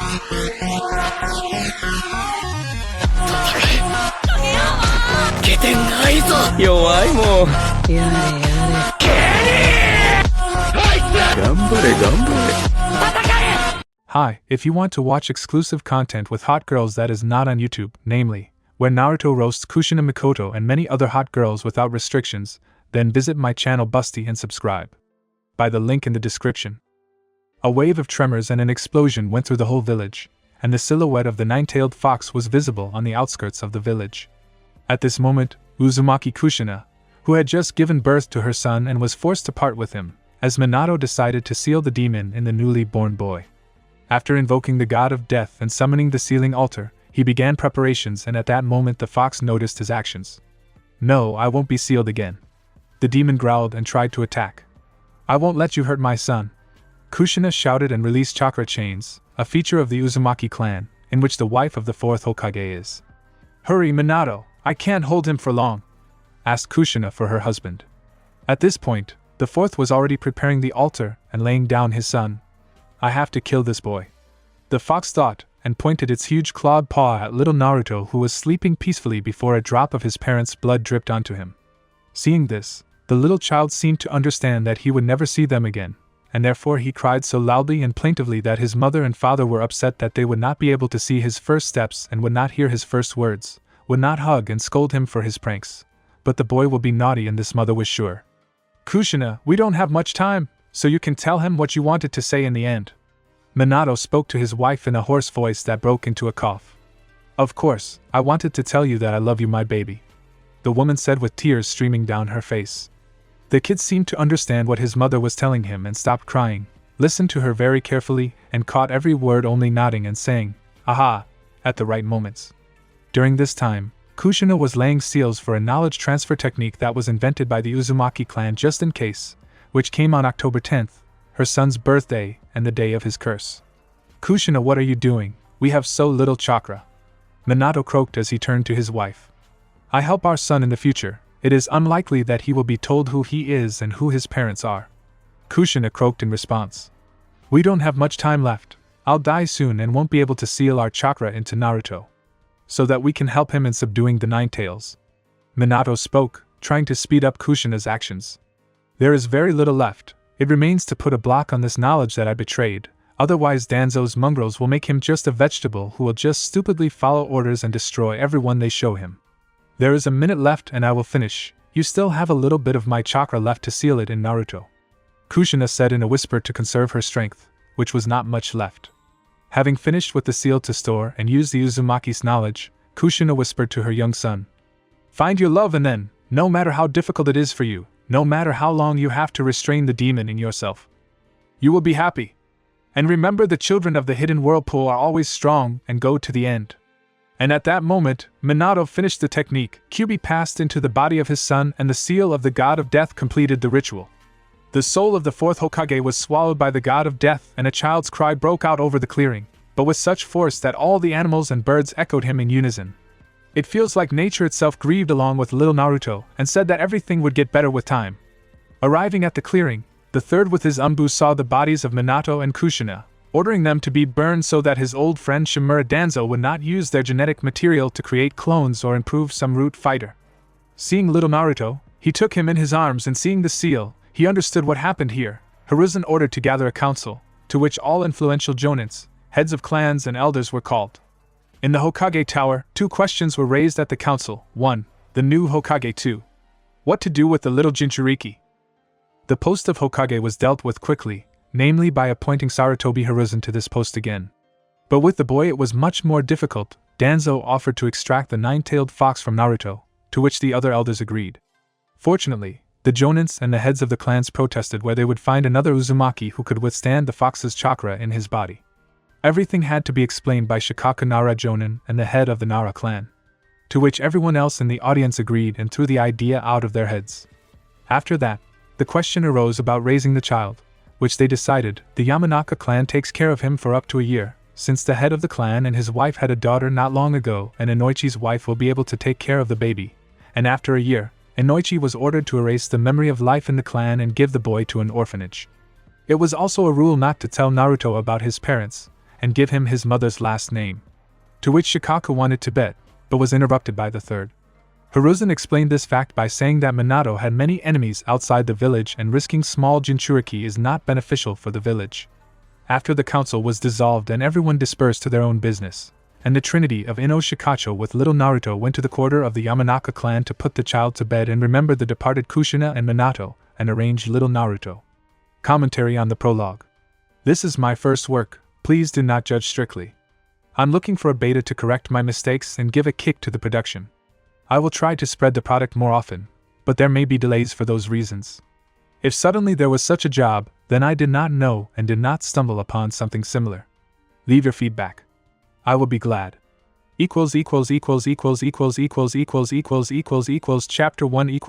Hi, if you want to watch exclusive content with hot girls that is not on YouTube, namely, where Naruto roasts Kushina Mikoto and many other hot girls without restrictions, then visit my channel Busty and subscribe. By the link in the description. A wave of tremors and an explosion went through the whole village, and the silhouette of the nine-tailed fox was visible on the outskirts of the village. At this moment, Uzumaki Kushina, who had just given birth to her son and was forced to part with him, as Minato decided to seal the demon in the newly born boy. After invoking the god of death and summoning the sealing altar, he began preparations, and at that moment the fox noticed his actions. "No, I won't be sealed again." The demon growled and tried to attack. "I won't let you hurt my son." Kushina shouted and released chakra chains, a feature of the Uzumaki clan, in which the wife of the fourth Hokage is. "Hurry, Minato, I can't hold him for long," asked Kushina for her husband. At this point, the fourth was already preparing the altar and laying down his son. "I have to kill this boy," the fox thought, and pointed its huge clawed paw at little Naruto, who was sleeping peacefully before a drop of his parents' blood dripped onto him. Seeing this, the little child seemed to understand that he would never see them again, and therefore he cried so loudly and plaintively that his mother and father were upset that they would not be able to see his first steps and would not hear his first words, would not hug and scold him for his pranks. But the boy will be naughty, and this mother was sure. "Kushina, we don't have much time, so you can tell him what you wanted to say in the end." Minato spoke to his wife in a hoarse voice that broke into a cough. "Of course, I wanted to tell you that I love you, my baby," the woman said with tears streaming down her face. The kid seemed to understand what his mother was telling him and stopped crying, listened to her very carefully, and caught every word, only nodding and saying, "Aha," at the right moments. During this time, Kushina was laying seals for a knowledge transfer technique that was invented by the Uzumaki clan just in case, which came on October 10th, her son's birthday and the day of his curse. "Kushina, what are you doing? We have so little chakra," Minato croaked as he turned to his wife. "I help our son in the future. It is unlikely that he will be told who he is and who his parents are," Kushina croaked in response. "We don't have much time left. I'll die soon and won't be able to seal our chakra into Naruto, so that we can help him in subduing the Nine Tails." Minato spoke, trying to speed up Kushina's actions. "There is very little left. It remains to put a block on this knowledge that I betrayed, otherwise Danzo's mongrels will make him just a vegetable who will just stupidly follow orders and destroy everyone they show him. There is a minute left and I will finish. You still have a little bit of my chakra left to seal it in Naruto," Kushina said in a whisper to conserve her strength, which was not much left. Having finished with the seal to store and use the Uzumaki's knowledge, Kushina whispered to her young son, "Find your love, and then, no matter how difficult it is for you, no matter how long you have to restrain the demon in yourself, you will be happy. And remember, the children of the hidden whirlpool are always strong and go to the end." And at that moment, Minato finished the technique, Kyuubi passed into the body of his son, and the seal of the god of death completed the ritual. The soul of the fourth Hokage was swallowed by the god of death, and a child's cry broke out over the clearing, but with such force that all the animals and birds echoed him in unison. It feels like nature itself grieved along with little Naruto and said that everything would get better with time. Arriving at the clearing, the third with his umbu saw the bodies of Minato and Kushina, ordering them to be burned so that his old friend Shimura Danzo would not use their genetic material to create clones or improve some root fighter. Seeing little Naruto, he took him in his arms, and seeing the seal, he understood what happened here. Hiruzen ordered to gather a council, to which all influential jonins, heads of clans and elders were called. In the Hokage Tower, 2 questions were raised at the council. 1. The new Hokage. 2. What to do with the little Jinchuriki? The post of Hokage was dealt with quickly, namely by appointing Sarutobi Hiruzen to this post again. But with the boy it was much more difficult. Danzo offered to extract the nine-tailed fox from Naruto, to which the other elders agreed. Fortunately, the jonins and the heads of the clans protested where they would find another Uzumaki who could withstand the fox's chakra in his body. Everything had to be explained by Shikaku Nara Jonin and the head of the Nara clan, to which everyone else in the audience agreed and threw the idea out of their heads. After that, the question arose about raising the child, which they decided the Yamanaka clan takes care of him for up to a year, since the head of the clan and his wife had a daughter not long ago, and Inoichi's wife will be able to take care of the baby. And after a year, Inoichi was ordered to erase the memory of life in the clan and give the boy to an orphanage. It was also a rule not to tell Naruto about his parents, and give him his mother's last name. To which Shikaku wanted to bet, but was interrupted by the third. Hiruzen explained this fact by saying that Minato had many enemies outside the village and risking small Jinchuriki is not beneficial for the village. After the council was dissolved and everyone dispersed to their own business, and the trinity of Ino Shikacho with little Naruto went to the quarter of the Yamanaka clan to put the child to bed and remember the departed Kushina and Minato, and arrange little Naruto. Commentary on the prologue. This is my first work, please do not judge strictly. I'm looking for a beta to correct my mistakes and give a kick to the production. I will try to spread the product more often, but there may be delays for those reasons. If suddenly there was such a job, then I did not know and did not stumble upon something similar. Leave your feedback. I will be glad. Chapter 1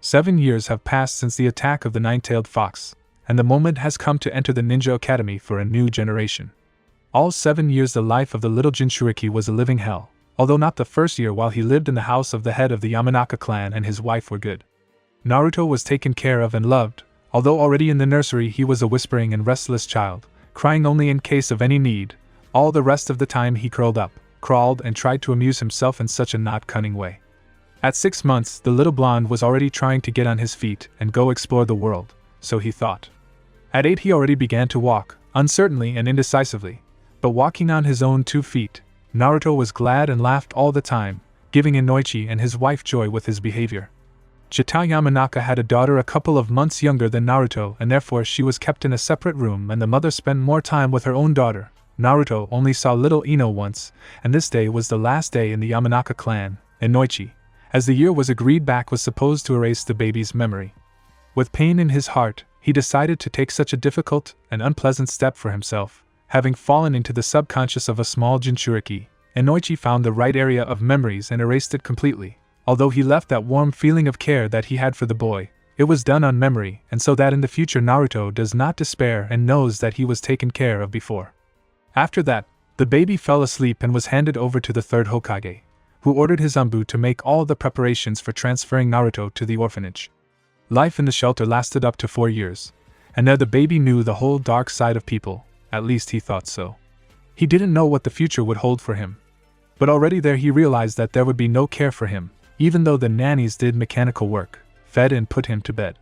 7 years have passed since the attack of the nine-tailed fox, and the moment has come to enter the ninja academy for a new generation. All 7 years the life of the little Jinchuriki was a living hell, although not the first year while he lived in the house of the head of the Yamanaka clan and his wife were good. Naruto was taken care of and loved, although already in the nursery he was a whispering and restless child, crying only in case of any need. All the rest of the time he curled up, crawled and tried to amuse himself in such a not cunning way. At 6 months the little blonde was already trying to get on his feet and go explore the world, so he thought. At 8 he already began to walk, uncertainly and indecisively, but walking on his own 2 feet. Naruto was glad and laughed all the time, giving Inoichi and his wife joy with his behavior. Chitao Yamanaka had a daughter a couple of months younger than Naruto and therefore she was kept in a separate room and the mother spent more time with her own daughter. Naruto only saw little Ino once, and this day was the last day in the Yamanaka clan. Inoichi, as the year was agreed back, was supposed to erase the baby's memory. With pain in his heart, he decided to take such a difficult and unpleasant step for himself. Having fallen into the subconscious of a small Jinchuriki, Inoichi found the right area of memories and erased it completely. Although he left that warm feeling of care that he had for the boy, it was done on memory and so that in the future Naruto does not despair and knows that he was taken care of before. After that, the baby fell asleep and was handed over to the third Hokage, who ordered his Anbu to make all the preparations for transferring Naruto to the orphanage. Life in the shelter lasted up to 4 years, and there the baby knew the whole dark side of people. At least he thought so. He didn't know what the future would hold for him. But already there he realized that there would be no care for him, even though the nannies did mechanical work, fed and put him to bed.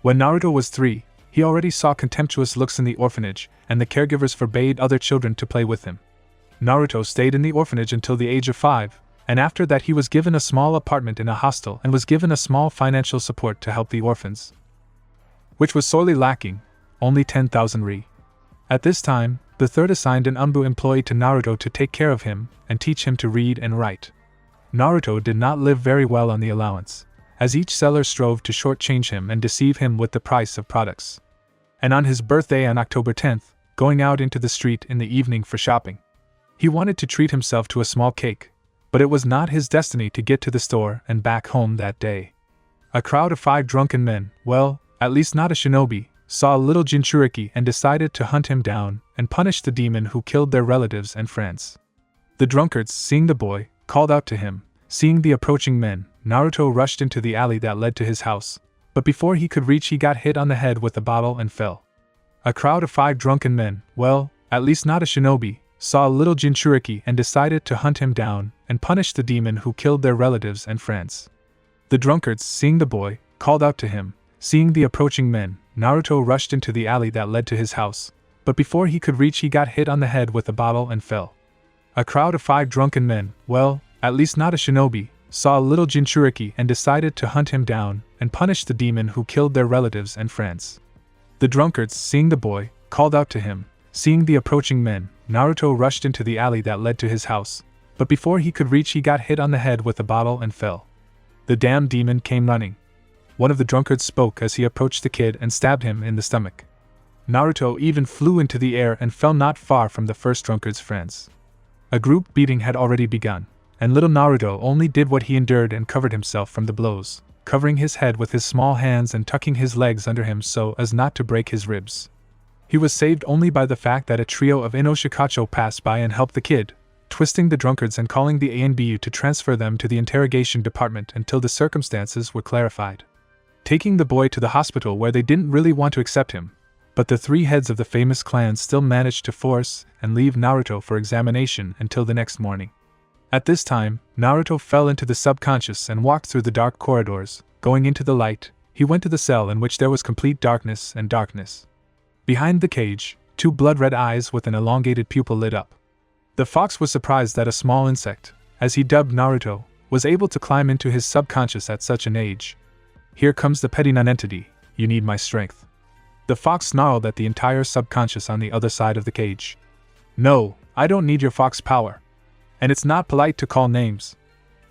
When Naruto was 3, he already saw contemptuous looks in the orphanage, and the caregivers forbade other children to play with him. Naruto stayed in the orphanage until the age of 5, and after that he was given a small apartment in a hostel and was given a small financial support to help the orphans, which was sorely lacking, only 10,000 ri. At this time, the third assigned an Anbu employee to Naruto to take care of him and teach him to read and write. Naruto did not live very well on the allowance, as each seller strove to shortchange him and deceive him with the price of products. And on his birthday on October 10th, going out into the street in the evening for shopping, he wanted to treat himself to a small cake, but it was not his destiny to get to the store and back home that day. A crowd of 5 drunken men, well, at least not a shinobi, saw a little Jinchuriki and decided to hunt him down and punish the demon who killed their relatives and friends. The drunkards, seeing the boy, called out to him. Seeing the approaching men, Naruto rushed into the alley that led to his house, but before he could reach he got hit on the head with a bottle and fell. A crowd of 5 drunken men, well, at least not a shinobi, saw a little Jinchuriki and decided to hunt him down and punish the demon who killed their relatives and friends. The drunkards, seeing the boy, called out to him. Seeing the approaching men, Naruto rushed into the alley that led to his house, but before he could reach he got hit on the head with a bottle and fell. A crowd of 5 drunken men, well, at least not a shinobi, saw a little Jinchuriki and decided to hunt him down and punish the demon who killed their relatives and friends. The drunkards, seeing the boy, called out to him. Seeing the approaching men, Naruto rushed into the alley that led to his house, but before he could reach he got hit on the head with a bottle and fell. The damned demon came running. One of the drunkards spoke as he approached the kid and stabbed him in the stomach. Naruto even flew into the air and fell not far from the first drunkard's friends. A group beating had already begun, and little Naruto only did what he endured and covered himself from the blows, covering his head with his small hands and tucking his legs under him so as not to break his ribs. He was saved only by the fact that a trio of Ino Shikacho passed by and helped the kid, twisting the drunkards and calling the ANBU to transfer them to the interrogation department until the circumstances were clarified. Taking the boy to the hospital where they didn't really want to accept him, but the three heads of the famous clans still managed to force and leave Naruto for examination until the next morning. At this time, Naruto fell into the subconscious and walked through the dark corridors. Going into the light, he went to the cell in which there was complete darkness and darkness. Behind the cage, two blood-red eyes with an elongated pupil lit up. The fox was surprised that a small insect, as he dubbed Naruto, was able to climb into his subconscious at such an age. "Here comes the petty nonentity, you need my strength." The fox snarled at the entire subconscious on the other side of the cage. "No, I don't need your fox power. And it's not polite to call names,"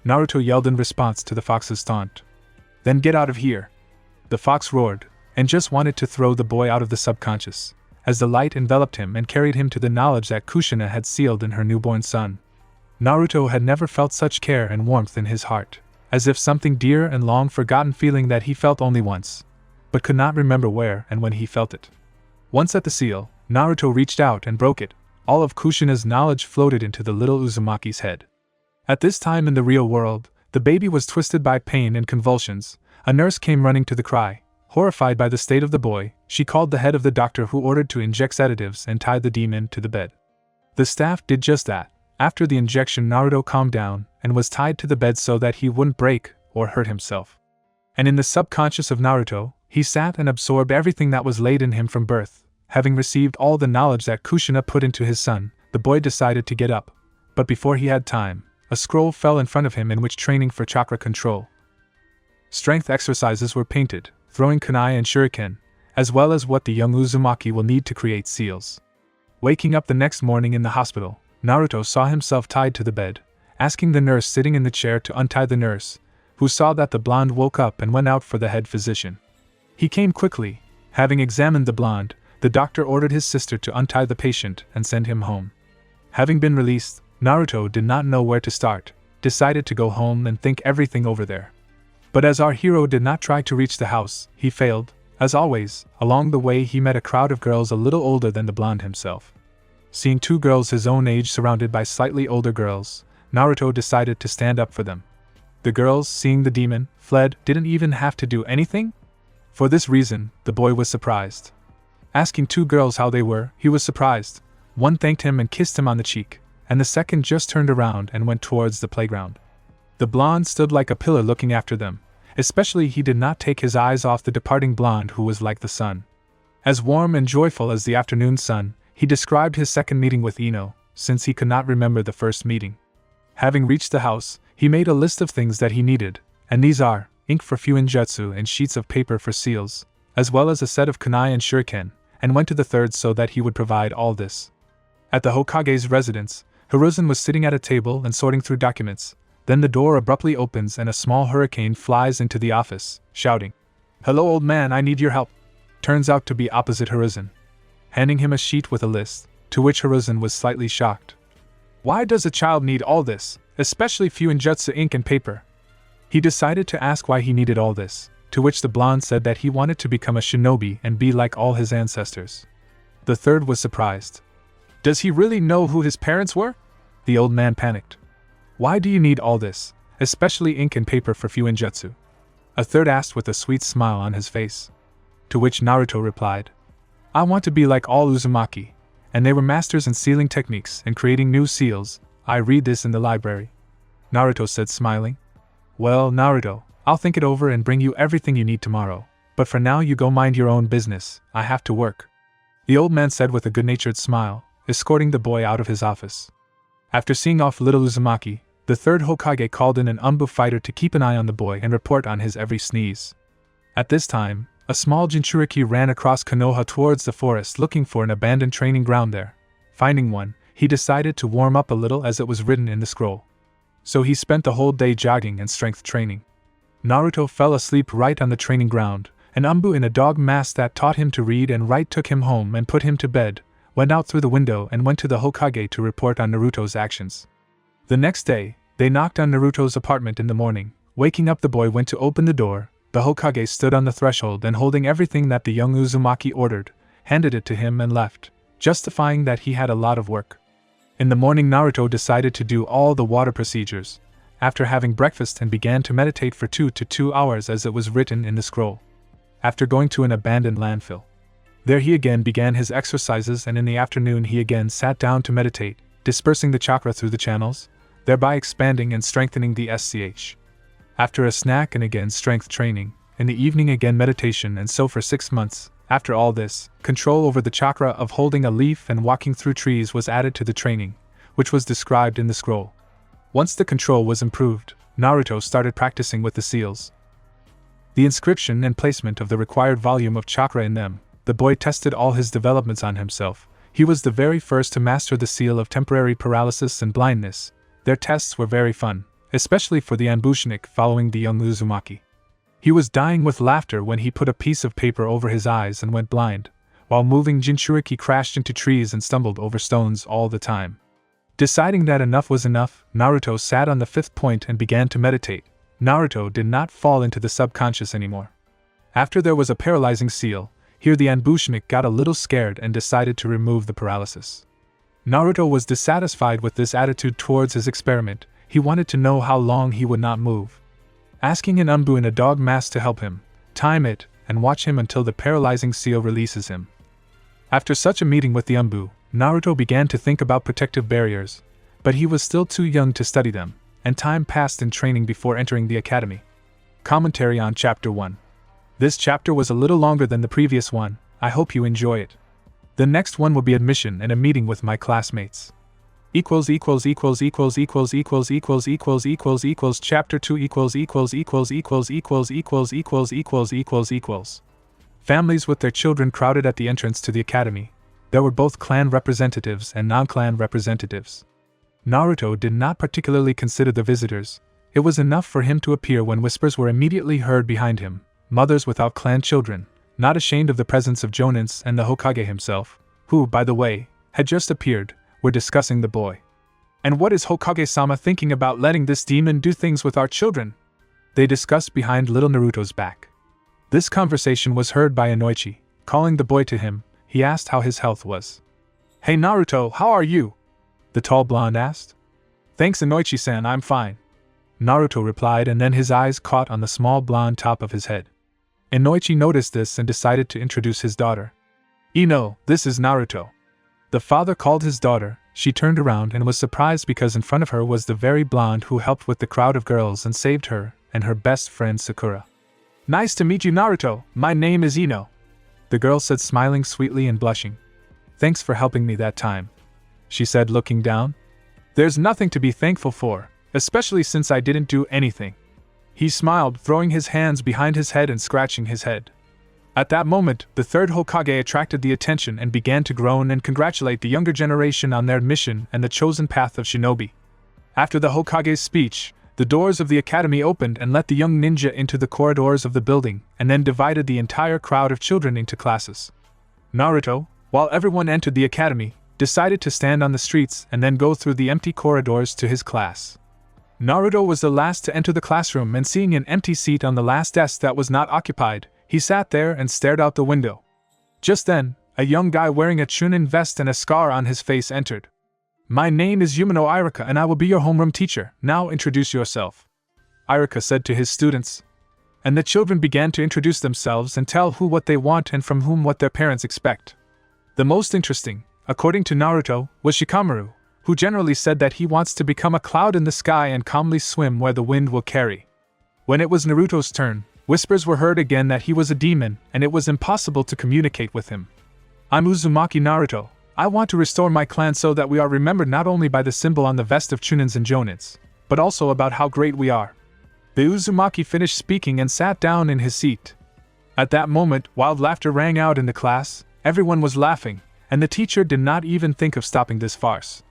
Naruto yelled in response to the fox's taunt. "Then get out of here." The fox roared, and just wanted to throw the boy out of the subconscious, as the light enveloped him and carried him to the knowledge that Kushina had sealed in her newborn son. Naruto had never felt such care and warmth in his heart, as if something dear and long-forgotten feeling that he felt only once, but could not remember where and when he felt it. Once at the seal, Naruto reached out and broke it. All of Kushina's knowledge floated into the little Uzumaki's head. At this time in the real world, the baby was twisted by pain and convulsions. A nurse came running to the cry. Horrified by the state of the boy, she called the head of the doctor, who ordered to inject sedatives and tied the demon to the bed. The staff did just that. After the injection, Naruto calmed down and was tied to the bed so that he wouldn't break or hurt himself. And in the subconscious of Naruto, he sat and absorbed everything that was laid in him from birth. Having received all the knowledge that Kushina put into his son, the boy decided to get up. But before he had time, a scroll fell in front of him in which training for chakra control. Strength exercises were painted, throwing kunai and shuriken, as well as what the young Uzumaki will need to create seals. Waking up the next morning in the hospital, Naruto saw himself tied to the bed, asking the nurse sitting in the chair to untie the nurse, who saw that the blonde woke up and went out for the head physician. He came quickly. Having examined the blonde, the doctor ordered his sister to untie the patient and send him home. Having been released, Naruto did not know where to start, decided to go home and think everything over there. But as our hero did not try to reach the house, he failed. As always, along the way he met a crowd of girls a little older than the blonde himself. Seeing two girls his own age surrounded by slightly older girls, Naruto decided to stand up for them. The girls, seeing the demon, fled, didn't even have to do anything? For this reason, the boy was surprised. Asking two girls how they were, he was surprised. One thanked him and kissed him on the cheek, and the second just turned around and went towards the playground. The blonde stood like a pillar looking after them, especially he did not take his eyes off the departing blonde who was like the sun. As warm and joyful as the afternoon sun, he described his second meeting with Ino, since he could not remember the first meeting. Having reached the house, he made a list of things that he needed, and these are ink for fuinjutsu and sheets of paper for seals, as well as a set of kunai and shuriken, and went to the third so that he would provide all this. At the Hokage's residence, Hiruzen was sitting at a table and sorting through documents. Then the door abruptly opens and a small hurricane flies into the office, shouting, "Hello old man, I need your help." Turns out to be opposite Hiruzen, handing him a sheet with a list, to which Hiruzen was slightly shocked. Why does a child need all this, especially fuinjutsu ink and paper? He decided to ask why he needed all this, to which the blonde said that he wanted to become a shinobi and be like all his ancestors. The third was surprised. Does he really know who his parents were? The old man panicked. Why do you need all this, especially ink and paper for fuinjutsu? A third asked with a sweet smile on his face. To which Naruto replied, I want to be like all Uzumaki, and they were masters in sealing techniques and creating new seals. I read this in the library. Naruto said, smiling. Well, Naruto, I'll think it over and bring you everything you need tomorrow, but for now you go mind your own business, I have to work. The old man said with a good-natured smile, escorting the boy out of his office. After seeing off little Uzumaki, the third Hokage called in an Umbu fighter to keep an eye on the boy and report on his every sneeze. At this time, a small Jinchuriki ran across Konoha towards the forest looking for an abandoned training ground there. Finding one, he decided to warm up a little as it was written in the scroll. So he spent the whole day jogging and strength training. Naruto fell asleep right on the training ground, and Umbu in a dog mask that taught him to read and write took him home and put him to bed, went out through the window and went to the Hokage to report on Naruto's actions. The next day, they knocked on Naruto's apartment in the morning. Waking up, the boy went to open the door. The Hokage stood on the threshold and holding everything that the young Uzumaki ordered, handed it to him and left, justifying that he had a lot of work. In the morning, Naruto decided to do all the water procedures, after having breakfast, and began to meditate for 2 to 2 hours as it was written in the scroll. After going to an abandoned landfill, There he again began his exercises, and in the afternoon he again sat down to meditate, dispersing the chakra through the channels, thereby expanding and strengthening the SCH. After a snack and again strength training, in the evening again meditation, and so for 6 months. After all this, control over the chakra of holding a leaf and walking through trees was added to the training, which was described in the scroll. Once the control was improved, Naruto started practicing with the seals. The inscription and placement of the required volume of chakra in them, the boy tested all his developments on himself. He was the very first to master the seal of temporary paralysis and blindness. Their tests were very fun, especially for the Anbushnik following the young Uzumaki. He was dying with laughter when he put a piece of paper over his eyes and went blind. While moving, Jinchuriki crashed into trees and stumbled over stones all the time. Deciding that enough was enough, Naruto sat on the 5th point and began to meditate. Naruto did not fall into the subconscious anymore. After there was a paralyzing seal, here the Anbushnik got a little scared and decided to remove the paralysis. Naruto was dissatisfied with this attitude towards his experiment. He wanted to know how long he would not move. Asking an Umbu in a dog mask to help him, time it, and watch him until the paralyzing seal releases him. After such a meeting with the Umbu, Naruto began to think about protective barriers, but he was still too young to study them, and time passed in training before entering the academy. Commentary on Chapter 1. This chapter was a little longer than the previous one. I hope you enjoy it. The next one will be admission and a meeting with my classmates. Chapter 2 Families with their children crowded at the entrance to the academy. There were both clan representatives and non-clan representatives. Naruto did not particularly consider the visitors. It was enough for him to appear when whispers were immediately heard behind him. Mothers without clan children, not ashamed of the presence of Jonins and the Hokage himself, who, by the way, had just appeared, were discussing the boy. And what is Hokage-sama thinking about letting this demon do things with our children? They discussed behind little Naruto's back. This conversation was heard by Inoichi. Calling the boy to him, he asked how his health was. "Hey Naruto, how are you?" the tall blonde asked. "Thanks Inoichi-san, I'm fine," Naruto replied, and then his eyes caught on the small blonde top of his head. Inoichi noticed this and decided to introduce his daughter. "Ino, this is Naruto." The father called his daughter. She turned around and was surprised because in front of her was the very blonde who helped with the crowd of girls and saved her, and her best friend Sakura. "Nice to meet you Naruto, my name is Ino," the girl said, smiling sweetly and blushing. "Thanks for helping me that time," she said, looking down. "There's nothing to be thankful for, especially since I didn't do anything." He smiled, throwing his hands behind his head and scratching his head. At that moment, the third Hokage attracted the attention and began to groan and congratulate the younger generation on their admission and the chosen path of shinobi. After the Hokage's speech, the doors of the academy opened and let the young ninja into the corridors of the building, and then divided the entire crowd of children into classes. Naruto, while everyone entered the academy, decided to stand on the streets and then go through the empty corridors to his class. Naruto was the last to enter the classroom, and seeing an empty seat on the last desk that was not occupied, he sat there and stared out the window. Just then, a young guy wearing a chunin vest and a scar on his face entered. "My name is Yumino Irika and I will be your homeroom teacher. Now introduce yourself," Irika said to his students. And the children began to introduce themselves and tell who what they want and from whom what their parents expect. The most interesting, according to Naruto, was Shikamaru, who generally said that he wants to become a cloud in the sky and calmly swim where the wind will carry. When it was Naruto's turn, whispers were heard again that he was a demon, and it was impossible to communicate with him. "I'm Uzumaki Naruto. I want to restore my clan so that we are remembered not only by the symbol on the vest of Chunins and Jonins, but also about how great we are." The Uzumaki finished speaking and sat down in his seat. At that moment, wild laughter rang out in the class. Everyone was laughing, and the teacher did not even think of stopping this farce.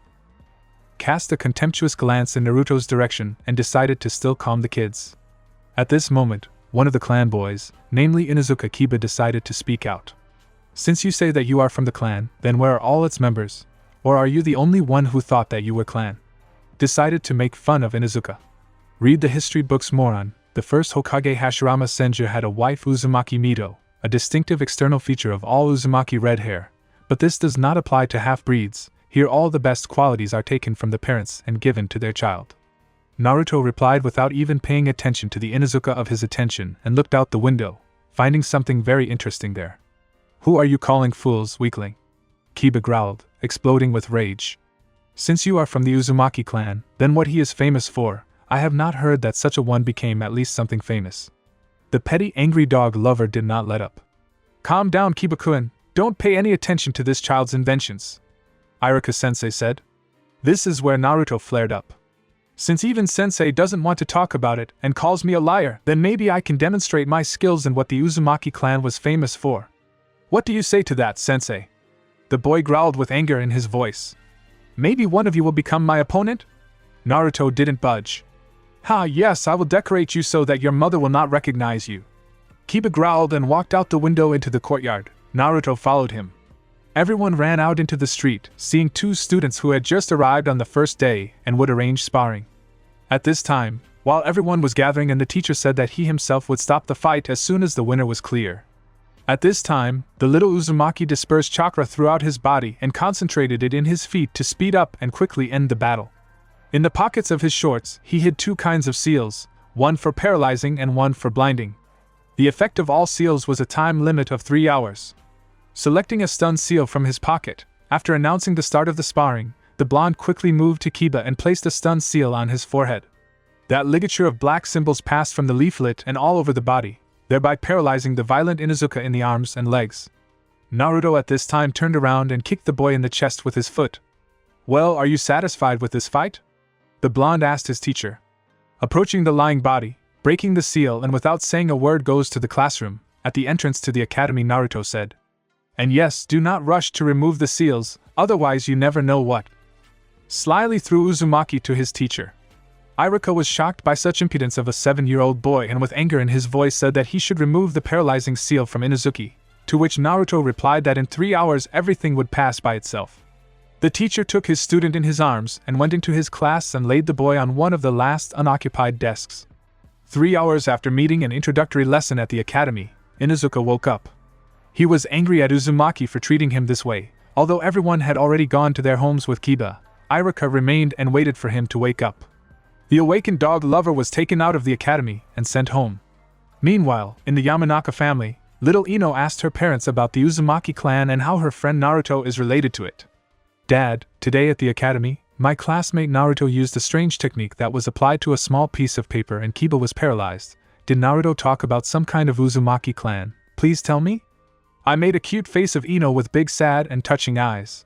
Cast a contemptuous glance in Naruto's direction and decided to still calm the kids. At this moment, one of the clan boys, namely Inuzuka Kiba, decided to speak out. "Since you say that you are from the clan, then where are all its members? Or are you the only one who thought that you were clan?" Decided to make fun of Inuzuka. Read the history books, moron. The first Hokage Hashirama Senju had a wife, Uzumaki Mito, a distinctive external feature of all Uzumaki, red hair. But this does not apply to half-breeds. Here all the best qualities are taken from the parents and given to their child. Naruto replied without even paying attention to the Inuzuka of his attention and looked out the window, finding something very interesting there. Who are you calling fools, weakling? Kiba growled, exploding with rage. Since you are from the Uzumaki clan, then what he is famous for, I have not heard that such a one became at least something famous. The petty angry dog lover did not let up. Calm down, Kiba-kun, don't pay any attention to this child's inventions, Iruka-sensei said. This is where Naruto flared up. Since even sensei doesn't want to talk about it and calls me a liar, then maybe I can demonstrate my skills in what the Uzumaki clan was famous for. What do you say to that, sensei? The boy growled with anger in his voice. Maybe one of you will become my opponent? Naruto didn't budge. Ha, yes, I will decorate you so that your mother will not recognize you. Kiba growled and walked out the window into the courtyard. Naruto followed him. Everyone ran out into the street, seeing two students who had just arrived on the first day and would arrange sparring. At this time, while everyone was gathering and the teacher said that he himself would stop the fight as soon as the winner was clear. At this time, the little Uzumaki dispersed chakra throughout his body and concentrated it in his feet to speed up and quickly end the battle. In the pockets of his shorts, he hid two kinds of seals, one for paralyzing and one for blinding. The effect of all seals was a time limit of 3 hours. Selecting a stun seal from his pocket, after announcing the start of the sparring, the blonde quickly moved to Kiba and placed a stun seal on his forehead. That ligature of black symbols passed from the leaflet and all over the body, thereby paralyzing the violent Inuzuka in the arms and legs. Naruto at this time turned around and kicked the boy in the chest with his foot. Well, are you satisfied with this fight? The blonde asked his teacher. Approaching the lying body, breaking the seal and without saying a word goes to the classroom, at the entrance to the academy Naruto said. And yes, do not rush to remove the seals, otherwise you never know what. Slyly threw Uzumaki to his teacher. Iruka was shocked by such impudence of a 7-year-old boy and with anger in his voice said that he should remove the paralyzing seal from Inuzuki, to which Naruto replied that in 3 hours everything would pass by itself. The teacher took his student in his arms and went into his class and laid the boy on one of the last unoccupied desks. 3 hours after meeting an introductory lesson at the academy, Inuzuka woke up. He was angry at Uzumaki for treating him this way. Although everyone had already gone to their homes with Kiba, Iruka remained and waited for him to wake up. The awakened dog lover was taken out of the academy and sent home. Meanwhile, in the Yamanaka family, little Ino asked her parents about the Uzumaki clan and how her friend Naruto is related to it. Dad, today at the academy, my classmate Naruto used a strange technique that was applied to a small piece of paper and Kiba was paralyzed. Did Naruto talk about some kind of Uzumaki clan? Please tell me? I made a cute face of Ino with big sad and touching eyes.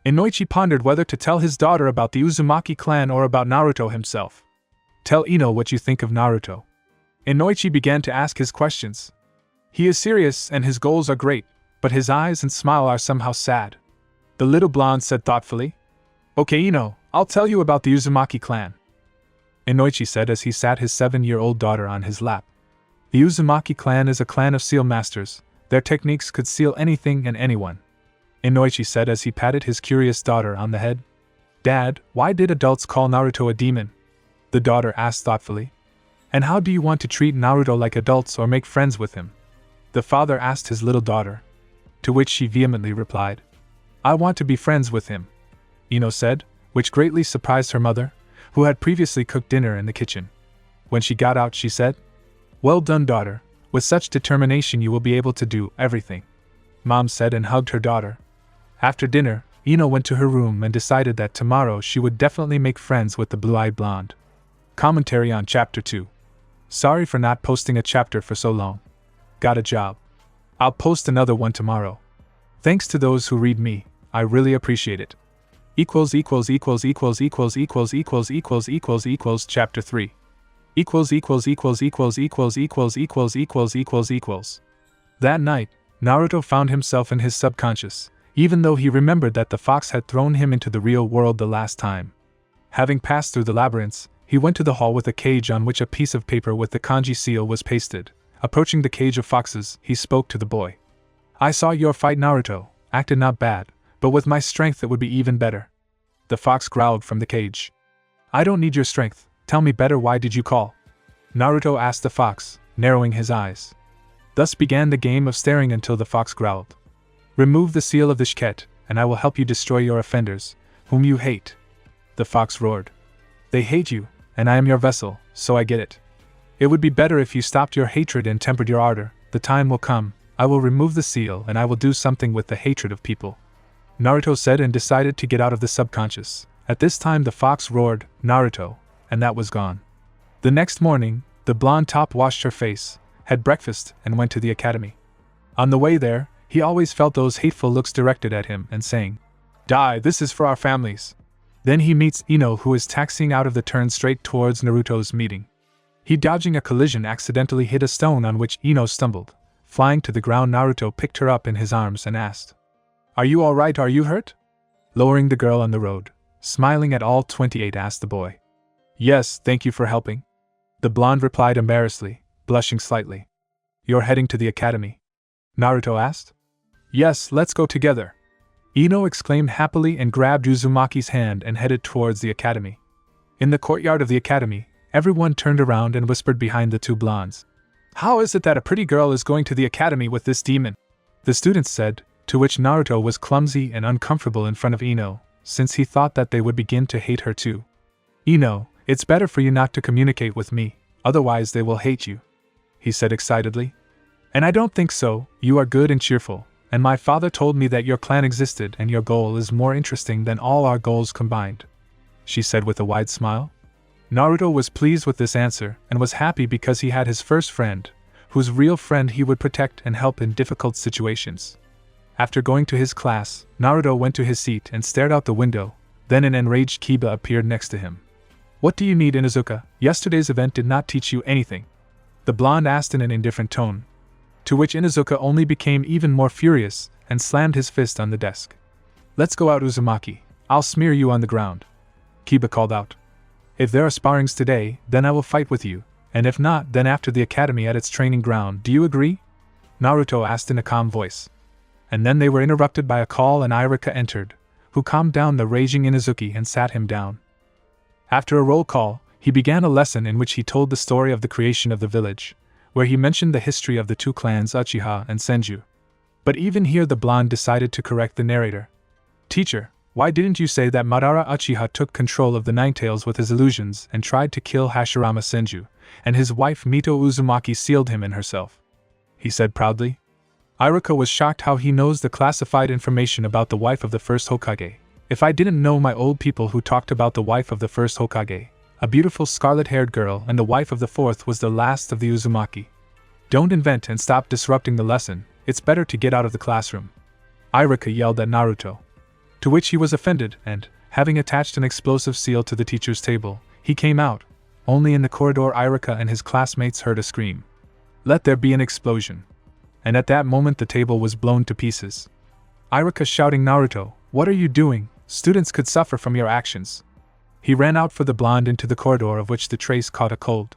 Inoichi pondered whether to tell his daughter about the Uzumaki clan or about Naruto himself. Tell Ino what you think of Naruto. Inoichi began to ask his questions. He is serious and his goals are great, but his eyes and smile are somehow sad. The little blonde said thoughtfully. Okay Ino, I'll tell you about the Uzumaki clan. Inoichi said as he sat his 7-year-old daughter on his lap. The Uzumaki clan is a clan of seal masters. Their techniques could seal anything and anyone. Inoichi said as he patted his curious daughter on the head. Dad, why did adults call Naruto a demon? The daughter asked thoughtfully. And how do you want to treat Naruto like adults or make friends with him? The father asked his little daughter. To which she vehemently replied. I want to be friends with him, Ino said, which greatly surprised her mother, who had previously cooked dinner in the kitchen. When she got out she said, Well done daughter, with such determination you will be able to do everything, Mom said and hugged her daughter. After dinner, Ino went to her room and decided that tomorrow she would definitely make friends with the blue-eyed blonde. Commentary on Chapter 2. Sorry for not posting a chapter for so long. Got a job. I'll post another one tomorrow. Thanks to those who read me, I really appreciate it. Chapter 3. That night, Naruto found himself in his subconscious, even though he remembered that the fox had thrown him into the real world the last time. Having passed through the labyrinths, he went to the hall with a cage on which a piece of paper with the kanji seal was pasted. Approaching the cage of foxes, he spoke to the boy. I saw your fight Naruto, acted not bad, but with my strength it would be even better. The fox growled from the cage. I don't need your strength, tell me better why did you call? Naruto asked the fox, narrowing his eyes. Thus began the game of staring until the fox growled. Remove the seal of the Shket, and I will help you destroy your offenders, whom you hate. The fox roared. They hate you, and I am your vessel, so I get it. It would be better if you stopped your hatred and tempered your ardor. The time will come, I will remove the seal and I will do something with the hatred of people," Naruto said, and decided to get out of the subconscious. At this time the fox roared, "Naruto," and that was gone. The next morning, the blonde top washed her face, had breakfast, and went to the academy. On the way there, he always felt those hateful looks directed at him and saying, "Die, this is for our families." Then he meets Ino, who is taxiing out of the turn straight towards Naruto's meeting. He, dodging a collision, accidentally hit a stone on which Ino stumbled. Flying to the ground, Naruto picked her up in his arms and asked, "Are you alright? Are you hurt?" Lowering the girl on the road, smiling at all 28, asked the boy. "Yes, thank you for helping," the blonde replied embarrassedly, blushing slightly. "You're heading to the academy?" Naruto asked. "Yes, let's go together," Ino exclaimed happily and grabbed Uzumaki's hand and headed towards the academy. In the courtyard of the academy, everyone turned around and whispered behind the two blondes, "How is it that a pretty girl is going to the academy with this demon?" The students said, to which Naruto was clumsy and uncomfortable in front of Ino, since he thought that they would begin to hate her too. "Ino, it's better for you not to communicate with me, otherwise they will hate you," he said excitedly. "And I don't think so, you are good and cheerful, and my father told me that your clan existed and your goal is more interesting than all our goals combined," she said with a wide smile. Naruto was pleased with this answer and was happy because he had his first friend, whose real friend he would protect and help in difficult situations. After going to his class, Naruto went to his seat and stared out the window. Then an enraged Kiba appeared next to him. "What do you need, Inuzuka? Yesterday's event did not teach you anything," the blonde asked in an indifferent tone. To which Inuzuka only became even more furious and slammed his fist on the desk. "Let's go out, Uzumaki. I'll smear you on the ground," Kiba called out. "If there are sparrings today, then I will fight with you, and if not, then after the academy at its training ground. Do you agree?" Naruto asked in a calm voice. And then they were interrupted by a call and Irika entered, who calmed down the raging Inuzuki and sat him down. After a roll call, he began a lesson in which he told the story of the creation of the village, where he mentioned the history of the two clans Uchiha and Senju. But even here the blonde decided to correct the narrator. "Teacher, why didn't you say that Madara Uchiha took control of the Ninetales with his illusions and tried to kill Hashirama Senju, and his wife Mito Uzumaki sealed him in herself?" he said proudly. Irika was shocked how he knows the classified information about the wife of the first Hokage. "If I didn't know my old people who talked about the wife of the first Hokage, a beautiful scarlet-haired girl, and the wife of the fourth was the last of the Uzumaki. Don't invent and stop disrupting the lesson, it's better to get out of the classroom," Irika yelled at Naruto. To which he was offended and, having attached an explosive seal to the teacher's table, he came out. Only in the corridor Irika and his classmates heard a scream. "Let there be an explosion." And at that moment the table was blown to pieces. Irika shouting, "Naruto, what are you doing? Students could suffer from your actions." He ran out for the blonde into the corridor, of which the trace caught a cold.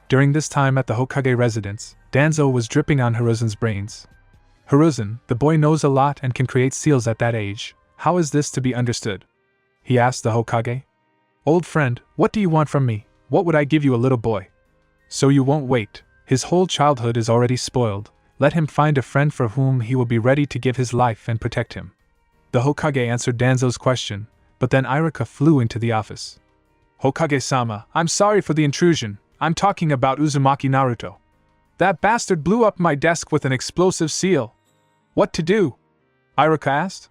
During this time at the Hokage residence, Danzo was dripping on Hiruzen's brains. "Hiruzen, the boy knows a lot and can create seals at that age. How is this to be understood?" he asked the Hokage. "Old friend, what do you want from me? What would I give you, a little boy? So you won't wait. His whole childhood is already spoiled. Let him find a friend for whom he will be ready to give his life and protect him." The Hokage answered Danzo's question, but then Irika flew into the office. "Hokage-sama, I'm sorry for the intrusion. I'm talking about Uzumaki Naruto. That bastard blew up my desk with an explosive seal. What to do?" Irika asked.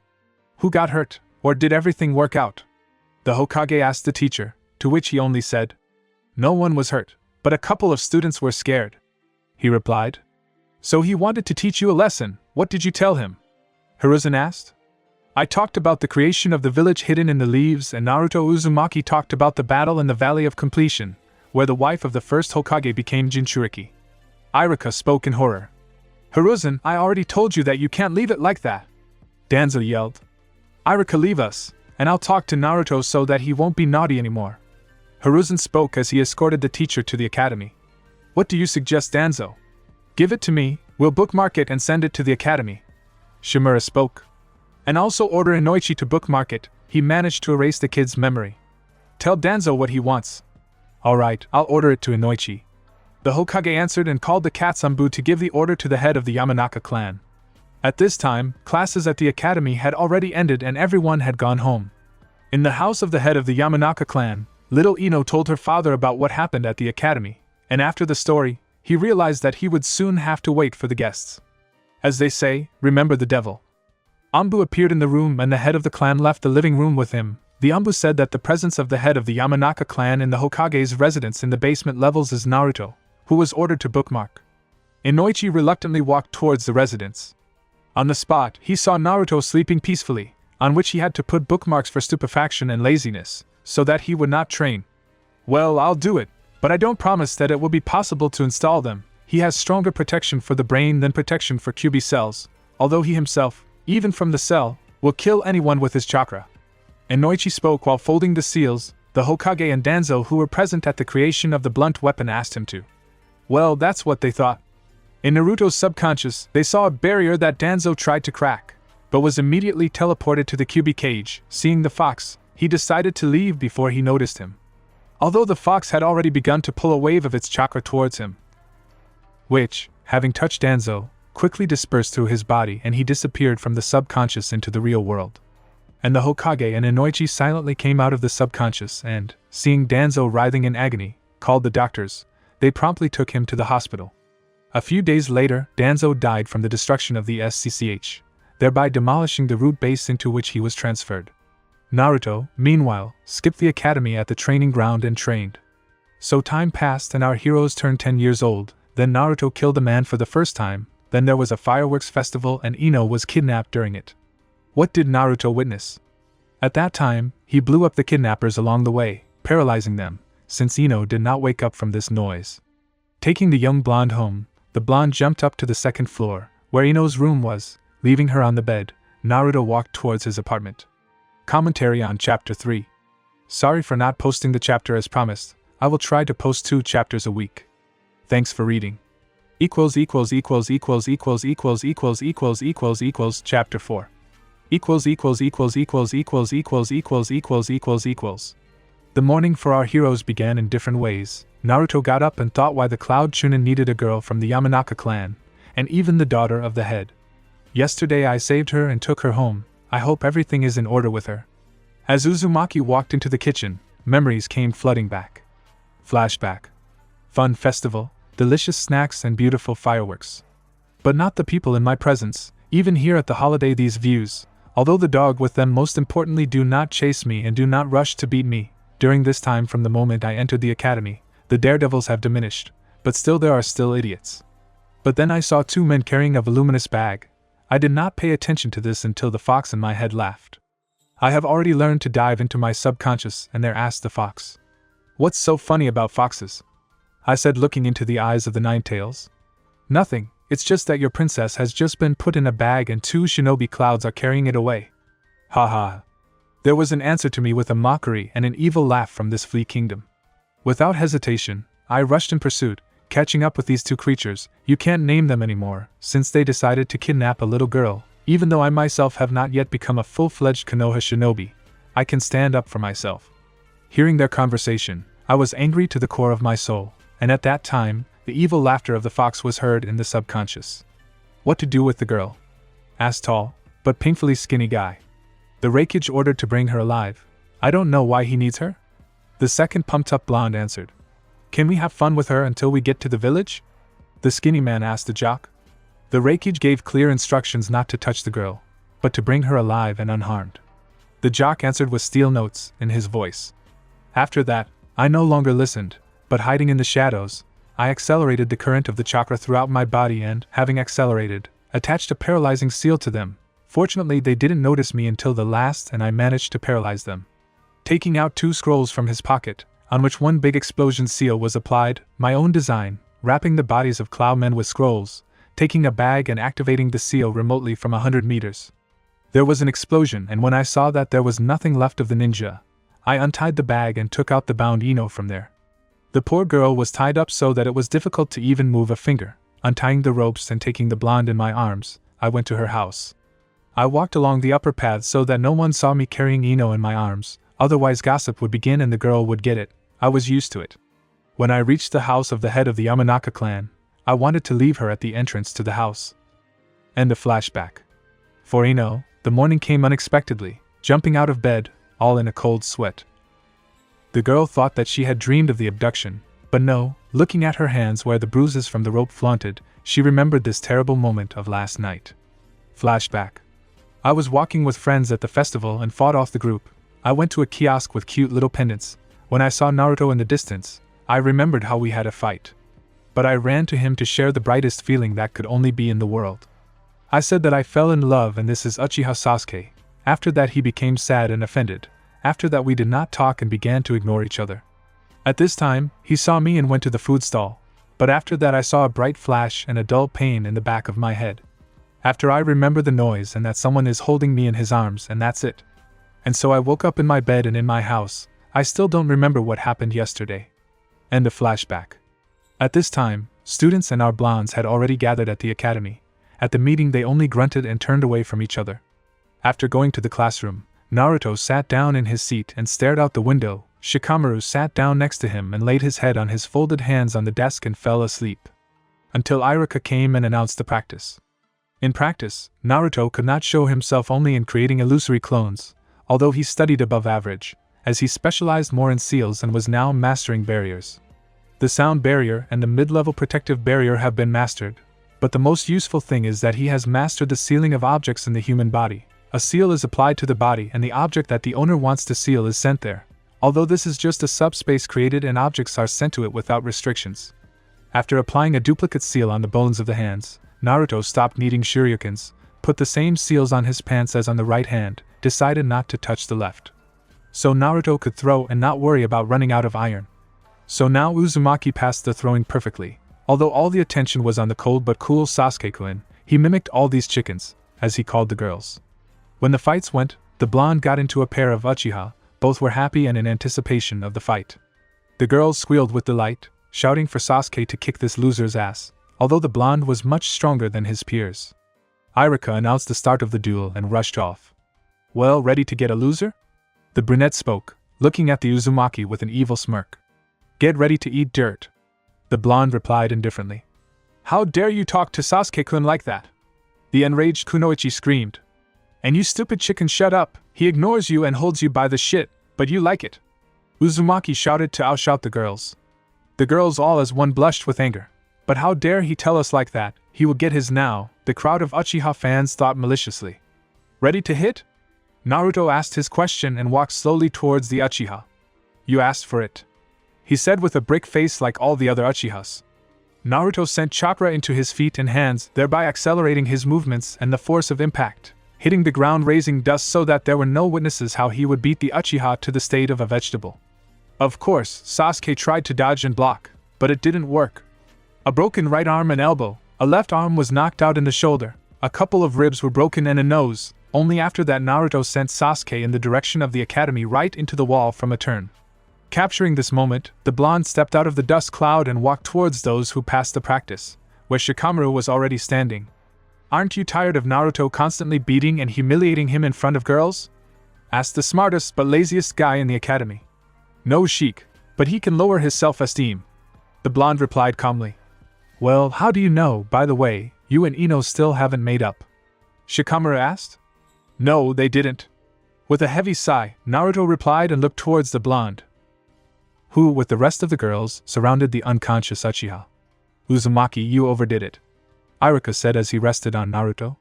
"Who got hurt, or did everything work out?" the Hokage asked the teacher, to which he only said, "No one was hurt, but a couple of students were scared," he replied. "So he wanted to teach you a lesson. What did you tell him?" Hiruzen asked. "I talked about the creation of the village hidden in the leaves, and Naruto Uzumaki talked about the battle in the Valley of Completion, where the wife of the first Hokage became Jinchuriki." Irika spoke in horror. "Hiruzen, I already told you that you can't leave it like that," Danzo yelled. "Irika, leave us, and I'll talk to Naruto so that he won't be naughty anymore." Hiruzen spoke as he escorted the teacher to the academy. "What do you suggest, Danzo?" "Give it to me, we'll bookmark it and send it to the academy," Shimura spoke. "And also order Inoichi to bookmark it, he managed to erase the kid's memory. Tell Danzo what he wants." "Alright, I'll order it to Inoichi," the Hokage answered and called the Katsunbu to give the order to the head of the Yamanaka clan. At this time, classes at the academy had already ended and everyone had gone home. In the house of the head of the Yamanaka clan, little Ino told her father about what happened at the academy, and after the story, he realized that he would soon have to wait for the guests. As they say, remember the devil. Anbu appeared in the room and the head of the clan left the living room with him. The Anbu said that the presence of the head of the Yamanaka clan in the Hokage's residence in the basement levels is Naruto, who was ordered to bookmark. Inoichi reluctantly walked towards the residence. On the spot, he saw Naruto sleeping peacefully, on which he had to put bookmarks for stupefaction and laziness, so that he would not train. Well, I'll do it, but I don't promise that it will be possible to install them. He has stronger protection for the brain than protection for QB cells, although he himself, even from the cell, will kill anyone with his chakra. Inoichi spoke while folding the seals. The Hokage and Danzo who were present at the creation of the blunt weapon asked him to. Well, that's what they thought. In Naruto's subconscious, they saw a barrier that Danzo tried to crack, but was immediately teleported to the QB cage. Seeing the fox, he decided to leave before he noticed him. Although the fox had already begun to pull a wave of its chakra towards him, which, having touched Danzo, quickly dispersed through his body and he disappeared from the subconscious into the real world. And the Hokage and Inoichi silently came out of the subconscious and, seeing Danzo writhing in agony, called the doctors. They promptly took him to the hospital. A few days later, Danzo died from the destruction of the SCCH, thereby demolishing the root base into which he was transferred. Naruto, meanwhile, skipped the academy at the training ground and trained. So time passed and our heroes turned 10 years old. Then Naruto killed a man for the first time. Then there was a fireworks festival and Ino was kidnapped during it. What did Naruto witness? At that time, he blew up the kidnappers along the way, paralyzing them, since Ino did not wake up from this noise. Taking the young blonde home, the blonde jumped up to the second floor, where Ino's room was. Leaving her on the bed, Naruto walked towards his apartment. Commentary on Chapter 3. Sorry for not posting the chapter as promised. I will try to post 2 chapters a week. Thanks for reading. Chapter 4. The morning for our heroes began in different ways. Naruto got up and thought why the Cloud Chunin needed a girl from the Yamanaka clan, and even the daughter of the head. Yesterday I saved her and took her home. I hope everything is in order with her. As Uzumaki walked into the kitchen, memories came flooding back. Flashback. Fun festival, delicious snacks and beautiful fireworks. But not the people in my presence. Even here at the holiday these views, although the dog with them most importantly do not chase me and do not rush to beat me. During this time from the moment I entered the academy, the daredevils have diminished, but still there are still idiots. But then I saw 2 men carrying a voluminous bag. I did not pay attention to this until the fox in my head laughed. I have already learned to dive into my subconscious and there asked the fox. What's so funny about foxes? I said looking into the eyes of the Ninetales. Nothing, it's just that your princess has just been put in a bag and 2 shinobi clouds are carrying it away. Ha ha. There was an answer to me with a mockery and an evil laugh from this flea kingdom. Without hesitation, I rushed in pursuit, catching up with these 2 creatures. You can't name them anymore, since they decided to kidnap a little girl. Even though I myself have not yet become a full-fledged Konoha shinobi, I can stand up for myself. Hearing their conversation, I was angry to the core of my soul, and at that time, the evil laughter of the fox was heard in the subconscious. What to do with the girl? Asked tall, but painfully skinny guy. The Raikage ordered to bring her alive. I don't know why he needs her. The second pumped-up blonde answered. Can we have fun with her until we get to the village? The skinny man asked the jock. The Raikage gave clear instructions not to touch the girl, but to bring her alive and unharmed. The jock answered with steel notes in his voice. After that, I no longer listened, but hiding in the shadows, I accelerated the current of the chakra throughout my body and, having accelerated, attached a paralyzing seal to them. Fortunately they didn't notice me until the last and I managed to paralyze them. Taking out 2 scrolls from his pocket, on which one big explosion seal was applied, my own design, wrapping the bodies of Cloudmen with scrolls, taking a bag and activating the seal remotely from 100 meters. There was an explosion and when I saw that there was nothing left of the ninja, I untied the bag and took out the bound Ino from there. The poor girl was tied up so that it was difficult to even move a finger. Untying the ropes and taking the blonde in my arms, I went to her house. I walked along the upper path so that no one saw me carrying Ino in my arms, otherwise gossip would begin and the girl would get it. I was used to it. When I reached the house of the head of the Yamanaka clan, I wanted to leave her at the entrance to the house. End of flashback. For Ino, the morning came unexpectedly, jumping out of bed, all in a cold sweat. The girl thought that she had dreamed of the abduction, but no, looking at her hands where the bruises from the rope flaunted, She remembered this terrible moment of last night. Flashback. I was walking with friends at the festival and fought off the group. I went to a kiosk with cute little pendants. When I saw Naruto in the distance, I remembered how we had a fight. But I ran to him to share the brightest feeling that could only be in the world. I said that I fell in love and this is Uchiha Sasuke. After that he became sad and offended. After that we did not talk and began to ignore each other. At this time, he saw me and went to the food stall. But after that I saw a bright flash and a dull pain in the back of my head. After I remember the noise and that someone is holding me in his arms and that's it. And so I woke up in my bed and in my house. I still don't remember what happened yesterday. End of flashback. At this time, students and our blondes had already gathered at the academy. At the meeting they only grunted and turned away from each other. After going to the classroom, Naruto sat down in his seat and stared out the window. Shikamaru sat down next to him and laid his head on his folded hands on the desk and fell asleep. Until Iruka came and announced the practice. In practice, Naruto could not show himself only in creating illusory clones, although he studied above average, as he specialized more in seals and was now mastering barriers. The sound barrier and the mid-level protective barrier have been mastered, but the most useful thing is that he has mastered the sealing of objects in the human body. A seal is applied to the body and the object that the owner wants to seal is sent there. Although this is just a subspace created and objects are sent to it without restrictions. After applying a duplicate seal on the bones of the hands, Naruto stopped needing shurikens, put the same seals on his pants as on the right hand, decided not to touch the left. So Naruto could throw and not worry about running out of iron. So now Uzumaki passed the throwing perfectly. Although all the attention was on the cold but cool Sasuke-kun, he mimicked all these chickens, as he called the girls. When the fights went, the blonde got into a pair of Uchiha. Both were happy and in anticipation of the fight. The girls squealed with delight, shouting for Sasuke to kick this loser's ass, although the blonde was much stronger than his peers. Iruka announced the start of the duel and rushed off. Well, ready to get a loser? The brunette spoke, looking at the Uzumaki with an evil smirk. Get ready to eat dirt. The blonde replied indifferently. How dare you talk to Sasuke-kun like that? The enraged Kunoichi screamed. And you stupid chicken, shut up, he ignores you and holds you by the shit, but you like it. Uzumaki shouted to outshout the girls. The girls all as one blushed with anger. But how dare he tell us like that, he will get his now, the crowd of Uchiha fans thought maliciously. Ready to hit? Naruto asked his question and walked slowly towards the Uchiha. You asked for it, he said with a brick face like all the other Uchihas. Naruto sent chakra into his feet and hands, thereby accelerating his movements and the force of impact, hitting the ground raising dust so that there were no witnesses how he would beat the Uchiha to the state of a vegetable. Of course, Sasuke tried to dodge and block, but it didn't work. A broken right arm and elbow, a left arm was knocked out in the shoulder, a couple of ribs were broken and a nose. Only after that Naruto sent Sasuke in the direction of the academy right into the wall from a turn. Capturing this moment, the blonde stepped out of the dust cloud and walked towards those who passed the practice, where Shikamaru was already standing. Aren't you tired of Naruto constantly beating and humiliating him in front of girls? Asked the smartest but laziest guy in the academy. No, Sheik, but he can lower his self-esteem. The blonde replied calmly. Well, how do you know, by the way, you and Ino still haven't made up? Shikamaru asked. No, they didn't. With a heavy sigh, Naruto replied and looked towards the blonde, who, with the rest of the girls, surrounded the unconscious Uchiha. Uzumaki, you overdid it, Iruka said as he rested on Naruto.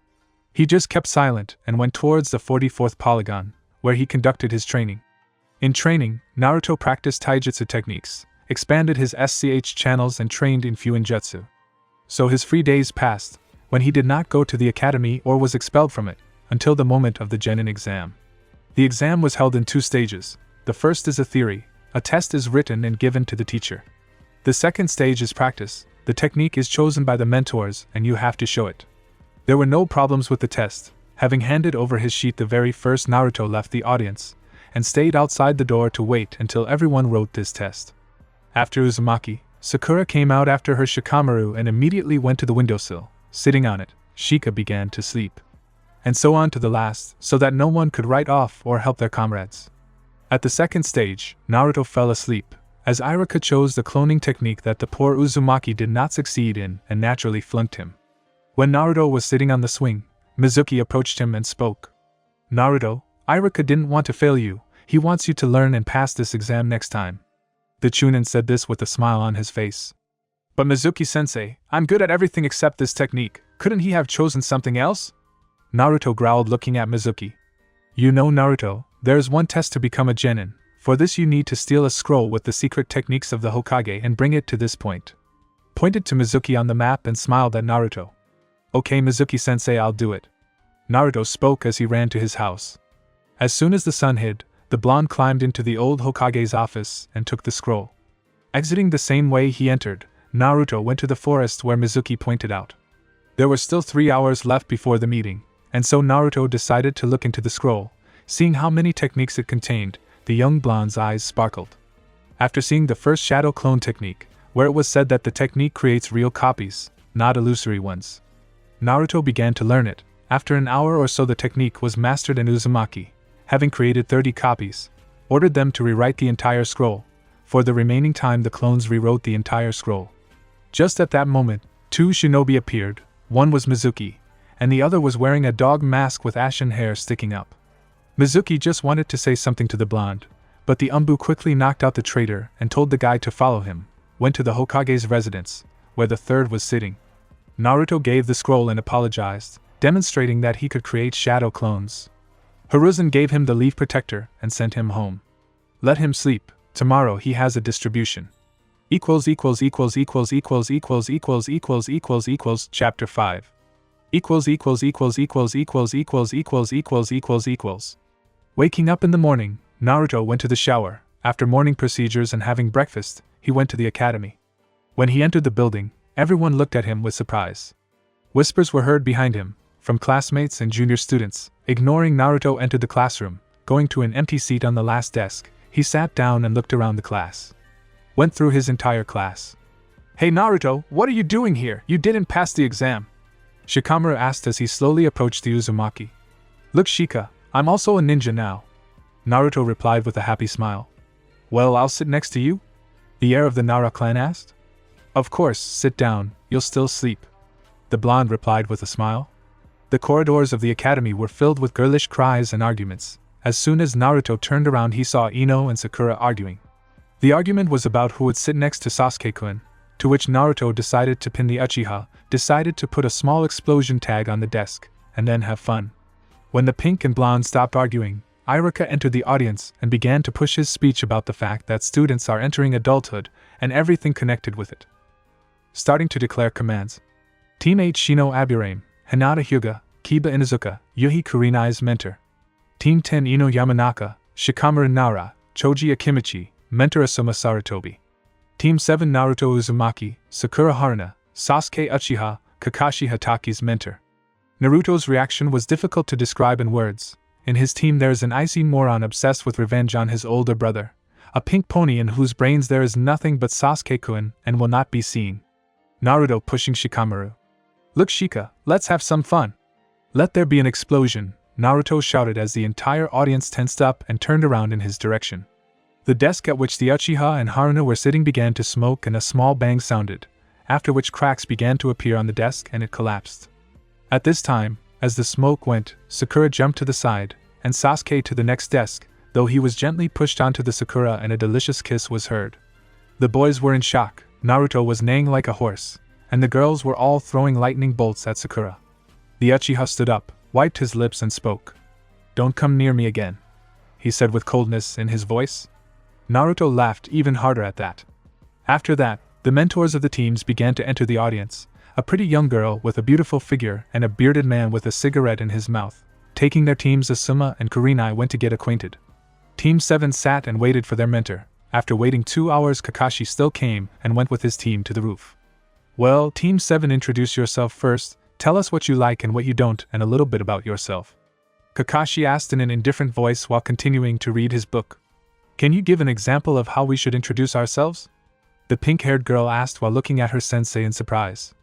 He just kept silent and went towards the 44th polygon, where he conducted his training. In training, Naruto practiced taijutsu techniques, expanded his SCH channels and trained in Fuinjutsu. So his free days passed, when he did not go to the academy or was expelled from it, until the moment of the Genin exam. The exam was held in 2 stages. The first is a theory. A test is written and given to the teacher. The second stage is practice. The technique is chosen by the mentors and you have to show it. There were no problems with the test. Having handed over his sheet the very first, Naruto left the audience and stayed outside the door to wait until everyone wrote this test. After Uzumaki, Sakura came out after her Shikamaru and immediately went to the windowsill. Sitting on it, Shika began to sleep. And so on to the last, so that no one could write off or help their comrades. At the second stage, Naruto fell asleep, as Iruka chose the cloning technique that the poor Uzumaki did not succeed in and naturally flunked him. When Naruto was sitting on the swing, Mizuki approached him and spoke. Naruto, Iruka didn't want to fail you, he wants you to learn and pass this exam next time. The Chunin said this with a smile on his face. But Mizuki-sensei, I'm good at everything except this technique. Couldn't he have chosen something else? Naruto growled, looking at Mizuki. You know, Naruto, there is one test to become a genin. For this you need to steal a scroll with the secret techniques of the Hokage and bring it to this point. Pointed to Mizuki on the map and smiled at Naruto. Okay, Mizuki-sensei, I'll do it. Naruto spoke as he ran to his house. As soon as the sun hid, the blonde climbed into the old Hokage's office and took the scroll. Exiting the same way he entered, Naruto went to the forest where Mizuki pointed out. There were still 3 hours left before the meeting, and so Naruto decided to look into the scroll. Seeing how many techniques it contained, the young blonde's eyes sparkled. After seeing the first shadow clone technique, where it was said that the technique creates real copies, not illusory ones, Naruto began to learn it. After an hour or so the technique was mastered, and Uzumaki, having created 30 copies, ordered them to rewrite the entire scroll. For the remaining time the clones rewrote the entire scroll. Just at that moment, 2 shinobi appeared. One was Mizuki, and the other was wearing a dog mask with ashen hair sticking up. Mizuki just wanted to say something to the blonde, but the Umbu quickly knocked out the traitor and told the guy to follow him, went to the Hokage's residence, where the third was sitting. Naruto gave the scroll and apologized, demonstrating that he could create shadow clones. Hiruzen gave him the leaf protector and sent him home. Let him sleep, tomorrow he has a distribution. Chapter 5 Waking up in the morning, Naruto went to the shower. After morning procedures and having breakfast, he went to the academy. When he entered the building, everyone looked at him with surprise. Whispers were heard behind him, from classmates and junior students. Ignoring Naruto entered the classroom. Going to an empty seat on the last desk, he sat down and looked around the class. Went through his entire class. Hey Naruto, what are you doing here? You didn't pass the exam. Shikamaru asked as he slowly approached the uzumaki. Look Shika, I'm also a ninja now. Naruto replied with a happy smile. Well, I'll sit next to you? The heir of the Nara clan asked. Of course, sit down, you'll still sleep. The blonde replied with a smile. The corridors of the academy were filled with girlish cries and arguments. As soon as Naruto turned around he saw Ino and Sakura arguing. The argument was about who would sit next to Sasuke-kun, to which Naruto decided to pin the Uchiha, decided to put a small explosion tag on the desk, and then have fun. When the pink and blonde stopped arguing, Iruka entered the audience and began to push his speech about the fact that students are entering adulthood and everything connected with it. Starting to declare commands. Team 8 Shino Aburame, Hinata Hyuga, Kiba Inuzuka, Yuhi Kurinai's mentor. Team 10 Ino Yamanaka, Shikamaru Nara, Choji Akimichi, mentor Asuma Sarutobi. Team 7 Naruto Uzumaki, Sakura Haruna, Sasuke Uchiha, Kakashi Hataki's mentor. Naruto's reaction was difficult to describe in words. In his team there is an icy moron obsessed with revenge on his older brother, a pink pony in whose brains there is nothing but Sasuke-kun and will not be seen. Naruto pushing Shikamaru. Look Shika, let's have some fun. Let there be an explosion, Naruto shouted as the entire audience tensed up and turned around in his direction. The desk at which the Uchiha and Haruna were sitting began to smoke and a small bang sounded, after which cracks began to appear on the desk and it collapsed. At this time, as the smoke went, Sakura jumped to the side, and Sasuke to the next desk, though he was gently pushed onto the Sakura and a delicious kiss was heard. The boys were in shock, Naruto was neighing like a horse, and the girls were all throwing lightning bolts at Sakura. The Uchiha stood up, wiped his lips and spoke. Don't come near me again, he said with coldness in his voice. Naruto laughed even harder at that. After that, the mentors of the teams began to enter the audience, a pretty young girl with a beautiful figure and a bearded man with a cigarette in his mouth. Taking their teams, Asuma and Kurinai went to get acquainted. Team 7 sat and waited for their mentor. After waiting 2 hours, Kakashi still came and went with his team to the roof. Well, Team 7, introduce yourself first, tell us what you like and what you don't, and a little bit about yourself. Kakashi asked in an indifferent voice while continuing to read his book. Can you give an example of how we should introduce ourselves? The pink-haired girl asked while looking at her sensei in surprise.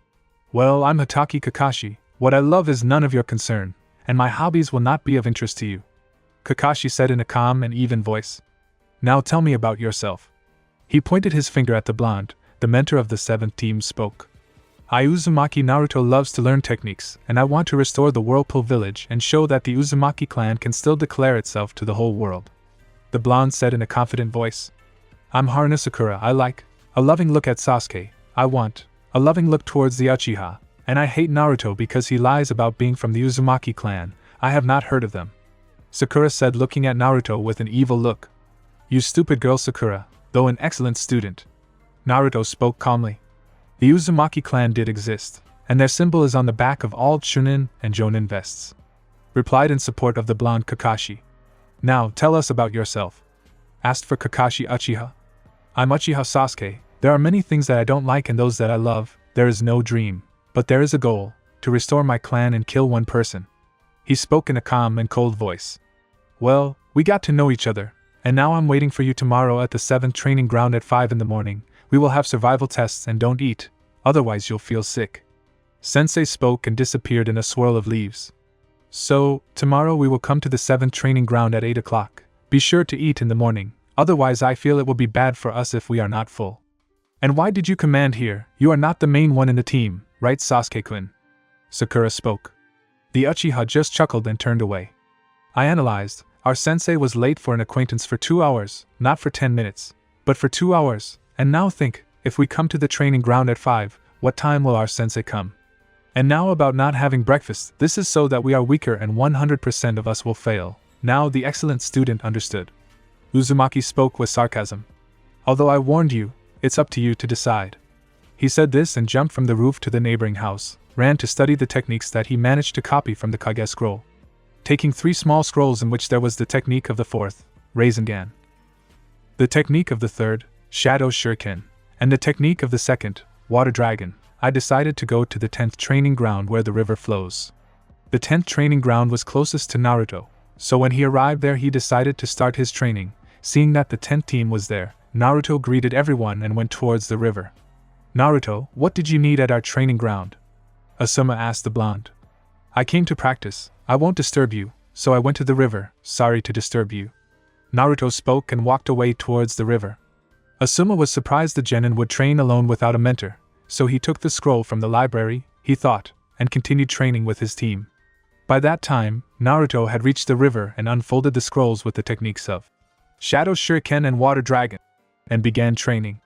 Well, I'm Hatake Kakashi. What I love is none of your concern, and my hobbies will not be of interest to you, Kakashi said in a calm and even voice. Now tell me about yourself. He pointed his finger at the blonde. The mentor of the 7th team spoke. I Uzumaki Naruto loves to learn techniques, and I want to restore the Whirlpool village and show that the Uzumaki clan can still declare itself to the whole world, the blonde said in a confident voice. I'm Haruna Sakura. I like a loving look at Sasuke. I want a loving look towards the Uchiha, and I hate Naruto because he lies about being from the Uzumaki clan. I have not heard of them," Sakura said, looking at Naruto with an evil look. "You stupid girl, Sakura, though an excellent student," Naruto spoke calmly. "The Uzumaki clan did exist, and their symbol is on the back of all Chunin and Jonin vests," replied in support of the blonde Kakashi. "Now, tell us about yourself," asked for Kakashi Uchiha. "I'm Uchiha Sasuke. There are many things that I don't like and those that I love. There is no dream, but there is a goal, to restore my clan and kill one person." He spoke in a calm and cold voice. "Well, we got to know each other, and now I'm waiting for you tomorrow at the 7th training ground at 5 in the morning. We will have survival tests and don't eat, otherwise you'll feel sick." Sensei spoke and disappeared in a swirl of leaves. "So, tomorrow we will come to the 7th training ground at 8 o'clock. Be sure to eat in the morning, otherwise I feel it will be bad for us if we are not full." "And why did you command here? You are not the main one in the team, right, Sasuke-kun?" Sakura spoke. The Uchiha just chuckled and turned away. "I analyzed. Our sensei was late for an acquaintance for 2 hours, not for 10 minutes, but for 2 hours, and now think, if we come to the training ground at 5, what time will our sensei come? And now about not having breakfast, this is so that we are weaker and 100% of us will fail." Now the excellent student understood. Uzumaki spoke with sarcasm. "Although I warned you, it's up to you to decide." He said this and jumped from the roof to the neighboring house, ran to study the techniques that he managed to copy from the Kage scroll, taking 3 small scrolls in which there was the technique of the 4th, Rasengan, the technique of the 3rd, Shadow Shuriken, and the technique of the 2nd, Water Dragon. I decided to go to the 10th training ground where the river flows. The 10th training ground was closest to Naruto, so when he arrived there he decided to start his training. Seeing that the 10th team was there, Naruto greeted everyone and went towards the river. "Naruto, what did you need at our training ground?" Asuma asked the blonde. "I came to practice. I won't disturb you, so I went to the river. Sorry to disturb you." Naruto spoke and walked away towards the river. Asuma was surprised the genin would train alone without a mentor, so he took the scroll from the library, he thought, and continued training with his team. By that time, Naruto had reached the river and unfolded the scrolls with the techniques of Shadow Shuriken and Water Dragon, and began training.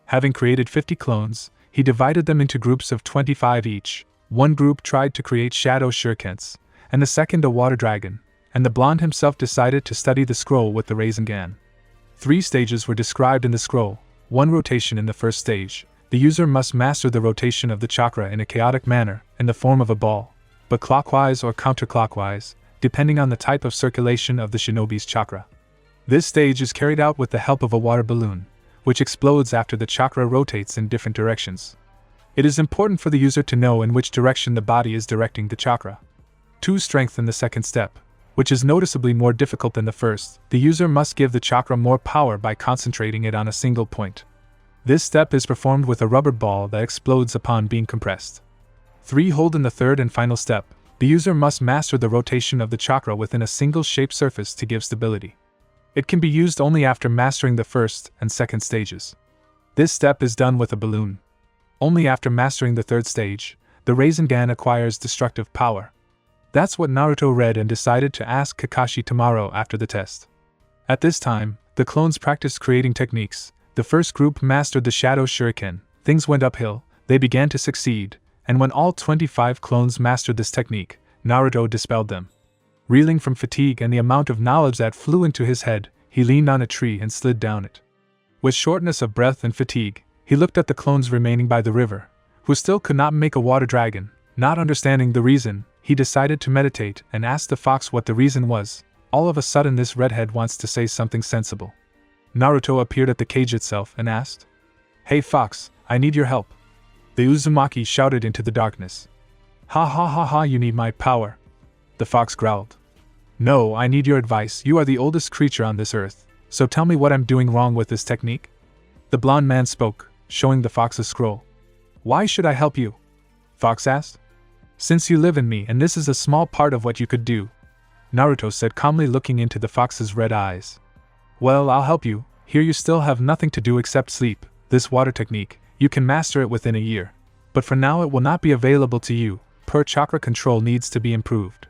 Having created 50 clones, he divided them into groups of 25 each. One group tried to create Shadow Shurikens, and the second a Water Dragon, and the blonde himself decided to study the scroll with the Rasengan. 3 stages were described in the scroll. 1 rotation in the first stage. The user must master the rotation of the chakra in a chaotic manner, in the form of a ball, but clockwise or counterclockwise, depending on the type of circulation of the shinobi's chakra. This stage is carried out with the help of a water balloon, which explodes after the chakra rotates in different directions. It is important for the user to know in which direction the body is directing the chakra. 2. Strength in the second step, which is noticeably more difficult than the first. The user must give the chakra more power by concentrating it on a single point. This step is performed with a rubber ball that explodes upon being compressed. 3. Hold in the third and final step. The user must master the rotation of the chakra within a single shaped surface to give stability. It can be used only after mastering the first and second stages. This step is done with a balloon. Only after mastering the third stage, the Rasengan acquires destructive power. That's what Naruto read and decided to ask Kakashi tomorrow after the test. At this time, the clones practiced creating techniques. The first group mastered the Shadow Shuriken. Things went uphill, they began to succeed, and when all 25 clones mastered this technique, Naruto dispelled them. Reeling from fatigue and the amount of knowledge that flew into his head, he leaned on a tree and slid down it. With shortness of breath and fatigue, he looked at the clones remaining by the river, who still could not make a water dragon. Not understanding the reason, he decided to meditate and asked the fox what the reason was. All of a sudden this redhead wants to say something sensible. Naruto appeared at the cage itself and asked, "Hey fox, I need your help." The Uzumaki shouted into the darkness. "Ha ha ha ha, you need my power." The fox growled. "No, I need your advice. You are the oldest creature on this earth, so tell me what I'm doing wrong with this technique." The blonde man spoke, showing the fox a scroll. "Why should I help you?" Fox asked. "Since you live in me and this is a small part of what you could do," Naruto said calmly, looking into the fox's red eyes. "Well, I'll help you. Here you still have nothing to do except sleep. This water technique, you can master it within a year. But for now it will not be available to you. Chakra control needs to be improved,"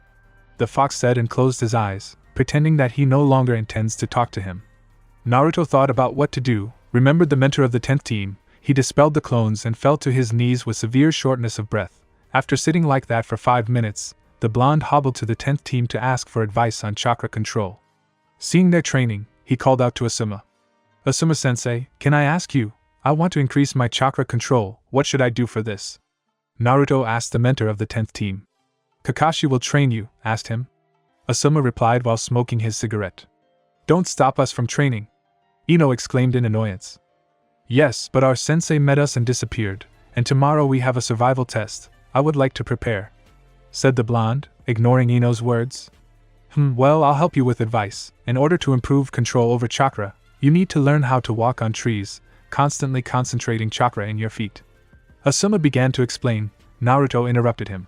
the fox said and closed his eyes, pretending that he no longer intends to talk to him. Naruto thought about what to do, remembered the mentor of the 10th team. he dispelled the clones and fell to his knees with severe shortness of breath. After sitting like that for 5 minutes, the blonde hobbled to the 10th team to ask for advice on chakra control. Seeing their training, he called out to Asuma. Asuma-sensei, can I ask you? I want to increase my chakra control, what should I do for this? Naruto asked the mentor of the 10th team. Kakashi will train you, asked him. Asuma replied while smoking his cigarette. Don't stop us from training, Ino exclaimed in annoyance. Yes, but our sensei met us and disappeared, and tomorrow we have a survival test. I would like to prepare, said the blonde, ignoring Ino's words. Well, I'll help you with advice. In order to improve control over chakra, you need to learn how to walk on trees, constantly concentrating chakra in your feet. Asuma began to explain. Naruto interrupted him.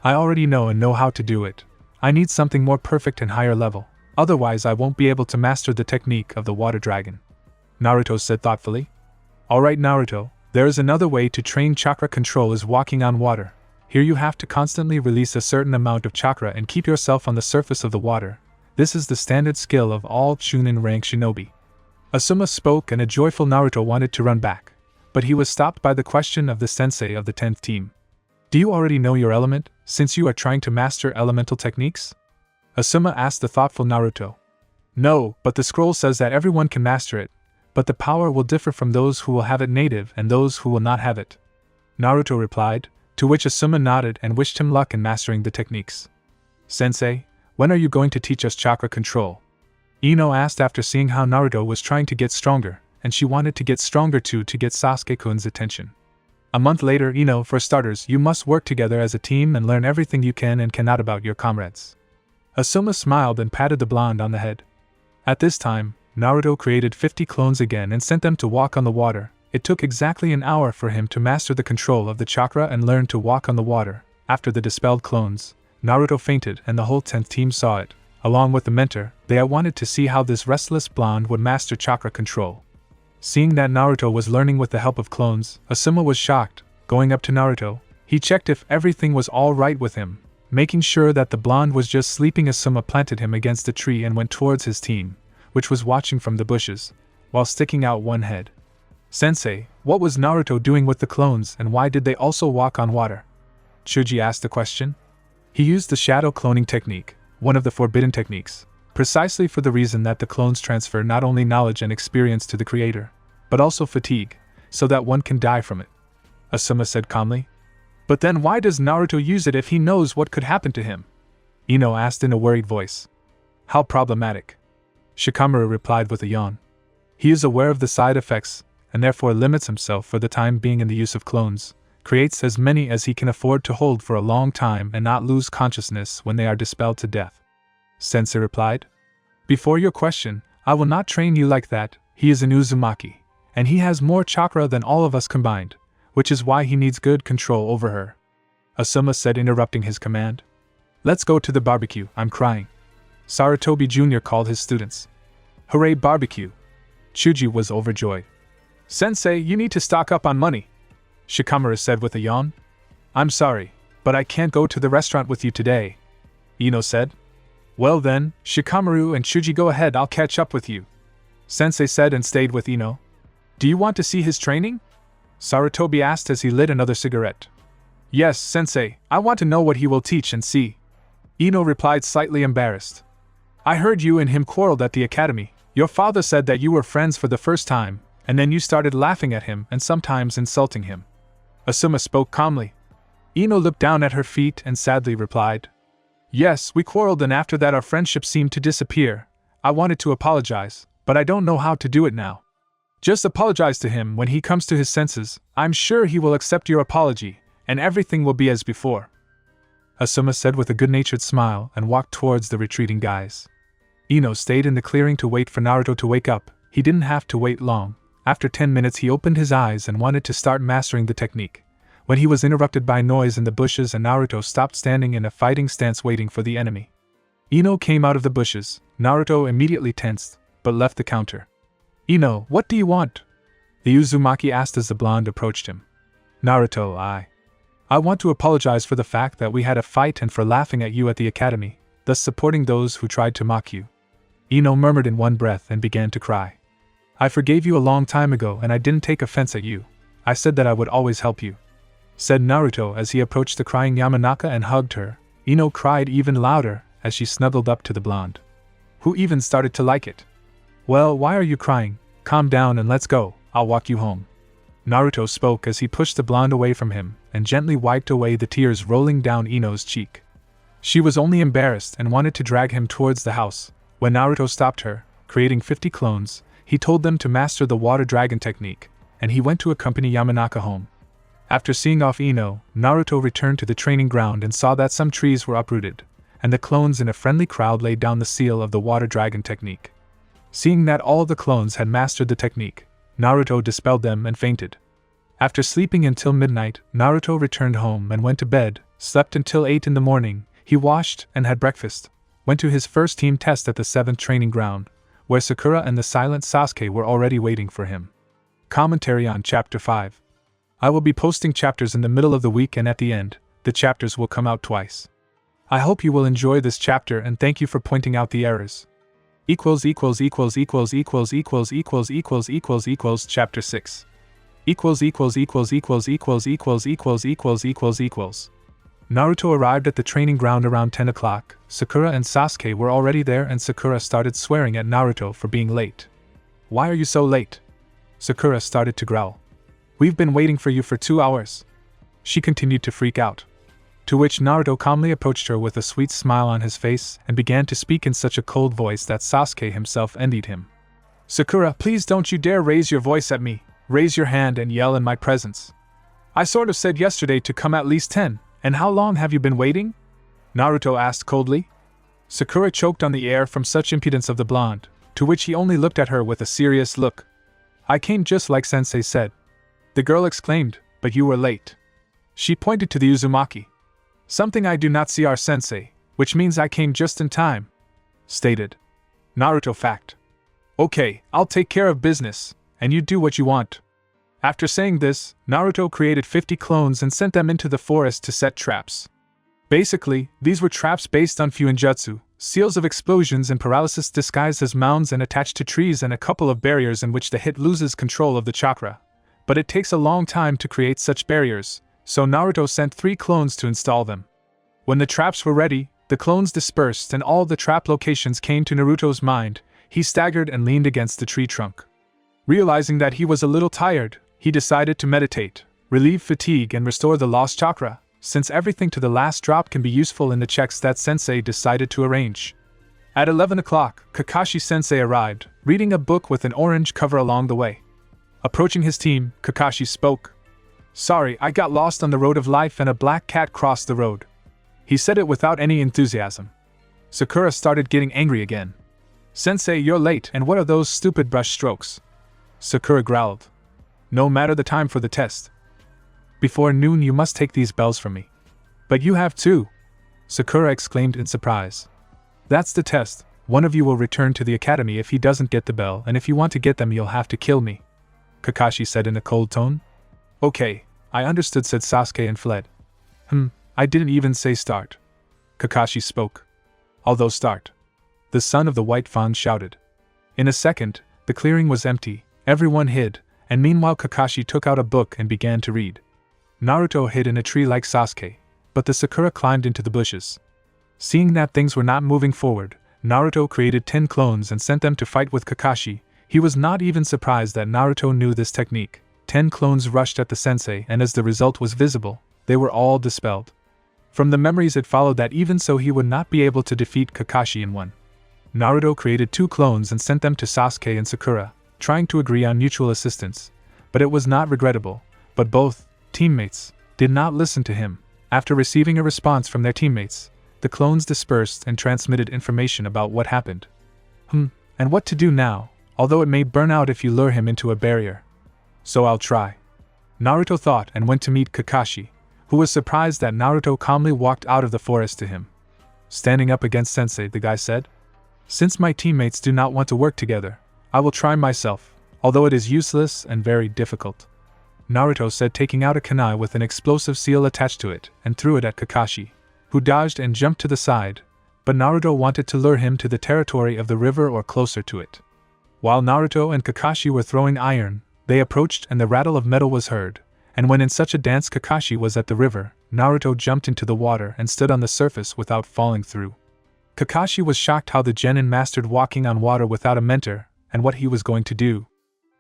I already know how to do it. I need something more perfect and higher level, otherwise I won't be able to master the technique of the water dragon, Naruto said thoughtfully. Alright Naruto, there is another way to train chakra control is walking on water. Here you have to constantly release a certain amount of chakra and keep yourself on the surface of the water. This is the standard skill of all Chunin rank shinobi. Asuma spoke and a joyful Naruto wanted to run back, but he was stopped by the question of the sensei of the 10th team. Do you already know your element, since you are trying to master elemental techniques? Asuma asked the thoughtful Naruto. No, but the scroll says that everyone can master it, but the power will differ from those who will have it native and those who will not have it, Naruto replied, to which Asuma nodded and wished him luck in mastering the techniques. Sensei, when are you going to teach us chakra control? Ino asked after seeing how Naruto was trying to get stronger, and she wanted to get stronger too to get Sasuke-kun's attention. A month later, Ino, for starters, you must work together as a team and learn everything you can and cannot about your comrades. Asuma smiled and patted the blonde on the head. At this time, Naruto created 50 clones again and sent them to walk on the water. It took exactly an hour for him to master the control of the chakra and learn to walk on the water. After the dispelled clones, Naruto fainted and the whole 10th team saw it. Along with the mentor, they wanted to see how this restless blonde would master chakra control. Seeing that Naruto was learning with the help of clones, Asuma was shocked. Going up to Naruto, he checked if everything was all right with him. Making sure that the blonde was just sleeping, Asuma planted him against a tree and went towards his team, which was watching from the bushes, while sticking out one head. Sensei, what was Naruto doing with the clones and why did they also walk on water? Chuji asked the question. He used the shadow cloning technique, one of the forbidden techniques, precisely for the reason that the clones transfer not only knowledge and experience to the creator, but also fatigue, so that one can die from it, Asuma said calmly. But then why does Naruto use it if he knows what could happen to him? Ino asked in a worried voice. How problematic, Shikamaru replied with a yawn. He is aware of the side effects, and therefore limits himself for the time being in the use of clones, creates as many as he can afford to hold for a long time and not lose consciousness when they are dispelled to death. Sensei replied. Before your question, I will not train you like that. He is an uzumaki, and he has more chakra than all of us combined, which is why he needs good control over her, Asuma said, interrupting his command. Let's go to the barbecue, I'm crying, Sarutobi Jr. called his students. Hooray, barbecue! Chuji was overjoyed. Sensei, you need to stock up on money, Shikamaru said with a yawn. I'm sorry, but I can't go to the restaurant with you today, Ino said. Well then, Shikamaru and Chuji, go ahead, I'll catch up with you, Sensei said and stayed with Ino. Do you want to see his training? Sarutobi asked as he lit another cigarette. Yes, Sensei, I want to know what he will teach and see, Ino replied, slightly embarrassed. I heard you and him quarreled at the academy. Your father said that you were friends for the first time, and then you started laughing at him and sometimes insulting him. Asuma spoke calmly. Ino looked down at her feet and sadly replied. Yes, we quarreled and after that our friendship seemed to disappear. I wanted to apologize, but I don't know how to do it now. Just apologize to him when he comes to his senses. I'm sure he will accept your apology, and everything will be as before, Asuma said with a good-natured smile and walked towards the retreating guys. Ino stayed in the clearing to wait for Naruto to wake up. He didn't have to wait long. After 10 minutes he opened his eyes and wanted to start mastering the technique, when he was interrupted by noise in the bushes and Naruto stopped standing in a fighting stance waiting for the enemy. Ino came out of the bushes. Naruto immediately tensed, but left the counter. Ino, what do you want? The Uzumaki asked as the blonde approached him. Naruto, I want to apologize for the fact that we had a fight and for laughing at you at the academy, thus supporting those who tried to mock you. Ino murmured in one breath and began to cry. I forgave you a long time ago and I didn't take offense at you, I said that I would always help you," said Naruto as he approached the crying Yamanaka and hugged her. Ino cried even louder as she snuggled up to the blonde, who even started to like it. "Well, why are you crying? Calm down and let's go, I'll walk you home," Naruto spoke as he pushed the blonde away from him and gently wiped away the tears rolling down Ino's cheek. She was only embarrassed and wanted to drag him towards the house. When Naruto stopped her, creating 50 clones, he told them to master the water dragon technique, and he went to accompany Yamanaka home. After seeing off Ino, Naruto returned to the training ground and saw that some trees were uprooted, and the clones in a friendly crowd laid down the seal of the water dragon technique. Seeing that all the clones had mastered the technique, Naruto dispelled them and fainted. After sleeping until midnight, Naruto returned home and went to bed, slept until 8 in the morning, he washed and had breakfast, went to his first team test at the 7th training ground, where Sakura and the silent Sasuke were already waiting for him. Commentary on Chapter 5. I will be posting chapters in the middle of the week and at the end, the chapters will come out twice. I hope you will enjoy this chapter and thank you for pointing out the errors. Chapter 6. Naruto arrived at the training ground around 10 o'clock. Sakura and Sasuke were already there and Sakura started swearing at Naruto for being late. "Why are you so late?" Sakura started to growl. "We've been waiting for you for 2 hours." She continued to freak out. To which Naruto calmly approached her with a sweet smile on his face and began to speak in such a cold voice that Sasuke himself envied him. "Sakura, please don't you dare raise your voice at me, raise your hand and yell in my presence. I sort of said yesterday to come at least 10, and how long have you been waiting?" Naruto asked coldly. Sakura choked on the air from such impudence of the blonde, to which he only looked at her with a serious look. "I came just like Sensei said." The girl exclaimed, "But you were late." She pointed to the uzumaki. "Something I do not see our Sensei, which means I came just in time," stated Naruto. "Fact. Okay, I'll take care of business, and you do what you want." After saying this, Naruto created 50 clones and sent them into the forest to set traps. Basically, these were traps based on Fuinjutsu, seals of explosions and paralysis disguised as mounds and attached to trees, and a couple of barriers in which the hit loses control of the chakra. But it takes a long time to create such barriers, so Naruto sent 3 clones to install them. When the traps were ready, the clones dispersed and all the trap locations came to Naruto's mind. He staggered and leaned against the tree trunk. Realizing that he was a little tired, he decided to meditate, relieve fatigue and restore the lost chakra, since everything to the last drop can be useful in the checks that Sensei decided to arrange. At 11 o'clock, Kakashi Sensei arrived, reading a book with an orange cover along the way. Approaching his team, Kakashi spoke. "Sorry, I got lost on the road of life and a black cat crossed the road." He said it without any enthusiasm. Sakura started getting angry again. "Sensei, you're late, and what are those stupid brush strokes?" Sakura growled. "No matter the time for the test. Before noon you must take these bells from me." "But you have 2!" Sakura exclaimed in surprise. "That's the test. One of you will return to the academy if he doesn't get the bell, and if you want to get them you'll have to kill me," Kakashi said in a cold tone. "Okay, I understood," said Sasuke and fled. I didn't even say start," Kakashi spoke. "Although start," the son of the White Fawn shouted. In a second, the clearing was empty, everyone hid, and meanwhile Kakashi took out a book and began to read. Naruto hid in a tree like Sasuke, but the Sakura climbed into the bushes. Seeing that things were not moving forward, Naruto created 10 clones and sent them to fight with Kakashi. He was not even surprised that Naruto knew this technique. 10 clones rushed at the sensei, and as the result was visible, they were all dispelled. From the memories it followed that even so he would not be able to defeat Kakashi in one. Naruto created 2 clones and sent them to Sasuke and Sakura, trying to agree on mutual assistance, but it was not regrettable, but both teammates did not listen to him. After receiving a response from their teammates, the clones dispersed and transmitted information about what happened. And what to do now, although it may burn out if you lure him into a barrier. So I'll try, Naruto thought and went to meet Kakashi, who was surprised that Naruto calmly walked out of the forest to him. Standing up against Sensei, the guy said, "Since my teammates do not want to work together, I will try myself, although it is useless and very difficult," Naruto said, taking out a kunai with an explosive seal attached to it and threw it at Kakashi, who dodged and jumped to the side, but Naruto wanted to lure him to the territory of the river or closer to it. While Naruto and Kakashi were throwing iron, They approached and the rattle of metal was heard, and when in such a dance Kakashi was at the river, Naruto jumped into the water and stood on the surface without falling through. Kakashi was shocked how the genin mastered walking on water without a mentor, and what he was going to do.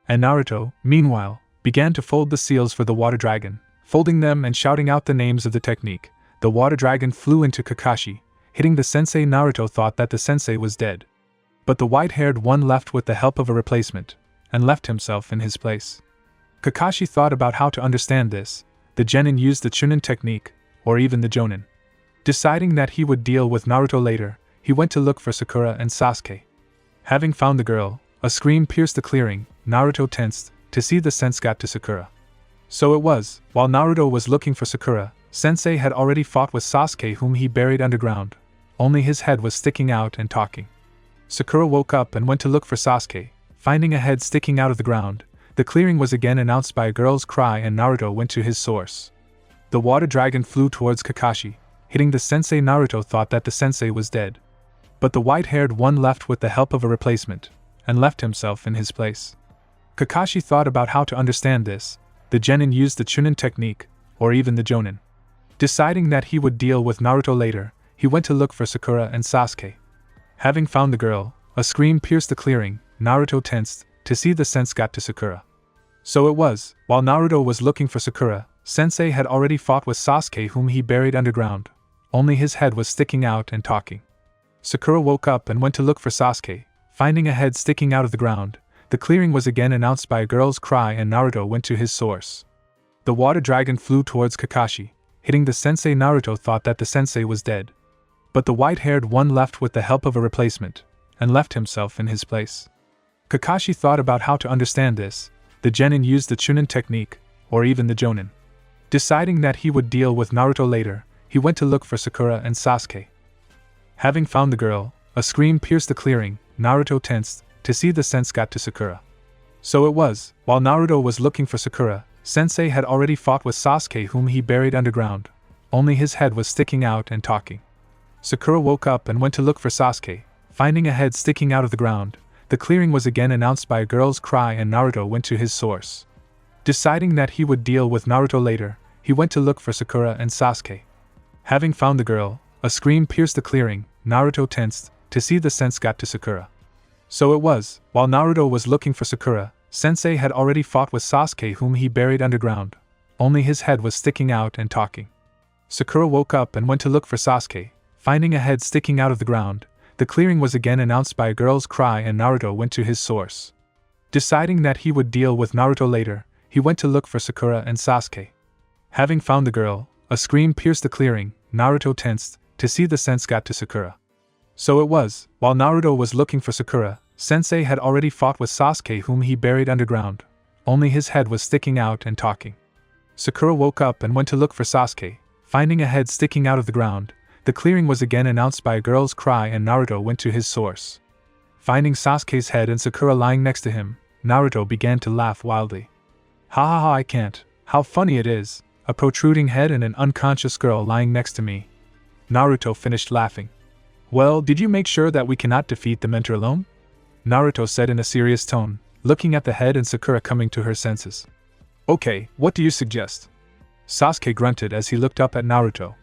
And Naruto, meanwhile, began to fold the seals for the water dragon. Folding them and shouting out the names of the technique, the water dragon flew into Kakashi, hitting the sensei. Naruto thought that the sensei was dead. But the white-haired one left with the help of a replacement, and left himself in his place. Kakashi thought about how to understand this. The genin used the chunin technique, or even the jonin. Deciding that he would deal with Naruto later, he went to look for Sakura and Sasuke. Having found the girl, a scream pierced the clearing. Naruto tensed to see the sense got to Sakura. So it was, while Naruto was looking for Sakura, Sensei had already fought with Sasuke, whom he buried underground. Only his head was sticking out and talking. Sakura woke up and went to look for Sasuke. Finding a head sticking out of the ground, the clearing was again announced by a girl's cry, and Naruto went to his source. The water dragon flew towards Kakashi, hitting the sensei. Naruto thought that the sensei was dead. But the white-haired one left with the help of a replacement, and left himself in his place. Kakashi thought about how to understand this. The genin used the chunin technique, or even the jonin. Deciding that he would deal with Naruto later, he went to look for Sakura and Sasuke. Having found the girl, a scream pierced the clearing. Naruto tensed to see the sense got to Sakura. So it was, while Naruto was looking for Sakura, Sensei had already fought with Sasuke, whom he buried underground. Only his head was sticking out and talking. Sakura woke up and went to look for Sasuke. Finding a head sticking out of the ground, the clearing was again announced by a girl's cry, and Naruto went to his source. The water dragon flew towards Kakashi, hitting the sensei. Naruto thought that the sensei was dead. But the white-haired one left with the help of a replacement, and left himself in his place. Kakashi thought about how to understand this. The genin used the chunin technique, or even the jonin. Deciding that he would deal with Naruto later, he went to look for Sakura and Sasuke. Having found the girl, a scream pierced the clearing. Naruto tensed to see the sense got to Sakura. So it was, while Naruto was looking for Sakura, Sensei had already fought with Sasuke, whom he buried underground. Only his head was sticking out and talking. Sakura woke up and went to look for Sasuke. Finding a head sticking out of the ground, the clearing was again announced by a girl's cry, and Naruto went to his source. Deciding that he would deal with Naruto later, he went to look for Sakura and Sasuke. Having found the girl, a scream pierced the clearing. Naruto tensed to see the sense got to Sakura. So it was, while Naruto was looking for Sakura, Sensei had already fought with Sasuke, whom he buried underground. Only his head was sticking out and talking. Sakura woke up and went to look for Sasuke. Finding a head sticking out of the ground, the clearing was again announced by a girl's cry, and Naruto went to his source. Deciding that he would deal with Naruto later, he went to look for Sakura and Sasuke. Having found the girl, a scream pierced the clearing. Naruto tensed to see the sense got to Sakura. So it was, while Naruto was looking for Sakura, Sensei had already fought with Sasuke, whom he buried underground. Only his head was sticking out and talking. Sakura woke up and went to look for Sasuke. Finding a head sticking out of the ground, the clearing was again announced by a girl's cry, and Naruto went to his source. Finding Sasuke's head and Sakura lying next to him, Naruto began to laugh wildly. Ha ha ha, I can't. How funny it is. A protruding head and an unconscious girl lying next to me. Naruto finished laughing. Well, did you make sure that we cannot defeat the mentor alone? Naruto said in a serious tone, looking at the head and Sakura coming to her senses. Okay, what do you suggest? Sasuke grunted as he looked up at Naruto.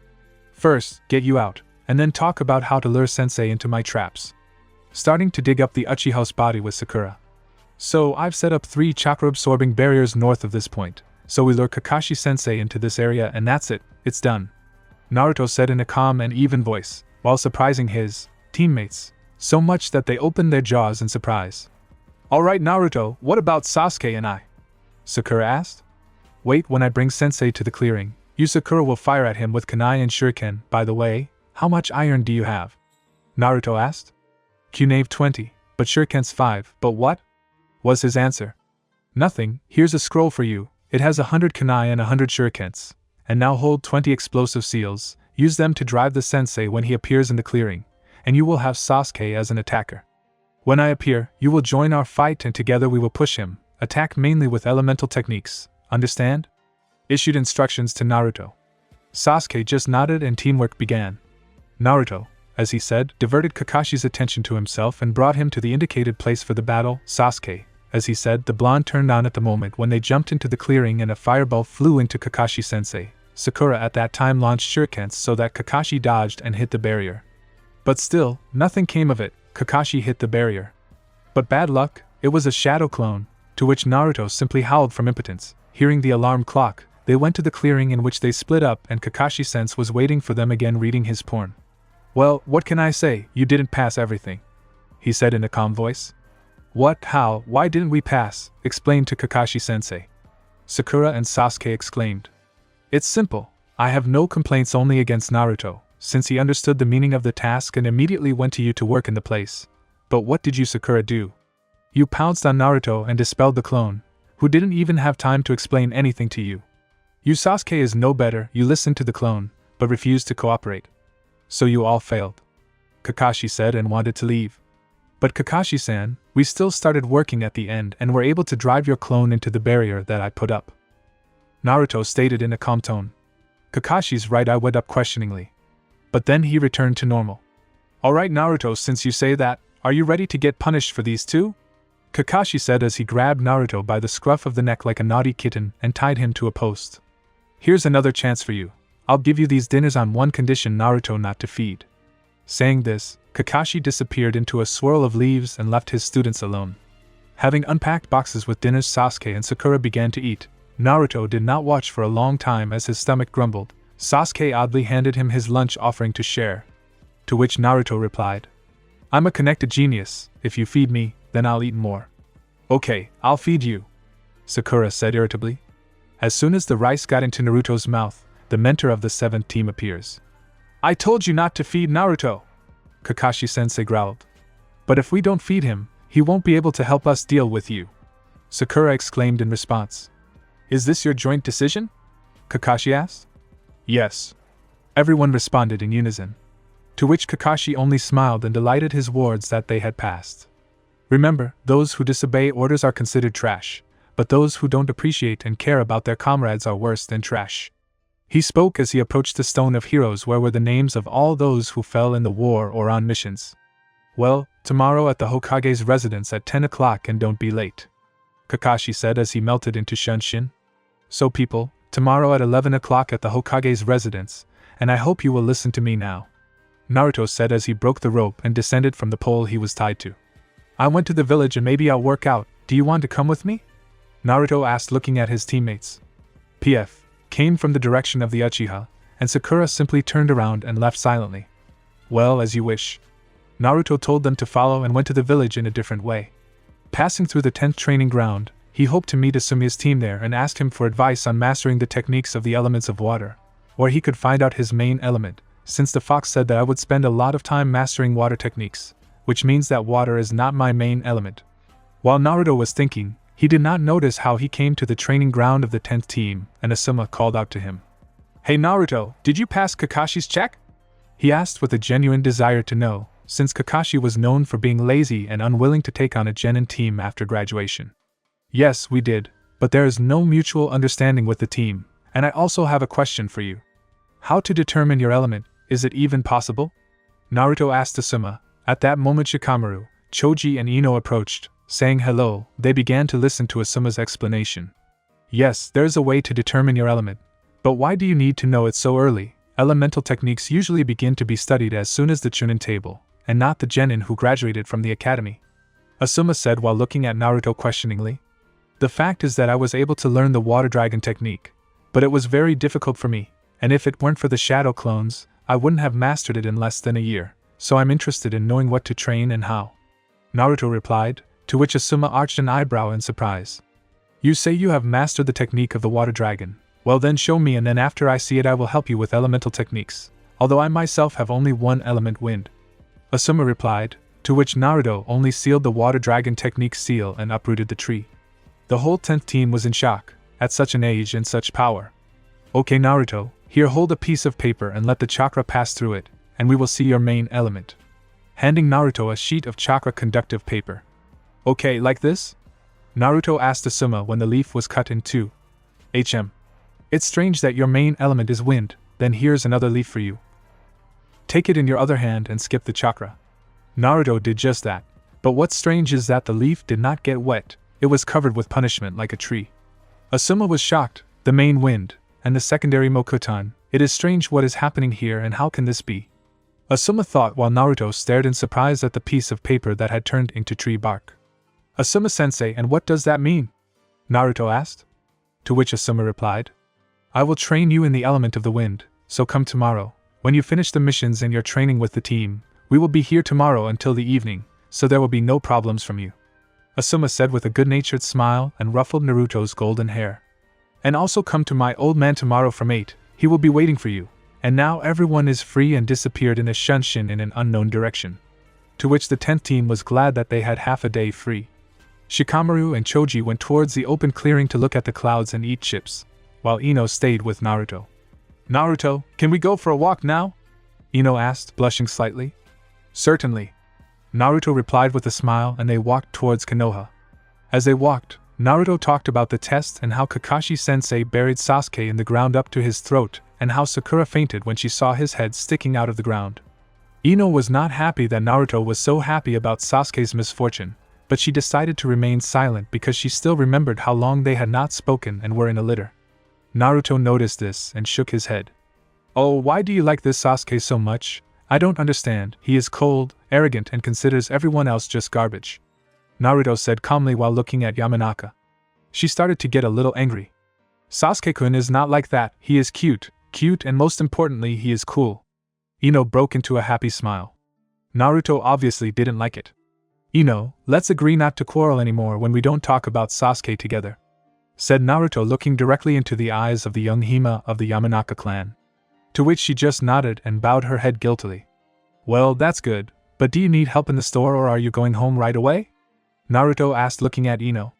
First, get you out, and then talk about how to lure Sensei into my traps. Starting to dig up the Uchiha's body with Sakura. So, I've set up 3 chakra-absorbing barriers north of this point, so we lure Kakashi-sensei into this area, and that's it, it's done. Naruto said in a calm and even voice, while surprising his teammates, so much that they opened their jaws in surprise. Alright Naruto, what about Sasuke and I? Sakura asked. Wait, when I bring Sensei to the clearing, you Sakura will fire at him with kunai and shuriken. By the way, how much iron do you have? Naruto asked. Kunai 20, but shuriken's 5, but what? Was his answer. Nothing, here's a scroll for you, it has 100 kunai and 100 shurikens. And now hold 20 explosive seals, use them to drive the sensei when he appears in the clearing, and you will have Sasuke as an attacker. When I appear, you will join our fight and together we will push him, attack mainly with elemental techniques, understand? Issued instructions to Naruto. Sasuke just nodded and teamwork began. Naruto, as he said, diverted Kakashi's attention to himself and brought him to the indicated place for the battle. Sasuke, As he said, the blonde turned on at the moment when they jumped into the clearing and a fireball flew into Kakashi-sensei. Sakura at that time launched shurikens so that Kakashi dodged and hit the barrier. But still, nothing came of it. Kakashi hit the barrier. But bad luck, it was a shadow clone, to which Naruto simply howled from impotence. Hearing the alarm clock, they went to the clearing in which they split up and Kakashi-sensei was waiting for them again reading his porn. "Well, what can I say, you didn't pass everything," he said in a calm voice. "What, how, why didn't we pass? Explain to Kakashi-sensei." Sakura and Sasuke exclaimed. "It's simple. I have no complaints only against Naruto, since he understood the meaning of the task and immediately went to you to work in the place. But what did you, Sakura, do? You pounced on Naruto and dispelled the clone, who didn't even have time to explain anything to you. You, Sasuke, is no better. You listened to the clone, but refused to cooperate. So you all failed," Kakashi said and wanted to leave. "But Kakashi-san, we still started working at the end and were able to drive your clone into the barrier that I put up," Naruto stated in a calm tone. Kakashi's right eye went up questioningly. But then he returned to normal. "Alright Naruto, since you say that, are you ready to get punished for these two?" Kakashi said as he grabbed Naruto by the scruff of the neck like a naughty kitten and tied him to a post. "Here's another chance for you. I'll give you these dinners on one condition, Naruto not to feed." Saying this, Kakashi disappeared into a swirl of leaves and left his students alone. Having unpacked boxes with dinners, Sasuke and Sakura began to eat. Naruto did not watch for a long time as his stomach grumbled. Sasuke oddly handed him his lunch offering to share. To which Naruto replied, "I'm a connected genius. If you feed me, then I'll eat more." "Okay, I'll feed you," Sakura said irritably. As soon as the rice got into Naruto's mouth, the mentor of the 7th team appears. "I told you not to feed Naruto," Kakashi-sensei growled. "But if we don't feed him, he won't be able to help us deal with you," Sakura exclaimed in response. "Is this your joint decision?" Kakashi asked. "Yes," everyone responded in unison. To which Kakashi only smiled and delighted his wards that they had passed. Remember, those who disobey orders are considered trash, but those who don't appreciate and care about their comrades are worse than trash. He spoke as he approached the Stone of Heroes where were the names of all those who fell in the war or on missions. "Well, tomorrow at the Hokage's residence at 10 o'clock and don't be late," Kakashi said as he melted into Shunshin. "So people, tomorrow at 11 o'clock at the Hokage's residence, and I hope you will listen to me now," Naruto said as he broke the rope and descended from the pole he was tied to. "I went to the village and maybe I'll work out. Do you want to come with me?" Naruto asked looking at his teammates. PF came from the direction of the Uchiha, and Sakura simply turned around and left silently. "Well, as you wish." Naruto told them to follow and went to the village in a different way. Passing through the 10th training ground, he hoped to meet Asumiya's team there and asked him for advice on mastering the techniques of the elements of water, or he could find out his main element, since the fox said that I would spend a lot of time mastering water techniques, which means that water is not my main element. While Naruto was thinking, he did not notice how he came to the training ground of the 10th team, and Asuma called out to him. "Hey Naruto, did you pass Kakashi's check?" he asked with a genuine desire to know, since Kakashi was known for being lazy and unwilling to take on a genin team after graduation. "Yes, we did, but there is no mutual understanding with the team, and I also have a question for you. How to determine your element, is it even possible?" Naruto asked Asuma. At that moment Shikamaru, Choji and Ino approached. Saying hello, they began to listen to Asuma's explanation. "Yes, there's a way to determine your element. But why do you need to know it so early? Elemental techniques usually begin to be studied as soon as the Chunin table, and not the genin who graduated from the academy," Asuma said while looking at Naruto questioningly. "The fact is that I was able to learn the water dragon technique, but it was very difficult for me, and if it weren't for the shadow clones, I wouldn't have mastered it in less than a year, so I'm interested in knowing what to train and how," Naruto replied. To which Asuma arched an eyebrow in surprise. "You say you have mastered the technique of the water dragon. Well then show me, and then after I see it I will help you with elemental techniques, although I myself have only one element, wind," Asuma replied, to which Naruto only sealed the water dragon technique seal and uprooted the tree. The whole 10th team was in shock, at such an age and such power. "Okay Naruto, here hold a piece of paper and let the chakra pass through it, and we will see your main element," handing Naruto a sheet of chakra conductive paper. "Okay, like this?" Naruto asked Asuma when the leaf was cut in two. It's strange that your main element is wind, then here's another leaf for you. Take it in your other hand and skip the chakra." Naruto did just that, but what's strange is that the leaf did not get wet. it was covered with punishment like a tree. Asuma was shocked, the main wind, and the secondary Mokutan. It is strange what is happening here and how can this be? Asuma thought while Naruto stared in surprise at the piece of paper that had turned into tree bark. Asuma-sensei, and what does that mean? Naruto asked. To which Asuma replied, I will train you in the element of the wind, so come tomorrow. When you finish the missions and your training with the team, we will be here tomorrow until the evening, so there will be no problems from you. Asuma said with a good-natured smile and ruffled Naruto's golden hair. And also come to my old man tomorrow from 8, he will be waiting for you. And now everyone is free and disappeared in a shunshin in an unknown direction. To which the 10th team was glad that they had half a day free. Shikamaru and Choji went towards the open clearing to look at the clouds and eat chips, while Ino stayed with Naruto. Naruto, can we go for a walk now? Ino asked, blushing slightly. Certainly. Naruto replied with a smile and they walked towards Konoha. As they walked, Naruto talked about the test and how Kakashi-sensei buried Sasuke in the ground up to his throat, and how Sakura fainted when she saw his head sticking out of the ground. Ino was not happy that Naruto was so happy about Sasuke's misfortune, but she decided to remain silent because she still remembered how long they had not spoken and were in a litter. Naruto noticed this and shook his head. Oh, why do you like this Sasuke so much? I don't understand. He is cold, arrogant, and considers everyone else just garbage. Naruto said calmly while looking at Yamanaka. She started to get a little angry. Sasuke-kun is not like that. He is cute, and most importantly he is cool. Ino broke into a happy smile. Naruto obviously didn't like it. Ino, let's agree not to quarrel anymore when we don't talk about Sasuke together, said Naruto looking directly into the eyes of the young Hima of the Yamanaka clan. To which she just nodded and bowed her head guiltily. Well, that's good, but do you need help in the store or are you going home right away? Naruto asked looking at Ino.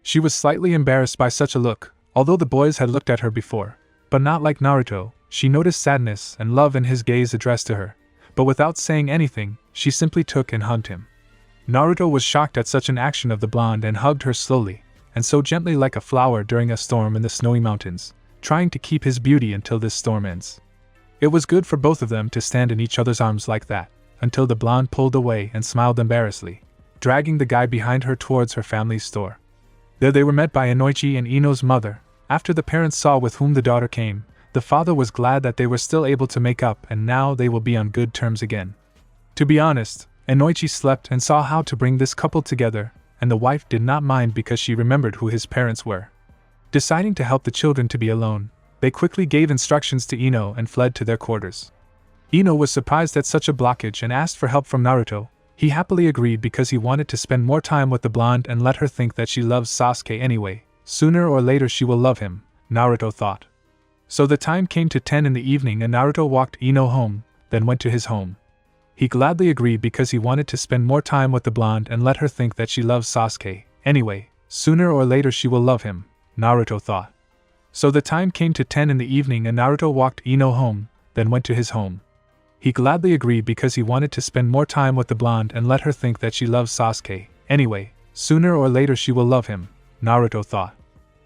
She was slightly embarrassed by such a look, although the boys had looked at her before, but not like Naruto. She noticed sadness and love in his gaze addressed to her, but without saying anything, she simply took and hugged him. Naruto was shocked at such an action of the blonde and hugged her slowly, and so gently like a flower during a storm in the snowy mountains, trying to keep his beauty until this storm ends. It was good for both of them to stand in each other's arms like that, until the blonde pulled away and smiled embarrassedly, dragging the guy behind her towards her family's store. There they were met by Inoichi and Ino's mother. After the parents saw with whom the daughter came, the father was glad that they were still able to make up and now they will be on good terms again. To be honest, Inoichi slept and saw how to bring this couple together, and the wife did not mind because she remembered who his parents were. Deciding to help the children to be alone, they quickly gave instructions to Ino and fled to their quarters. Ino was surprised at such a blockage and asked for help from Naruto. He happily agreed because he wanted to spend more time with the blonde and let her think that she loves Sasuke anyway. Sooner or later she will love him, Naruto thought. So the time came to 10 in the evening and Naruto walked Ino home, then went to his home. He gladly agreed because he wanted to spend more time with the blonde and let her think that she loves Sasuke anyway. Sooner or later she will love him, Naruto thought. So the time came to 10 in the evening and Naruto walked Ino home, then went to his home. He gladly agreed because he wanted to spend more time with the blonde and let her think that she loves Sasuke anyway. Sooner or later she will love him, Naruto thought.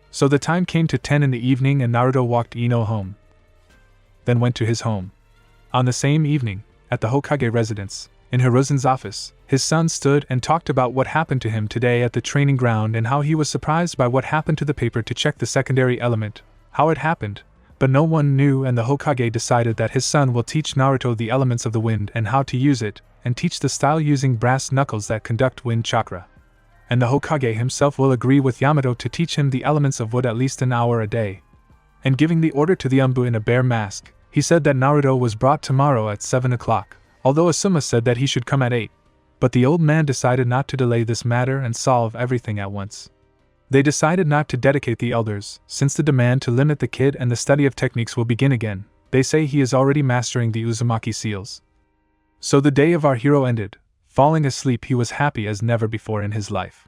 So the time came to 10 in the evening and Naruto walked Ino home, then went to his home. On the same evening, at the Hokage residence, in Hiruzen's office, his son stood and talked about what happened to him today at the training ground and how he was surprised by what happened to the paper to check the secondary element, how it happened, but no one knew and the Hokage decided that his son will teach Naruto the elements of the wind and how to use it, and teach the style using brass knuckles that conduct wind chakra. And the Hokage himself will agree with Yamato to teach him the elements of wood at least an hour a day. And giving the order to the Umbu in a bear mask, he said that Naruto was brought tomorrow at 7 o'clock, although Asuma said that he should come at 8. But the old man decided not to delay this matter and solve everything at once. They decided not to dedicate the elders, since the demand to limit the kid and the study of techniques will begin again. They say he is already mastering the uzumaki seals. So the day of our hero ended. Falling asleep, he was happy as never before in his life.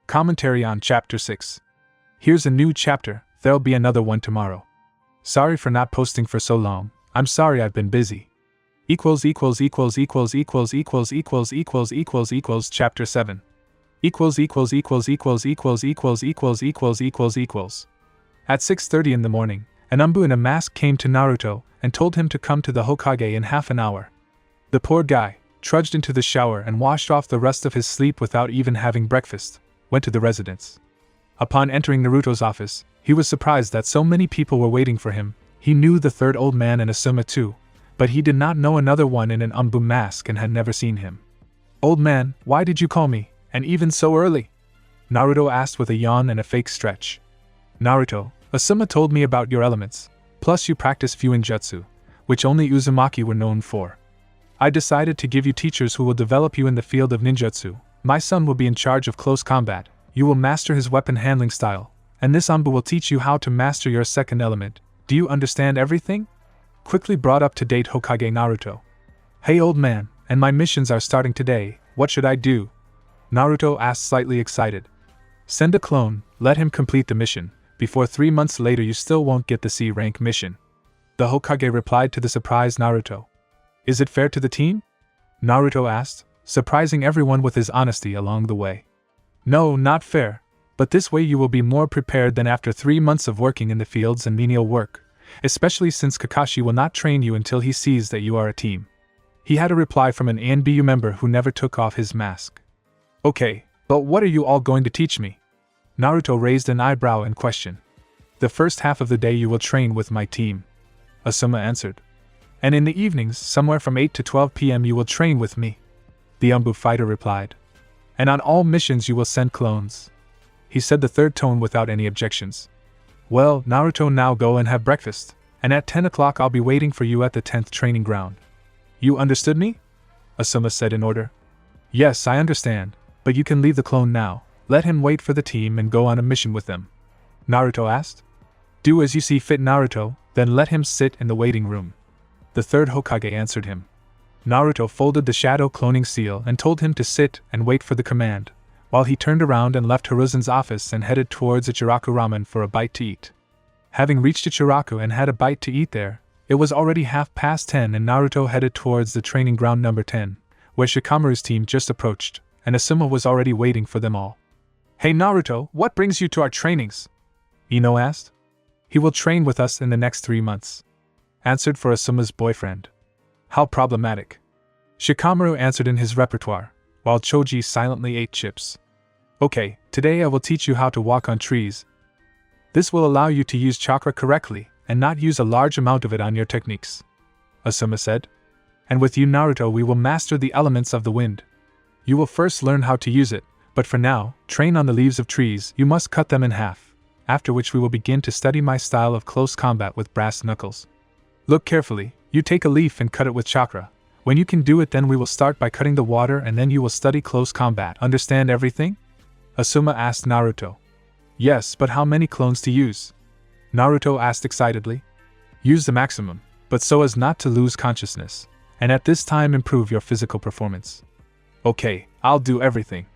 Commentary on Chapter 6. Here's a new chapter, there'll be another one tomorrow. Sorry for not posting for so long, I'm sorry I've been busy. Chapter 7. At 6:30 in the morning, an Umbu in a mask came to Naruto and told him to come to the Hokage in half an hour. The poor guy trudged into the shower and washed off the rest of his sleep without even having breakfast. went to the residence. Upon entering Naruto's office, he was surprised that so many people were waiting for him. He knew the third old man and Asuma too, but he did not know another one in an umbu mask and had never seen him. "Old man, why did you call me, and even so early?" Naruto asked with a yawn and a fake stretch. "Naruto, Asuma told me about your elements, plus you practice Fuinjutsu, which only Uzumaki were known for. I decided to give you teachers who will develop you in the field of ninjutsu. My son will be in charge of close combat, you will master his weapon handling style, and this umbu will teach you how to master your second element. Do you understand everything?" Quickly brought up to date Hokage Naruto. "Hey old man, and my missions are starting today, what should I do?" Naruto asked, slightly excited. "Send a clone, let him complete the mission. Before 3 months later you still won't get the C rank mission." The Hokage replied to the surprised Naruto. "Is it fair to the team?" Naruto asked, surprising everyone with his honesty along the way. "No, not fair, but this way you will be more prepared than after 3 months of working in the fields and menial work, especially since Kakashi will not train you until he sees that you are a team." He had a reply from an ANBU member who never took off his mask. "Okay, but what are you all going to teach me?" Naruto raised an eyebrow in question. "The first half of the day you will train with my team," Asuma answered. "And in the evenings, somewhere from 8 to 12 p.m. you will train with me," the umbu fighter replied. "And on all missions you will send clones," he said, the third tone without any objections. "Well, Naruto, now go and have breakfast, and at 10 o'clock I'll be waiting for you at the 10th training ground. You understood me?" Asuma said in order. "Yes, I understand, but you can leave the clone now. Let him wait for the team and go on a mission with them," Naruto asked. "Do as you see fit, Naruto, then let him sit in the waiting room," the third Hokage answered him. Naruto folded the shadow cloning seal and told him to sit and wait for the command, while he turned around and left Hiruzen's office and headed towards Ichiraku Ramen for a bite to eat. Having reached Ichiraku and had a bite to eat there, it was already 10:30 and Naruto headed towards the training ground number 10, where Shikamaru's team just approached, and Asuma was already waiting for them all. "Hey Naruto, what brings you to our trainings?" Ino asked. "He will train with us in the next 3 months," answered for Asuma's boyfriend. "How problematic," Shikamaru answered in his repertoire, while Choji silently ate chips. "Okay, today I will teach you how to walk on trees. This will allow you to use chakra correctly, and not use a large amount of it on your techniques," Asuma said. "And with you Naruto we will master the elements of the wind. You will first learn how to use it, but for now, train on the leaves of trees. You must cut them in half, after which we will begin to study my style of close combat with brass knuckles. Look carefully, you take a leaf and cut it with chakra. When you can do it, then we will start by cutting the water and then you will study close combat. Understand everything?" Asuma asked Naruto. "Yes, but how many clones to use?" Naruto asked excitedly. "Use the maximum, but so as not to lose consciousness, and at this time improve your physical performance." "Okay, I'll do everything,"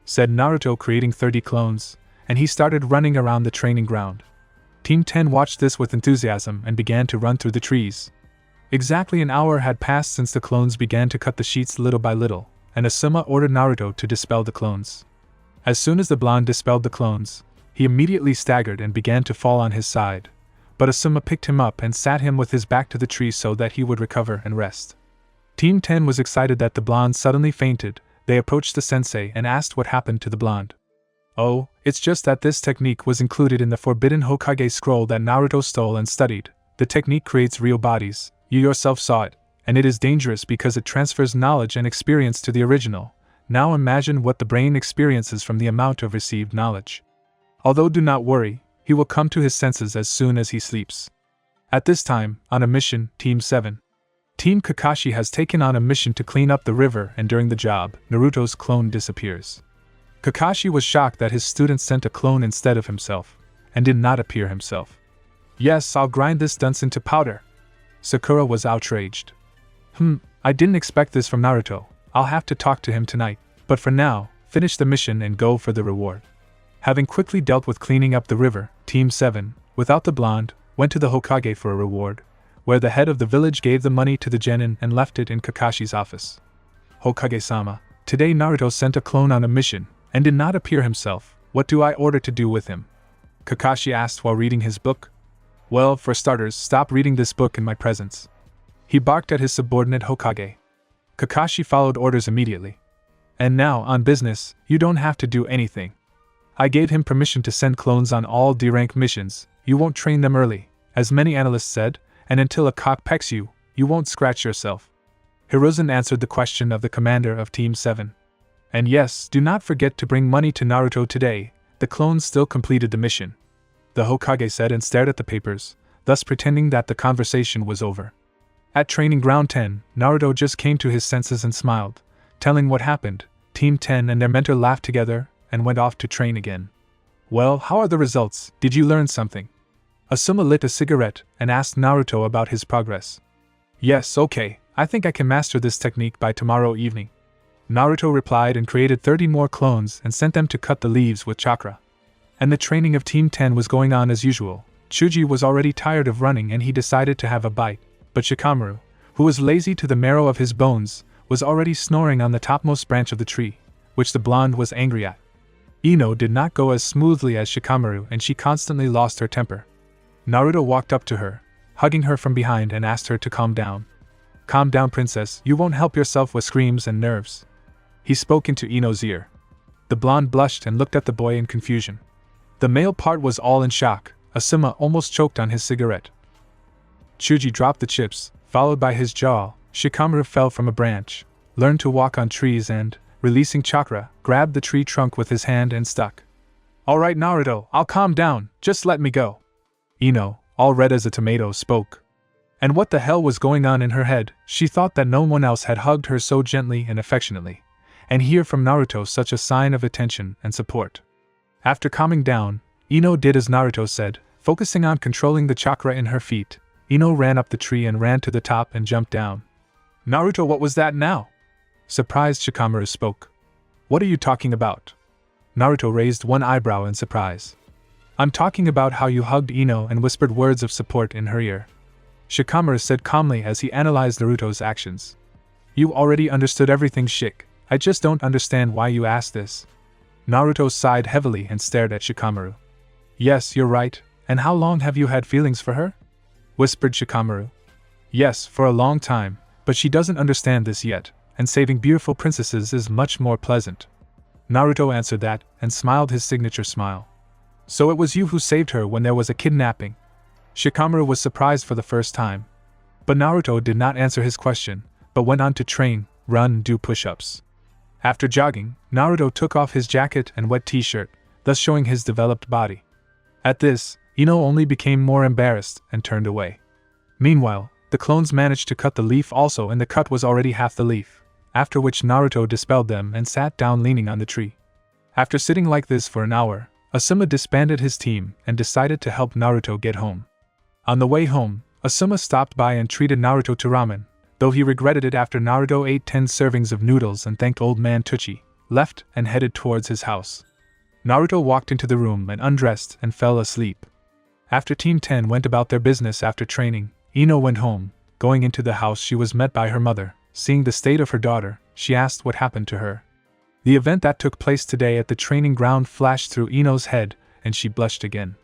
said Naruto, creating 30 clones, and he started running around the training ground. Team 10 watched this with enthusiasm and began to run through the trees. Exactly an hour had passed since the clones began to cut the sheets little by little, and Asuma ordered Naruto to dispel the clones. As soon as the blonde dispelled the clones, he immediately staggered and began to fall on his side, but Asuma picked him up and sat him with his back to the tree so that he would recover and rest. Team 10 was excited that the blonde suddenly fainted. They approached the sensei and asked what happened to the blonde. "Oh, it's just that this technique was included in the Forbidden Hokage scroll that Naruto stole and studied. The technique creates real bodies, you yourself saw it, and it is dangerous because it transfers knowledge and experience to the original. Now imagine what the brain experiences from the amount of received knowledge. Although do not worry, he will come to his senses as soon as he sleeps." At this time, on a mission, Team 7. Team Kakashi has taken on a mission to clean up the river, and during the job, Naruto's clone disappears. Kakashi was shocked that his student sent a clone instead of himself, and did not appear himself. "Yes, I'll grind this dunce into powder." Sakura was outraged. I didn't expect this from Naruto. I'll have to talk to him tonight, but for now, finish the mission and go for the reward." Having quickly dealt with cleaning up the river, Team 7, without the blonde, went to the Hokage for a reward, where the head of the village gave the money to the genin and left it in Kakashi's office. "Hokage-sama, today Naruto sent a clone on a mission, and did not appear himself. What do I order to do with him?" Kakashi asked while reading his book. "Well, for starters, stop reading this book in my presence," he barked at his subordinate Hokage. Kakashi followed orders immediately. "And now, on business, you don't have to do anything," I gave him permission to send clones on all D-rank missions. You won't train them early, as many analysts said, and until a cock pecks you, you won't scratch yourself. Hiruzen answered the question of the commander of Team 7. And yes, do not forget to bring money to Naruto today. The clones still completed the mission, the Hokage said and stared at the papers, thus pretending that the conversation was over. At Training Ground 10, Naruto just came to his senses and smiled, telling what happened. Team 10 and their mentor laughed together and went off to train again. Well, how are the results? Did you learn something? Asuma lit a cigarette and asked Naruto about his progress. Yes, okay, I think I can master this technique by tomorrow evening. Naruto replied and created 30 more clones and sent them to cut the leaves with chakra. And the training of Team 10 was going on as usual. Chuji was already tired of running and he decided to have a bite, but Shikamaru, who was lazy to the marrow of his bones, was already snoring on the topmost branch of the tree, which the blonde was angry at. Ino did not go as smoothly as Shikamaru and she constantly lost her temper. Naruto walked up to her, hugging her from behind and asked her to calm down. Calm down, princess, you won't help yourself with screams and nerves. He spoke into Ino's ear. The blonde blushed and looked at the boy in confusion. The male part was all in shock. Asuma almost choked on his cigarette. Chuji dropped the chips, followed by his jaw. Shikamaru fell from a branch, learned to walk on trees and, releasing chakra, grabbed the tree trunk with his hand and stuck. Alright Naruto, I'll calm down, just let me go. Ino, all red as a tomato, spoke. And what the hell was going on in her head? She thought that no one else had hugged her so gently and affectionately, and hear from Naruto such a sign of attention and support. After calming down, Ino did as Naruto said, focusing on controlling the chakra in her feet. Ino ran up the tree and ran to the top and jumped down. Naruto, what was that now? Surprised Shikamaru spoke. What are you talking about? Naruto raised one eyebrow in surprise. I'm talking about how you hugged Ino and whispered words of support in her ear. Shikamaru said calmly as he analyzed Naruto's actions. You already understood everything, Shik. I just don't understand why you asked this. Naruto sighed heavily and stared at Shikamaru. Yes, you're right, and how long have you had feelings for her? Whispered Shikamaru. Yes, for a long time, but she doesn't understand this yet, and saving beautiful princesses is much more pleasant. Naruto answered that, and smiled his signature smile. So it was you who saved her when there was a kidnapping? Shikamaru was surprised for the first time. But Naruto did not answer his question, but went on to train, run, do push-ups. After jogging, Naruto took off his jacket and wet t-shirt, thus showing his developed body. At this, Ino only became more embarrassed and turned away. Meanwhile, the clones managed to cut the leaf also, and the cut was already half the leaf, after which Naruto dispelled them and sat down leaning on the tree. After sitting like this for an hour, Asuma disbanded his team and decided to help Naruto get home. On the way home, Asuma stopped by and treated Naruto to ramen, though he regretted it after Naruto ate 10 servings of noodles and thanked old man Tucci, left and headed towards his house. Naruto walked into the room and undressed and fell asleep. After Team 10 went about their business after training, Ino went home. Going into the house, she was met by her mother. Seeing the state of her daughter, she asked what happened to her. The event that took place today at the training ground flashed through Ino's head, and she blushed again.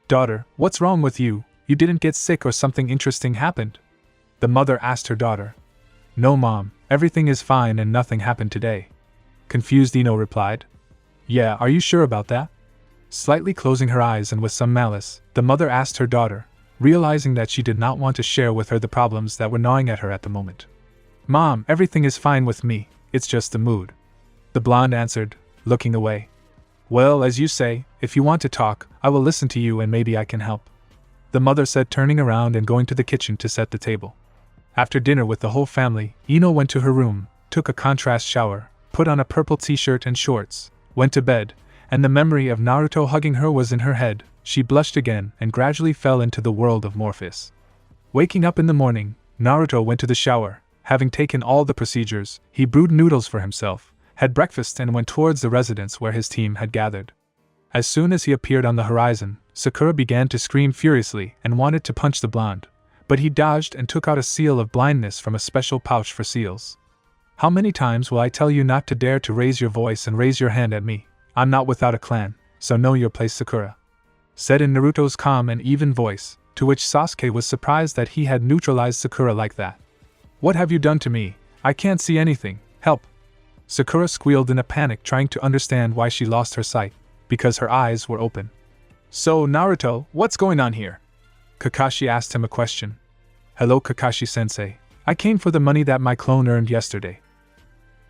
Daughter, what's wrong with you? You didn't get sick or something interesting happened? The mother asked her daughter. No, Mom, everything is fine and nothing happened today. Confused Ino replied. Yeah, are you sure about that? Slightly closing her eyes and with some malice, the mother asked her daughter, realizing that she did not want to share with her the problems that were gnawing at her at the moment. Mom, everything is fine with me, it's just the mood. The blonde answered, looking away. Well, as you say, if you want to talk, I will listen to you and maybe I can help. The mother said, turning around and going to the kitchen to set the table. After dinner with the whole family, Ino went to her room, took a contrast shower, put on a purple t-shirt and shorts, went to bed, and the memory of Naruto hugging her was in her head. She blushed again and gradually fell into the world of Morpheus. Waking up in the morning, Naruto went to the shower. Having taken all the procedures, he brewed noodles for himself, had breakfast and went towards the residence where his team had gathered. As soon as he appeared on the horizon, Sakura began to scream furiously and wanted to punch the blonde, but he dodged and took out a seal of blindness from a special pouch for seals. How many times will I tell you not to dare to raise your voice and raise your hand at me? I'm not without a clan, so know your place, Sakura, said in Naruto's calm and even voice, to which Sasuke was surprised that he had neutralized Sakura like that. What have you done to me? I can't see anything, help! Sakura squealed in a panic, trying to understand why she lost her sight. because her eyes were open. "So, Naruto, what's going on here?" Kakashi asked him a question. "Hello, Kakashi-sensei. I came for the money that my clone earned yesterday,"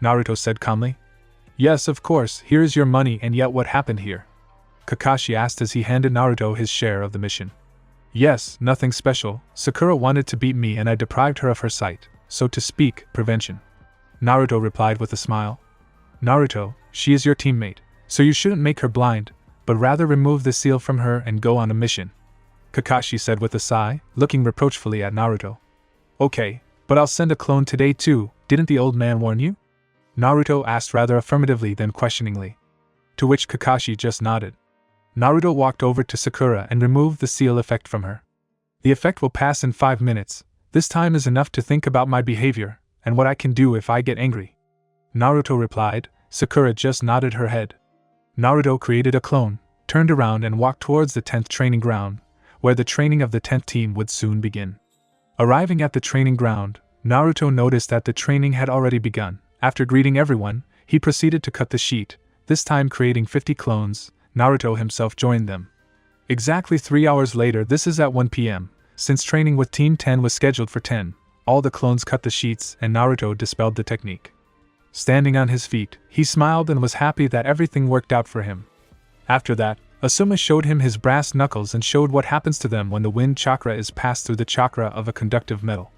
Naruto said calmly. "Yes, of course, here is your money, and yet what happened here?" Kakashi asked as he handed Naruto his share of the mission. "Yes, nothing special. Sakura wanted to beat me and I deprived her of her sight, so to speak, prevention," Naruto replied with a smile. "Naruto, she is your teammate, so you shouldn't make her blind, but rather remove the seal from her and go on a mission," Kakashi said with a sigh, looking reproachfully at Naruto. "Okay, but I'll send a clone today too, didn't the old man warn you?" Naruto asked rather affirmatively than questioningly. To which Kakashi just nodded. Naruto walked over to Sakura and removed the seal effect from her. "The effect will pass in 5 minutes. This time is enough to think about my behavior, and what I can do if I get angry," Naruto replied. Sakura just nodded her head. Naruto created a clone, turned around and walked towards the 10th training ground, where the training of the 10th team would soon begin. Arriving at the training ground, Naruto noticed that the training had already begun. After greeting everyone, he proceeded to cut the sheet, this time creating 50 clones. Naruto himself joined them. Exactly 3 hours later, this is at 1 p.m., since training with Team 10 was scheduled for 10, all the clones cut the sheets and Naruto dispelled the technique. Standing on his feet, he smiled and was happy that everything worked out for him. After that, Asuma showed him his brass knuckles and showed what happens to them when the wind chakra is passed through the chakra of a conductive metal.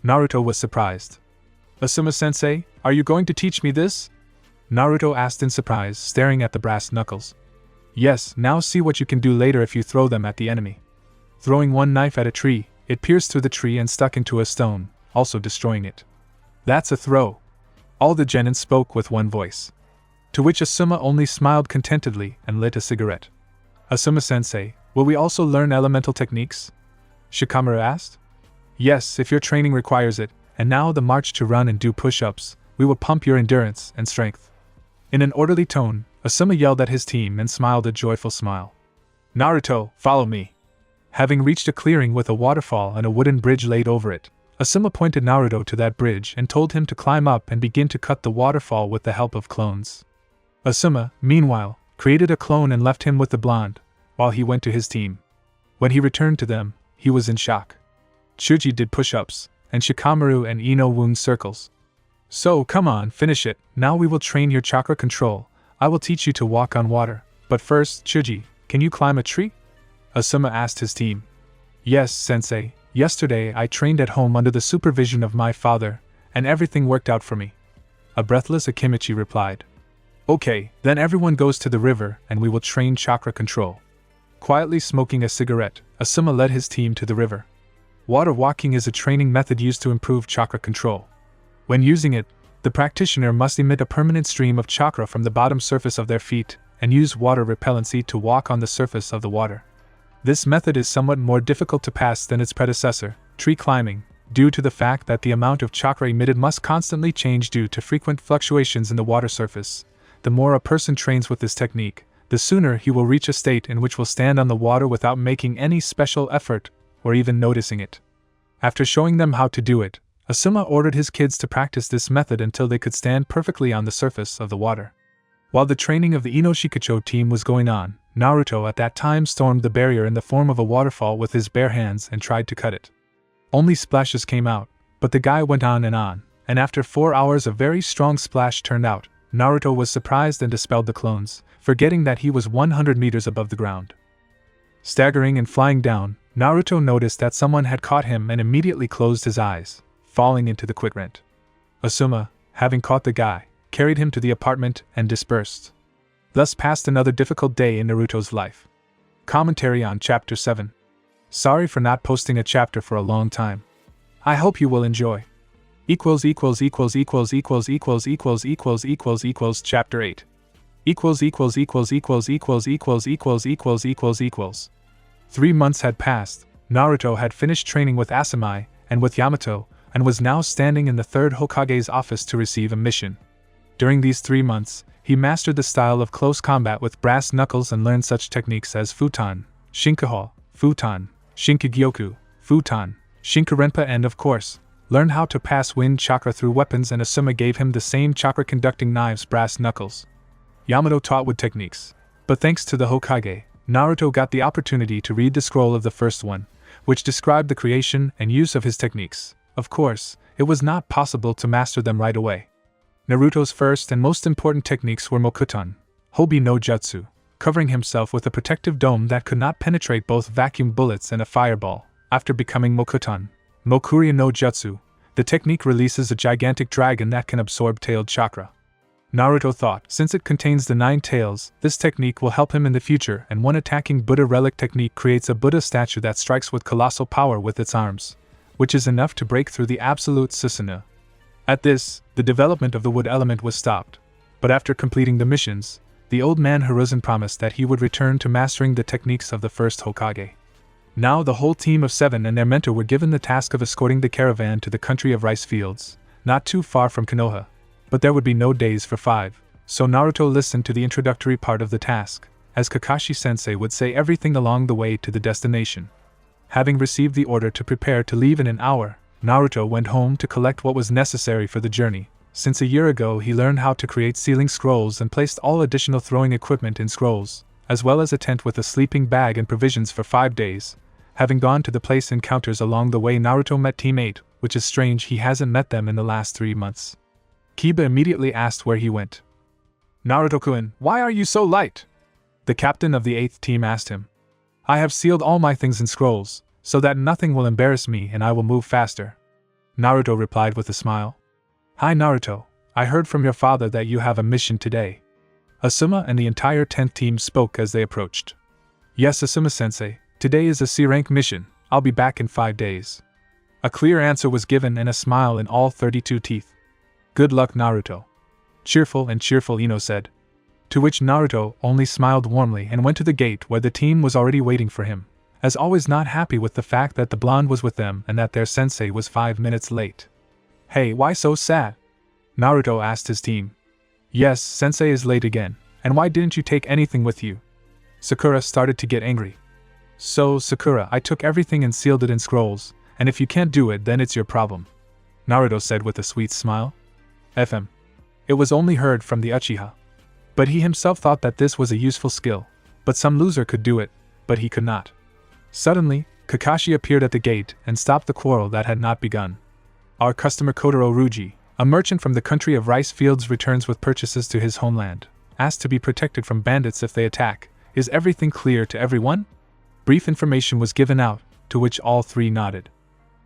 Naruto was surprised. "Asuma-sensei, are you going to teach me this?" Naruto asked in surprise, staring at the brass knuckles. "Yes, now see what you can do later if you throw them at the enemy." Throwing one knife at a tree, it pierced through the tree and stuck into a stone, also destroying it. "That's a throw." All the genin spoke with one voice. To which Asuma only smiled contentedly and lit a cigarette. "Asuma-sensei, will we also learn elemental techniques?" Shikamaru asked. "Yes, if your training requires it, and now the march to run and do push-ups, we will pump your endurance and strength." In an orderly tone, Asuma yelled at his team and smiled a joyful smile. "Naruto, follow me." Having reached a clearing with a waterfall and a wooden bridge laid over it, Asuma pointed Naruto to that bridge and told him to climb up and begin to cut the waterfall with the help of clones. Asuma, meanwhile, created a clone and left him with the blonde, while he went to his team. When he returned to them, he was in shock. Chuji did push-ups, and Shikamaru and Ino wound circles. "So, come on, finish it. Now we will train your chakra control. I will teach you to walk on water. But first, Chuji, can you climb a tree?" Asuma asked his team. "Yes, sensei. Yesterday I trained at home under the supervision of my father, and everything worked out for me," a breathless Akimichi replied. "Okay, then everyone goes to the river and we will train chakra control." Quietly smoking a cigarette, Asuma led his team to the river. Water walking is a training method used to improve chakra control. When using it, the practitioner must emit a permanent stream of chakra from the bottom surface of their feet and use water repellency to walk on the surface of the water. This method is somewhat more difficult to pass than its predecessor, tree climbing, due to the fact that the amount of chakra emitted must constantly change due to frequent fluctuations in the water surface. The more a person trains with this technique, the sooner he will reach a state in which will stand on the water without making any special effort or even noticing it. After showing them how to do it, Asuma ordered his kids to practice this method until they could stand perfectly on the surface of the water. While the training of the Ino Shikacho team was going on, Naruto at that time stormed the barrier in the form of a waterfall with his bare hands and tried to cut it. Only splashes came out, but the guy went on, and after 4 hours a very strong splash turned out. Naruto was surprised and dispelled the clones, forgetting that he was 100 meters above the ground. Staggering and flying down, Naruto noticed that someone had caught him and immediately closed his eyes, falling into the quicksand. Asuma, having caught the guy, carried him to the apartment and dispersed. Thus passed another difficult day in Naruto's life. Commentary on Chapter 7. Sorry for not posting a chapter for a long time. I hope you will enjoy. Chapter 8. 3 months had passed. Naruto had finished training with Asamai and with Yamato, and was now standing in the third Hokage's office to receive a mission. During these 3 months, he mastered the style of close combat with brass knuckles and learned such techniques as Futon, Shinkaho, Futon, Shinkagyoku, Futon, Shinkarenpa, and of course, learned how to pass wind chakra through weapons, and Asuma gave him the same chakra conducting knives, brass knuckles. Yamato taught wood techniques. But thanks to the Hokage, Naruto got the opportunity to read the scroll of the first one, which described the creation and use of his techniques. Of course, it was not possible to master them right away. Naruto's first and most important techniques were Mokuton, Hobi no Jutsu, covering himself with a protective dome that could not penetrate both vacuum bullets and a fireball. After becoming Mokuton, Mokurya no Jutsu, the technique releases a gigantic dragon that can absorb tailed chakra. Naruto thought, since it contains the 9 tails, this technique will help him in the future, and one attacking Buddha relic technique creates a Buddha statue that strikes with colossal power with its arms, which is enough to break through the absolute Susanoo. At this, the development of the wood element was stopped, but after completing the missions, the old man Hiruzen promised that he would return to mastering the techniques of the first Hokage. Now the whole team of 7 and their mentor were given the task of escorting the caravan to the country of rice fields, not too far from Konoha. But there would be no days for 5, so Naruto listened to the introductory part of the task, as Kakashi-sensei would say everything along the way to the destination. Having received the order to prepare to leave in an hour, Naruto went home to collect what was necessary for the journey. Since a year ago he learned how to create sealing scrolls and placed all additional throwing equipment in scrolls, as well as a tent with a sleeping bag and provisions for 5 days. Having gone to the place encounters along the way, Naruto met Team 8, which is strange he hasn't met them in the last 3 months. Kiba immediately asked where he went. Naruto-kun, why are you so light? The captain of the 8th team asked him. I have sealed all my things in scrolls, so that nothing will embarrass me and I will move faster. Naruto replied with a smile. Hi Naruto, I heard from your father that you have a mission today. Asuma and the entire 10th team spoke as they approached. Yes Asuma-sensei, today is a C-rank mission, I'll be back in 5 days. A clear answer was given and a smile in all 32 teeth. Good luck Naruto. Cheerful Ino said. To which Naruto only smiled warmly and went to the gate where the team was already waiting for him, as always not happy with the fact that the blonde was with them and that their sensei was 5 minutes late. Hey, why so sad? Naruto asked his team. Yes, sensei is late again, and why didn't you take anything with you? Sakura started to get angry. So, Sakura, I took everything and sealed it in scrolls, and if you can't do it then it's your problem. Naruto said with a sweet smile. FM. It was only heard from the Uchiha. But he himself thought that this was a useful skill, but some loser could do it, but he could not. Suddenly, Kakashi appeared at the gate and stopped the quarrel that had not begun. Our customer Kotaro Ruji, a merchant from the country of rice fields, returns with purchases to his homeland, asked to be protected from bandits if they attack. Is everything clear to everyone? Brief information was given out, to which all 3 nodded.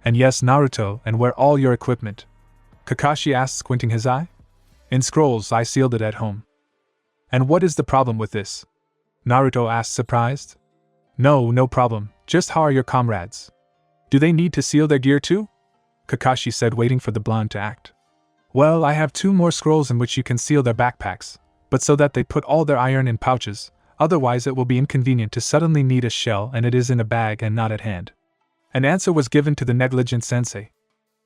And yes Naruto, and where all your equipment? Kakashi asked, squinting his eye. In scrolls, I sealed it at home. And what is the problem with this? Naruto asked, surprised. No problem, just how are your comrades? Do they need to seal their gear too? Kakashi said, waiting for the blonde to act. Well, I have 2 more scrolls in which you can seal their backpacks, but so that they put all their iron in pouches, otherwise it will be inconvenient to suddenly need a shell and it is in a bag and not at hand. An answer was given to the negligent sensei.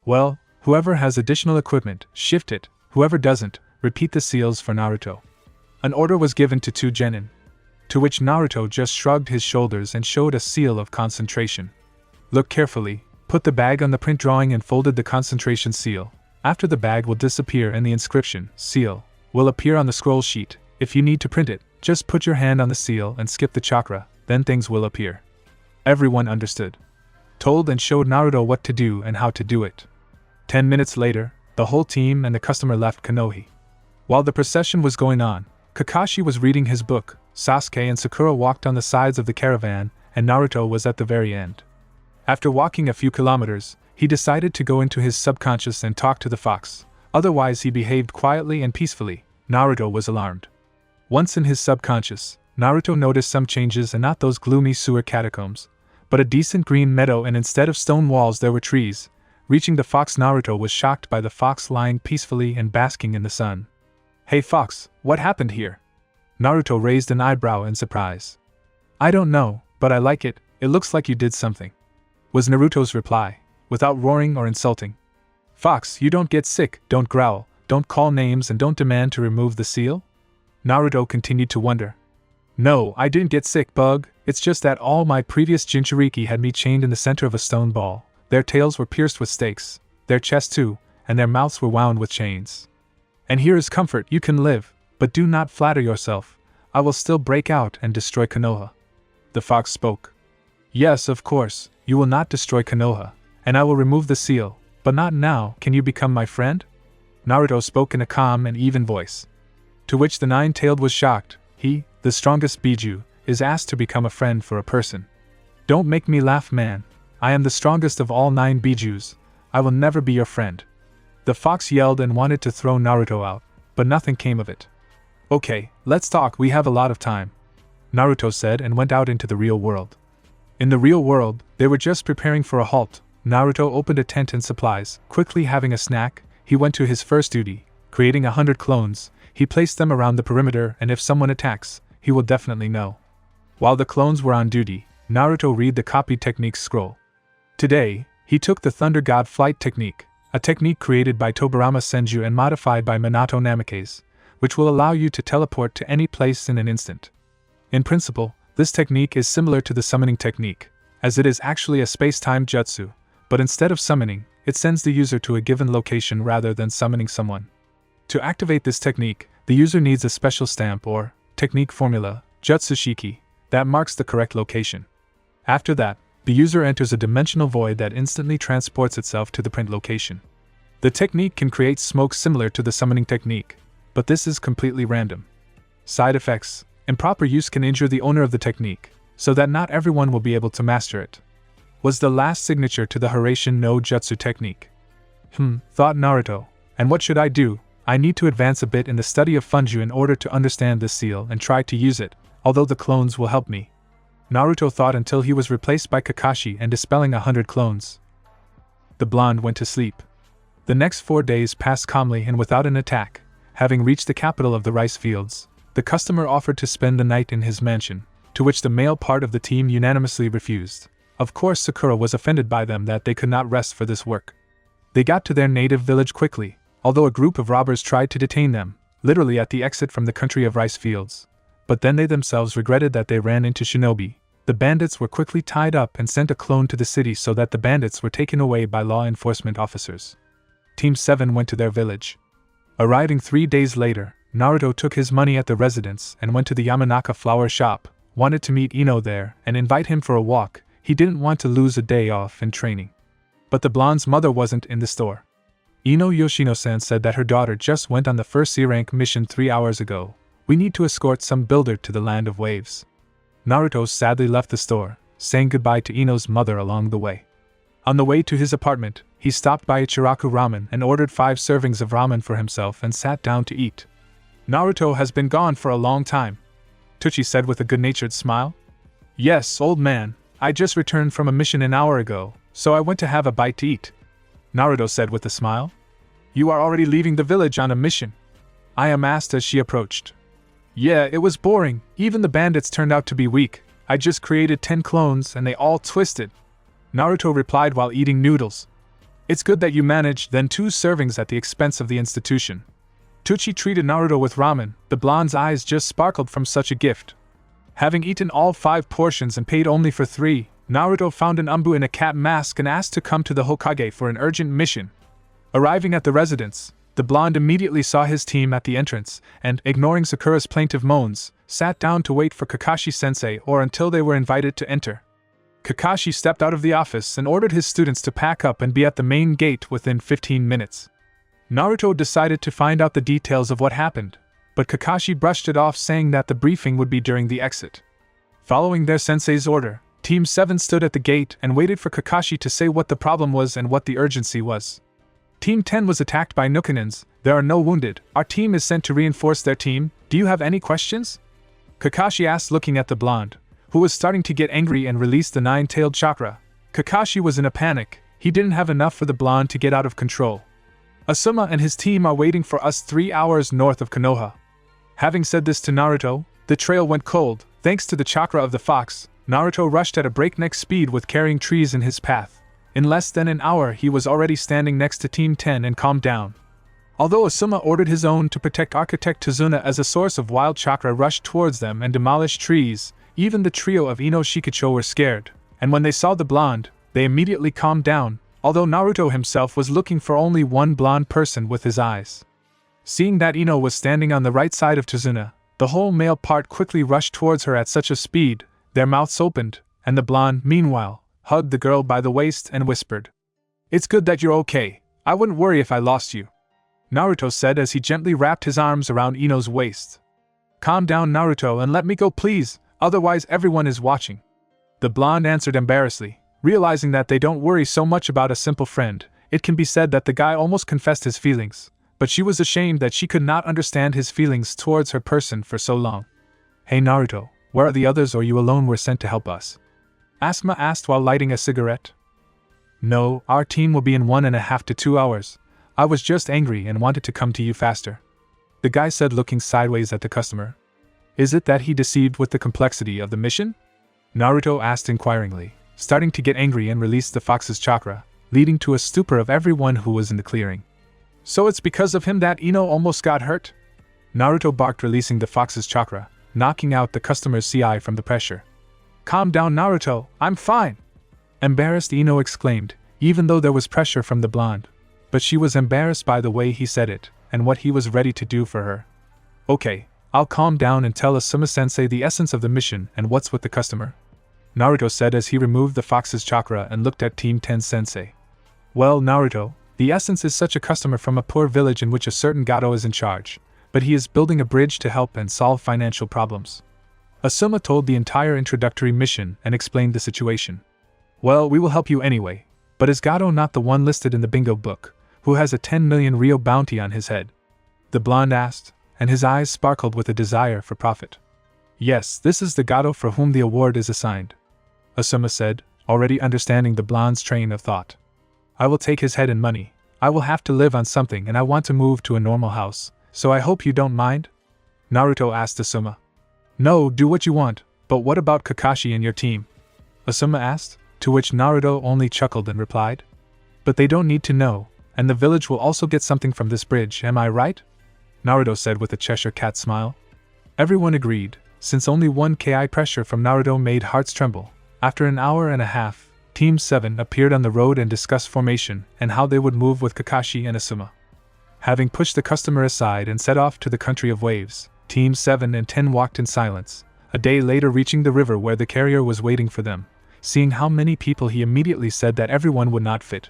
Well, whoever has additional equipment, shift it, whoever doesn't, repeat the seals for Naruto. An order was given to 2 genin. To which Naruto just shrugged his shoulders and showed a seal of concentration. Look carefully, put the bag on the print drawing and folded the concentration seal. After the bag will disappear and the inscription, seal, will appear on the scroll sheet. If you need to print it, just put your hand on the seal and skip the chakra, then things will appear. Everyone understood. Told and showed Naruto what to do and how to do it. 10 minutes later, the whole team and the customer left Konoha. While the procession was going on, Kakashi was reading his book, Sasuke and Sakura walked on the sides of the caravan, and Naruto was at the very end. After walking a few kilometers, he decided to go into his subconscious and talk to the fox, otherwise he behaved quietly and peacefully. Naruto was alarmed. Once in his subconscious, Naruto noticed some changes and not those gloomy sewer catacombs, but a decent green meadow, and instead of stone walls there were trees. Reaching the fox, Naruto was shocked by the fox lying peacefully and basking in the sun. Hey fox, what happened here? Naruto raised an eyebrow in surprise. I don't know, but I like it, it looks like you did something, was Naruto's reply, without roaring or insulting. Fox, you don't get sick, don't growl, don't call names and don't demand to remove the seal? Naruto continued to wonder. No, I didn't get sick, bug, it's just that all my previous Jinchuriki had me chained in the center of a stone ball. Their tails were pierced with stakes, their chests too, and their mouths were wound with chains. And here is comfort, you can live, but do not flatter yourself. I will still break out and destroy Konoha. The fox spoke. Yes, of course, you will not destroy Konoha, and I will remove the seal, but not now. Can you become my friend? Naruto spoke in a calm and even voice. To which the nine-tailed was shocked. He, the strongest Biju, is asked to become a friend for a person. Don't make me laugh, man. I am the strongest of all 9 Bijus. I will never be your friend. The fox yelled and wanted to throw Naruto out, but nothing came of it. Okay, let's talk, we have a lot of time, Naruto said and went out into the real world. In the real world, they were just preparing for a halt. Naruto opened a tent and supplies. Quickly having a snack, he went to his first duty, creating 100 clones. He placed them around the perimeter, and if someone attacks, he will definitely know. While the clones were on duty, Naruto read the copied technique scroll. Today, he took the Thunder God Flight technique, a technique created by Tobirama Senju and modified by Minato Namikaze, which will allow you to teleport to any place in an instant. In principle, this technique is similar to the summoning technique, as it is actually a space-time jutsu, but instead of summoning, it sends the user to a given location rather than summoning someone. To activate this technique, the user needs a special stamp or technique formula, Jutsushiki, that marks the correct location. After that, the user enters a dimensional void that instantly transports itself to the print location. The technique can create smoke similar to the summoning technique, but this is completely random. Side effects: improper use can injure the owner of the technique, so that not everyone will be able to master it. Was the last signature to the Harashin no Jutsu technique. Thought Naruto. And what should I do? I need to advance a bit in the study of Funju in order to understand this seal and try to use it, although the clones will help me. Naruto thought until he was replaced by Kakashi and dispelling 100 clones. The blonde went to sleep. The next 4 days passed calmly and without an attack. Having reached the capital of the rice fields, the customer offered to spend the night in his mansion, to which the male part of the team unanimously refused. Of course, Sakura was offended by them that they could not rest for this work. They got to their native village quickly, although a group of robbers tried to detain them, literally at the exit from the country of rice fields. But then they themselves regretted that they ran into shinobi. The bandits were quickly tied up and sent a clone to the city so that the bandits were taken away by law enforcement officers. Team 7 went to their village. Arriving 3 days later, Naruto took his money at the residence and went to the Yamanaka flower shop, wanted to meet Ino there and invite him for a walk. He didn't want to lose a day off in training. But the blonde's mother wasn't in the store. Ino Yoshino-san said that her daughter just went on the first C-rank mission 3 hours ago. We need to escort some builder to the land of waves. Naruto sadly left the store, saying goodbye to Ino's mother along the way. On the way to his apartment, he stopped by Ichiraku Ramen and ordered 5 servings of ramen for himself and sat down to eat. Naruto has been gone for a long time, Tucci said with a good-natured smile. Yes, old man, I just returned from a mission an hour ago, so I went to have a bite to eat, Naruto said with a smile. You are already leaving the village on a mission? Ayame asked as she approached. Yeah, it was boring, even the bandits turned out to be weak. I just created 10 clones and they all twisted, Naruto replied while eating noodles. It's good that you managed, then 2 servings at the expense of the institution. Tucci treated Naruto with ramen. The blonde's eyes just sparkled from such a gift. Having eaten all 5 portions and paid only for 3, Naruto found an umbu in a cat mask and asked to come to the Hokage for an urgent mission. Arriving at the residence, the blonde immediately saw his team at the entrance and, ignoring Sakura's plaintive moans, sat down to wait for Kakashi-sensei or until they were invited to enter. Kakashi stepped out of the office and ordered his students to pack up and be at the main gate within 15 minutes. Naruto decided to find out the details of what happened, but Kakashi brushed it off, saying that the briefing would be during the exit. Following their sensei's order, Team 7 stood at the gate and waited for Kakashi to say what the problem was and what the urgency was. Team 10 was attacked by Nukanins. There are no wounded. Our team is sent to reinforce their team. Do you have any questions? Kakashi asked, looking at the blonde, who was starting to get angry and released the 9-tailed chakra. Kakashi was in a panic. He didn't have enough for the blonde to get out of control. Asuma and his team are waiting for us 3 hours north of Konoha. Having said this to Naruto, the trail went cold. Thanks to the chakra of the fox, Naruto rushed at a breakneck speed with carrying trees in his path. In less than an hour he was already standing next to Team 10 and calmed down. Although Asuma ordered his own to protect Architect Tazuna as a source of wild chakra rushed towards them and demolished trees, even the trio of Ino Shikicho were scared, and when they saw the blonde, they immediately calmed down, although Naruto himself was looking for only one blonde person with his eyes. Seeing that Ino was standing on the right side of Tazuna, The whole male part quickly rushed towards her at such a speed, their mouths opened, and the blonde, meanwhile, hugged the girl by the waist and whispered, "It's good that you're okay. I wouldn't worry if I lost you," Naruto said as he gently wrapped his arms around Ino's waist. "Calm down, Naruto, and let me go, please, otherwise everyone is watching," the blonde answered embarrassedly, realizing that they don't worry so much about a simple friend. It can be said that the guy almost confessed his feelings, but she was ashamed that she could not understand his feelings towards her person for so long. "Hey Naruto, where are the others, or you alone were sent to help us?" Asuma asked while lighting a cigarette. "No, our team will be in 1.5 to 2 hours. I was just angry and wanted to come to you faster," the guy said, looking sideways at the customer. "Is it that he deceived with the complexity of the mission?" Naruto asked inquiringly, starting to get angry, and released the fox's chakra, leading to a stupor of everyone who was in the clearing. "So it's because of him that Ino almost got hurt?" Naruto barked, releasing the fox's chakra, knocking out the customer's CI from the pressure. "Calm down, Naruto, I'm fine," embarrassed Ino exclaimed, even though there was pressure from the blonde. But she was embarrassed by the way he said it, and what he was ready to do for her. "Okay, I'll calm down and tell Asuma-sensei the essence of the mission and what's with the customer," Naruto said as he removed the fox's chakra and looked at Team 10 Sensei. "Well, Naruto, the essence is such a customer from a poor village in which a certain Gato is in charge, but he is building a bridge to help and solve financial problems." Asuma told the entire introductory mission and explained the situation. "Well, we will help you anyway, but is Gato not the one listed in the bingo book, who has a 10 million Rio bounty on his head?" the blonde asked, and his eyes sparkled with a desire for profit. "Yes, this is the Gato for whom the award is assigned," Asuma said, already understanding the blonde's train of thought. "I will take his head and money. I will have to live on something and I want to move to a normal house, so I hope you don't mind?" Naruto asked Asuma. "No, do what you want, but what about Kakashi and your team?" Asuma asked, to which Naruto only chuckled and replied, "But they don't need to know, and the village will also get something from this bridge, am I right?" Naruto said with a Cheshire Cat smile. Everyone agreed, since only 1 ki pressure from Naruto made hearts tremble. After an hour and a half, Team 7 appeared on the road and discussed formation and how they would move with Kakashi and Asuma. Having pushed the customer aside and set off to the country of waves, Team 7 and 10 walked in silence, a day later reaching the river where the carrier was waiting for them. Seeing how many people, he immediately said that everyone would not fit.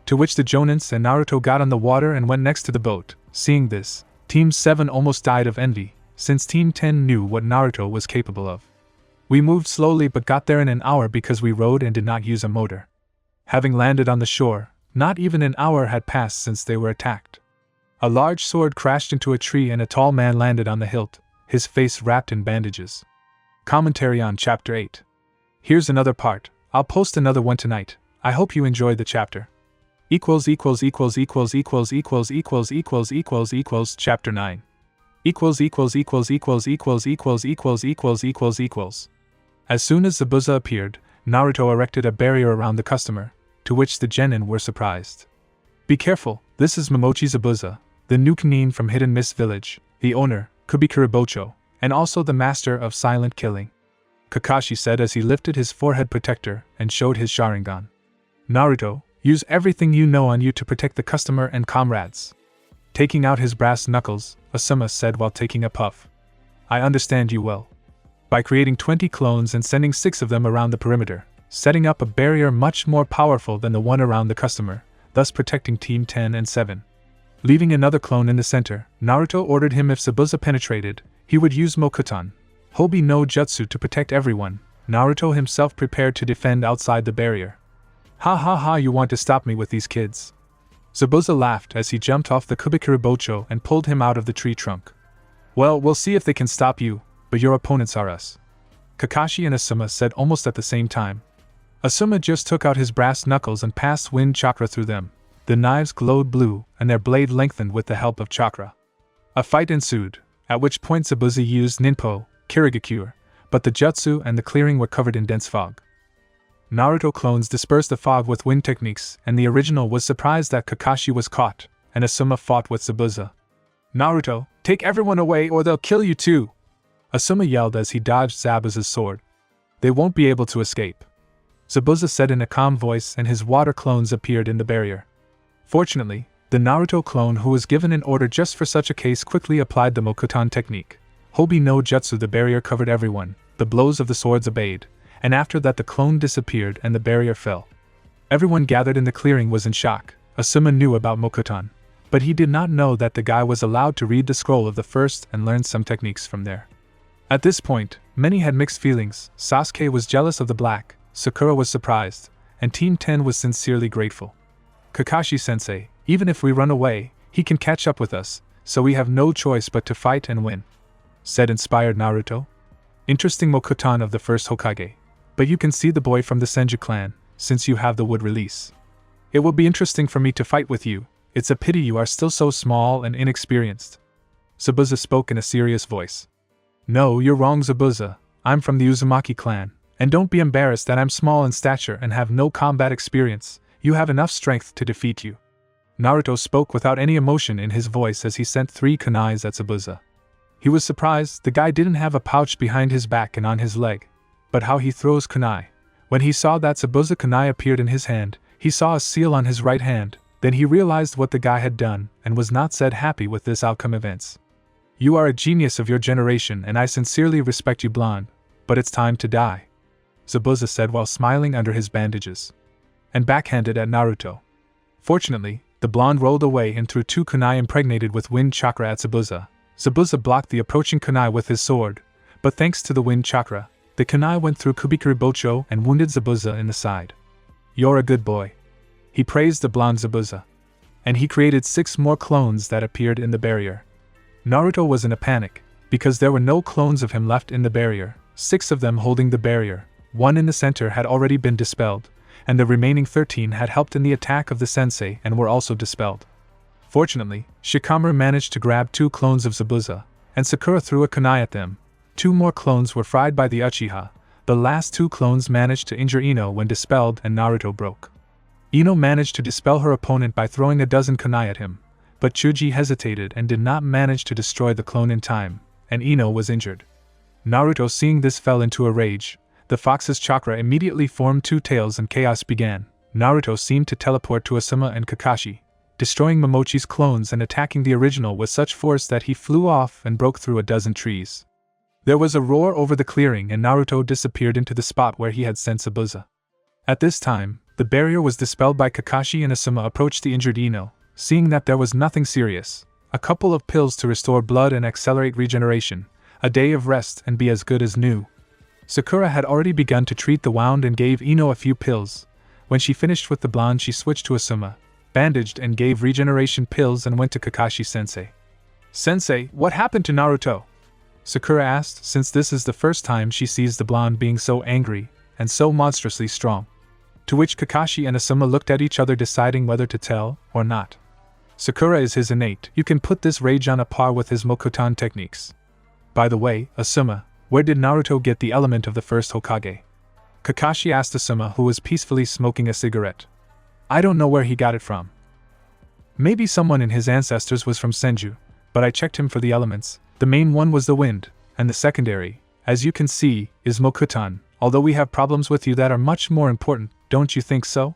To which the Jonins and Naruto got on the water and went next to the boat. Seeing this, Team 7 almost died of envy, since Team 10 knew what Naruto was capable of. "We moved slowly but got there in an hour because we rowed and did not use a motor." Having landed on the shore, not even an hour had passed since they were attacked. A large sword crashed into a tree and a tall man landed on the hilt, his face wrapped in bandages. Commentary on Chapter 8. Here's another part. I'll post another one tonight. I hope you enjoyed the chapter. Chapter 9. As soon as Zabuza appeared, Naruto erected a barrier around the customer, to which the genin were surprised. "Be careful, this is Momochi Zabuza, the new Kenin from Hidden Mist Village, the owner, Kubikuribocho, and also the master of silent killing," Kakashi said as he lifted his forehead protector and showed his Sharingan. "Naruto, use everything you know on you to protect the customer and comrades." Taking out his brass knuckles, Asuma said while taking a puff. "I understand you well. By creating 20 clones and sending 6 of them around the perimeter, setting up a barrier much more powerful than the one around the customer, thus protecting Team 10 and 7. Leaving another clone in the center, Naruto ordered him if Zabuza penetrated, he would use Mokuton, Hobi no Jutsu to protect everyone. Naruto himself prepared to defend outside the barrier. "Ha ha ha, you want to stop me with these kids?" Zabuza laughed as he jumped off the Kubikuribocho and pulled him out of the tree trunk. "Well, we'll see if they can stop you, but your opponents are us," Kakashi and Asuma said almost at the same time. Asuma just took out his brass knuckles and passed wind chakra through them. The knives glowed blue, and their blade lengthened with the help of chakra. A fight ensued, at which point Zabuza used Ninpo, Kirigakure, but the jutsu and the clearing were covered in dense fog. Naruto clones dispersed the fog with wind techniques, and the original was surprised that Kakashi was caught, and Asuma fought with Zabuza. "Naruto, take everyone away or they'll kill you too!" Asuma yelled as he dodged Zabuza's sword. "They won't be able to escape," Zabuza said in a calm voice, and his water clones appeared in the barrier. Fortunately, the Naruto clone who was given an order just for such a case quickly applied the Mokuton technique. Hobi no jutsu. The barrier covered everyone, the blows of the swords obeyed, and after that the clone disappeared and the barrier fell. Everyone gathered in the clearing was in shock. Asuma knew about Mokutan, but he did not know that the guy was allowed to read the scroll of the first and learn some techniques from there. At this point, many had mixed feelings. Sasuke was jealous of the black, Sakura was surprised, and Team 10 was sincerely grateful. Kakashi-sensei, even if we run away, he can catch up with us, so we have no choice but to fight and win, said inspired Naruto. Interesting Mokutan of the first Hokage. But you can see the boy from the Senju clan, since you have the wood release. It will be interesting for me to fight with you. It's a pity you are still so small and inexperienced. Zabuza spoke in a serious voice. No, you're wrong, Zabuza. I'm from the Uzumaki clan, and don't be embarrassed that I'm small in stature and have no combat experience. You have enough strength to defeat you. Naruto spoke without any emotion in his voice as he sent 3 kunais at Zabuza. He was surprised the guy didn't have a pouch behind his back and on his leg. But how he throws kunai. When he saw that Zabuza kunai appeared in his hand, he saw a seal on his right hand, then he realized what the guy had done and was not said happy with this outcome events. You are a genius of your generation and I sincerely respect you, blonde, but it's time to die, Zabuza said while smiling under his bandages. And backhanded at Naruto. Fortunately, the blonde rolled away and threw 2 kunai impregnated with wind chakra at Zabuza. Zabuza blocked the approaching kunai with his sword, but thanks to the wind chakra, the kunai went through Kubikuri Bocho and wounded Zabuza in the side. You're a good boy. He praised the blonde Zabuza. And he created 6 more clones that appeared in the barrier. Naruto was in a panic, because there were no clones of him left in the barrier, 6 of them holding the barrier, 1 in the center had already been dispelled, and the remaining 13 had helped in the attack of the sensei and were also dispelled. Fortunately, Shikamaru managed to grab 2 clones of Zabuza, and Sakura threw a kunai at them. 2 more clones were fried by the Uchiha. The last 2 clones managed to injure Ino when dispelled and Naruto broke. Ino managed to dispel her opponent by throwing a dozen kunai at him, but Chuji hesitated and did not manage to destroy the clone in time, and Ino was injured. Naruto, seeing this, fell into a rage. The fox's chakra immediately formed 2 tails and chaos began. Naruto seemed to teleport to Asuma and Kakashi, destroying Momochi's clones and attacking the original with such force that he flew off and broke through a dozen trees. There was a roar over the clearing and Naruto disappeared into the spot where he had sent Zabuza. At this time, the barrier was dispelled by Kakashi and Asuma approached the injured Ino, seeing that there was nothing serious. A couple of pills to restore blood and accelerate regeneration, a day of rest and be as good as new. Sakura had already begun to treat the wound and gave Ino a few pills. When she finished with the blonde, she switched to Asuma, bandaged and gave regeneration pills and went to Kakashi-sensei. Sensei, what happened to Naruto? Sakura asked, since this is the first time she sees the blonde being so angry and so monstrously strong. To which Kakashi and Asuma looked at each other deciding whether to tell or not. Sakura is his innate. You can put this rage on a par with his Mokutan techniques. By the way, Asuma, where did Naruto get the element of the first Hokage? Kakashi asked Asuma, who was peacefully smoking a cigarette. I don't know where he got it from. Maybe someone in his ancestors was from Senju, but I checked him for the elements. The main one was the wind, and the secondary, as you can see, is Mokutan, although we have problems with you that are much more important, don't you think so?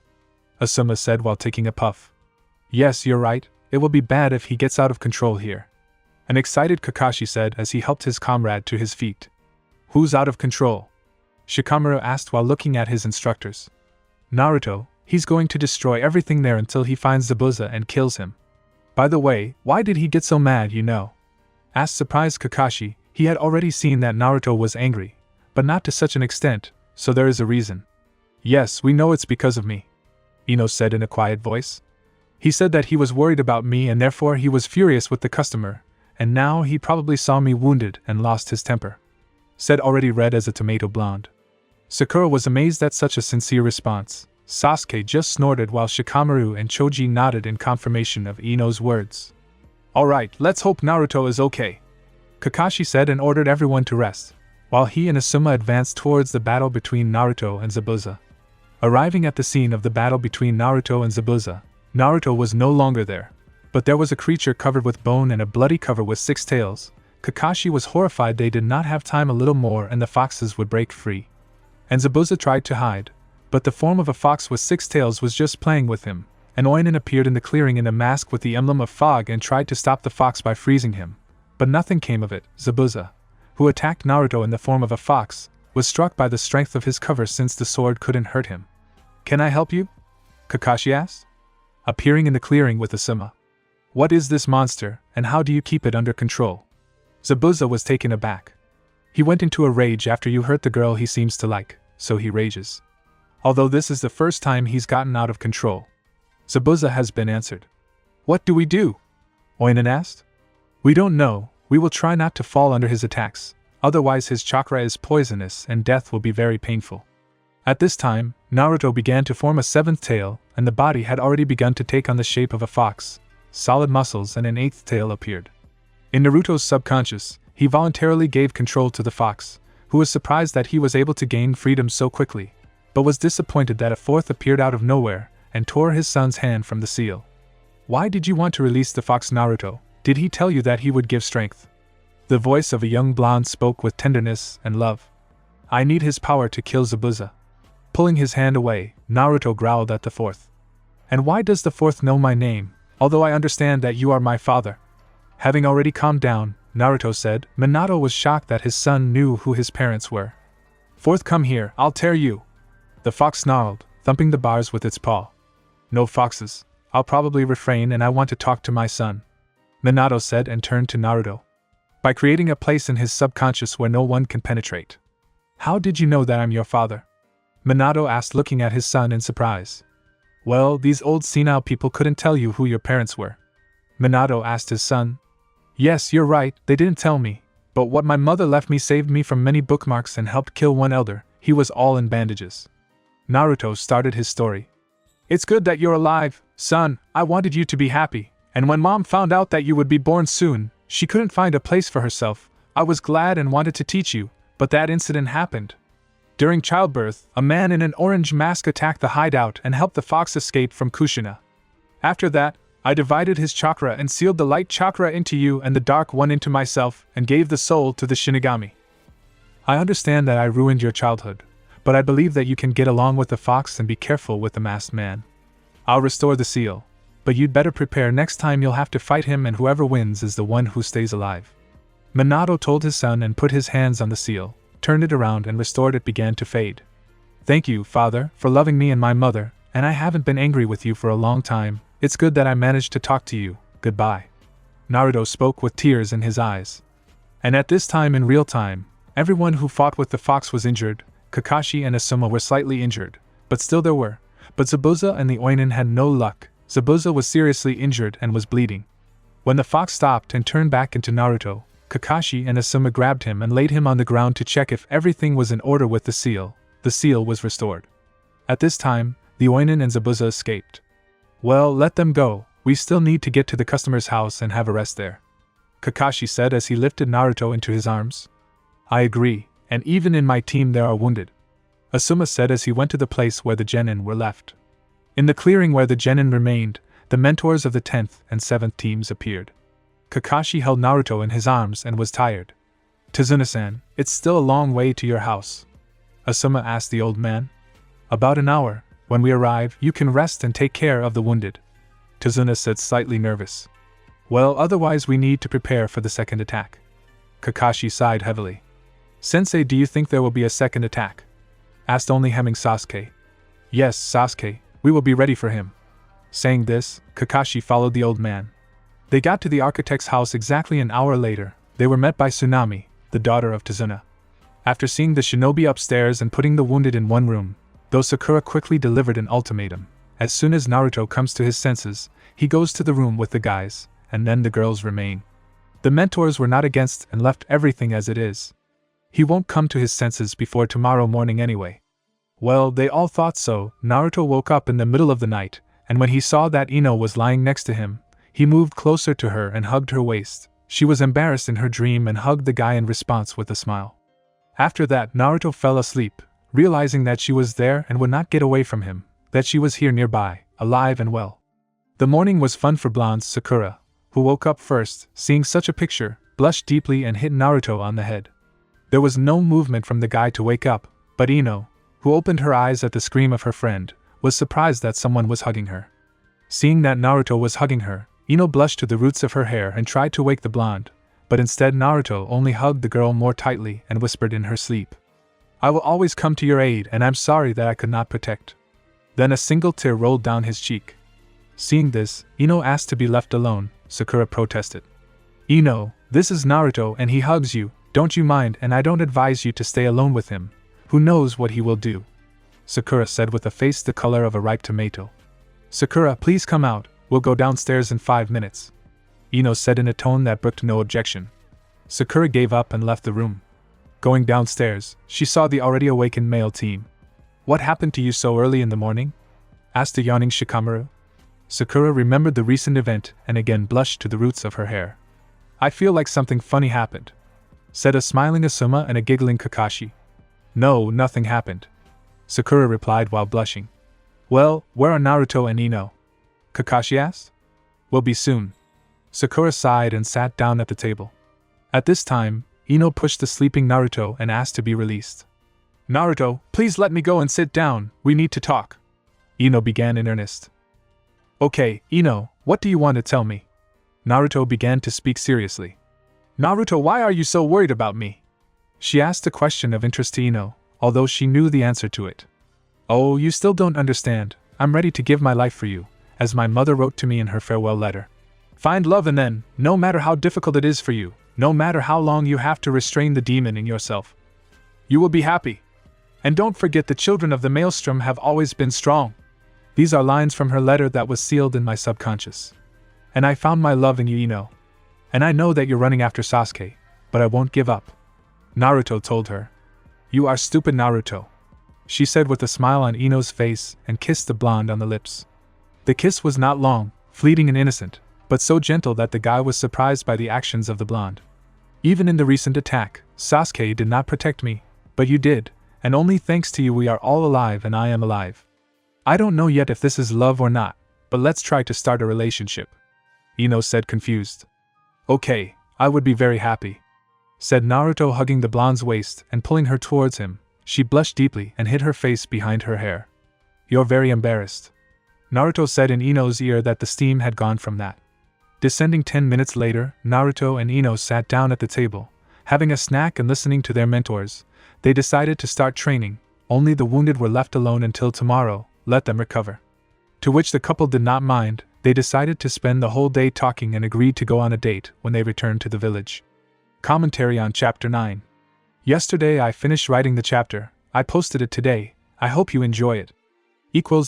Asuma said while taking a puff. Yes, you're right, it will be bad if he gets out of control here. An excited Kakashi said as he helped his comrade to his feet. Who's out of control? Shikamaru asked while looking at his instructors. Naruto, he's going to destroy everything there until he finds Zabuza and kills him. By the way, why did he get so mad, you know? Asked surprised Kakashi. He had already seen that Naruto was angry, but not to such an extent, so there is a reason. Yes, we know it's because of me, Ino said in a quiet voice. He said that he was worried about me and therefore he was furious with the customer, and now he probably saw me wounded and lost his temper. Said already red as a tomato blonde. Sakura was amazed at such a sincere response. Sasuke just snorted while Shikamaru and Choji nodded in confirmation of Ino's words. Alright, let's hope Naruto is okay, Kakashi said and ordered everyone to rest, while he and Asuma advanced towards the battle between Naruto and Zabuza. Arriving at the scene of the battle between Naruto and Zabuza, Naruto was no longer there, but there was a creature covered with bone and a bloody cover with 6 tails. Kakashi was horrified they did not have time a little more and the foxes would break free. And Zabuza tried to hide, but the form of a fox with 6 tails was just playing with him. An Oinin appeared in the clearing in a mask with the emblem of fog and tried to stop the fox by freezing him. But nothing came of it. Zabuza, who attacked Naruto in the form of a fox, was struck by the strength of his cover since the sword couldn't hurt him. "Can I help you?" Kakashi asked, appearing in the clearing with Asuma. "What is this monster, and how do you keep it under control?" Zabuza was taken aback. "He went into a rage after you hurt the girl he seems to like, so he rages. Although this is the first time he's gotten out of control." Zabuza has been answered. "What do we do?" Oinen asked. "We don't know. We will try not to fall under his attacks, otherwise his chakra is poisonous and death will be very painful." At this time, Naruto began to form a seventh tail, and the body had already begun to take on the shape of a fox. Solid muscles and an eighth tail appeared. In Naruto's subconscious, he voluntarily gave control to the fox, who was surprised that he was able to gain freedom so quickly, but was disappointed that a fourth appeared out of nowhere and tore his son's hand from the seal. "Why did you want to release the fox, Naruto? Did he tell you that he would give strength?" The voice of a young blonde spoke with tenderness and love. "I need his power to kill Zabuza." Pulling his hand away, Naruto growled at the fourth. "And why does the fourth know my name, although I understand that you are my father?" Having already calmed down, Naruto said. Minato was shocked that his son knew who his parents were. "Fourth, come here, I'll tear you!" The fox snarled, thumping the bars with its paw. "No foxes, I'll probably refrain and I want to talk to my son," Minato said and turned to Naruto. "By creating a place in his subconscious where no one can penetrate." "How did you know that I'm your father?" Minato asked, looking at his son in surprise. "Well, these old senile people couldn't tell you who your parents were." Minato asked his son. "Yes, you're right, they didn't tell me, but what my mother left me saved me from many bookmarks and helped kill one elder, he was all in bandages." Naruto started his story. "It's good that you're alive, son, I wanted you to be happy, and when mom found out that you would be born soon, she couldn't find a place for herself. I was glad and wanted to teach you, but that incident happened. During childbirth, a man in an orange mask attacked the hideout and helped the fox escape from Kushina. After that, I divided his chakra and sealed the light chakra into you and the dark one into myself and gave the soul to the Shinigami. I understand that I ruined your childhood, but I believe that you can get along with the fox and be careful with the masked man. I'll restore the seal, but you'd better prepare next time you'll have to fight him and whoever wins is the one who stays alive." Minato told his son and put his hands on the seal, turned it around and restored it began to fade. "Thank you, father, for loving me and my mother, and I haven't been angry with you for a long time. It's good that I managed to talk to you. Goodbye." Naruto spoke with tears in his eyes. And at this time in real time, everyone who fought with the fox was injured. Kakashi and Asuma were slightly injured, but still there were. But Zabuza and the Oinin had no luck. Zabuza was seriously injured and was bleeding. When the fox stopped and turned back into Naruto, Kakashi and Asuma grabbed him and laid him on the ground to check if everything was in order with the seal. The seal was restored. At this time, the Oinin and Zabuza escaped. "Well, let them go, we still need to get to the customer's house and have a rest there," Kakashi said as he lifted Naruto into his arms. "I agree, and even in my team there are wounded," Asuma said as he went to the place where the genin were left. In the clearing where the genin remained, the mentors of the 10th and 7th teams appeared. Kakashi held Naruto in his arms and was tired. "Tazuna-san, it's still a long way to your house?" Asuma asked the old man. "About an hour. When we arrive, you can rest and take care of the wounded," Tazuna said, slightly nervous. "Well, otherwise we need to prepare for the second attack." Kakashi sighed heavily. "Sensei, do you think there will be a second attack?" asked only hemming Sasuke. "Yes, Sasuke, we will be ready for him." Saying this, Kakashi followed the old man. They got to the architect's house exactly an hour later. They were met by Tsunami, the daughter of Tazuna. After seeing the shinobi upstairs and putting the wounded in one room, though Sakura quickly delivered an ultimatum. As soon as Naruto comes to his senses, he goes to the room with the guys, and then the girls remain. The mentors were not against and left everything as it is. He won't come to his senses before tomorrow morning anyway. Well, they all thought so. Naruto woke up in the middle of the night, and when he saw that Ino was lying next to him, he moved closer to her and hugged her waist. She was embarrassed in her dream and hugged the guy in response with a smile. After that, Naruto fell asleep, realizing that she was there and would not get away from him, that she was here nearby, alive and well. The morning was fun for blonde Sakura, who woke up first, seeing such a picture, blushed deeply and hit Naruto on the head. There was no movement from the guy to wake up, but Ino, who opened her eyes at the scream of her friend, was surprised that someone was hugging her. Seeing that Naruto was hugging her, Ino blushed to the roots of her hair and tried to wake the blonde, but instead Naruto only hugged the girl more tightly and whispered in her sleep, "I will always come to your aid, and I'm sorry that I could not protect." Then a single tear rolled down his cheek. Seeing this, Ino asked to be left alone. Sakura protested. "Ino, this is Naruto and he hugs you, don't you mind, and I don't advise you to stay alone with him. Who knows what he will do?" Sakura said with a face the color of a ripe tomato. "Sakura, please come out, we'll go downstairs in 5 minutes," Ino said in a tone that brooked no objection. Sakura gave up and left the room. Going downstairs, she saw the already awakened male team. "What happened to you so early in the morning?" asked the yawning Shikamaru. Sakura remembered the recent event and again blushed to the roots of her hair. "I feel like something funny happened," said a smiling Asuma and a giggling Kakashi. "No, nothing happened," Sakura replied while blushing. "Well, where are Naruto and Ino?" Kakashi asked. "Will be soon." Sakura sighed and sat down at the table. At this time, Ino pushed the sleeping Naruto and asked to be released. "Naruto, please let me go and sit down, we need to talk," Ino began in earnest. "Okay, Ino, what do you want to tell me?" Naruto began to speak seriously. "Naruto, why are you so worried about me?" She asked a question of interest to Ino, although she knew the answer to it. "Oh, you still don't understand. I'm ready to give my life for you, as my mother wrote to me in her farewell letter. Find love and then, no matter how difficult it is for you, no matter how long you have to restrain the demon in yourself, you will be happy. And don't forget the children of the maelstrom have always been strong." These are lines from her letter that was sealed in my subconscious. "And I found my love in you, Ino. And I know that you're running after Sasuke, but I won't give up," Naruto told her. "You are stupid, Naruto," she said with a smile on Ino's face and kissed the blonde on the lips. The kiss was not long, fleeting and innocent, but so gentle that the guy was surprised by the actions of the blonde. "Even in the recent attack, Sasuke did not protect me, but you did, and only thanks to you we are all alive and I am alive. I don't know yet if this is love or not, but let's try to start a relationship," Ino said confused. "Okay, I would be very happy," said Naruto, hugging the blonde's waist and pulling her towards him. She blushed deeply and hid her face behind her hair. "You're very embarrassed," Naruto said in Ino's ear that the steam had gone from that. Descending 10 minutes later, Naruto and Ino sat down at the table. Having a snack and listening to their mentors, they decided to start training. Only the wounded were left alone until tomorrow, let them recover. To which the couple did not mind. They decided to spend the whole day talking and agreed to go on a date when they returned to the village. Commentary on Chapter 9. Yesterday I finished writing the chapter. I posted it today. I hope you enjoy it. Chapter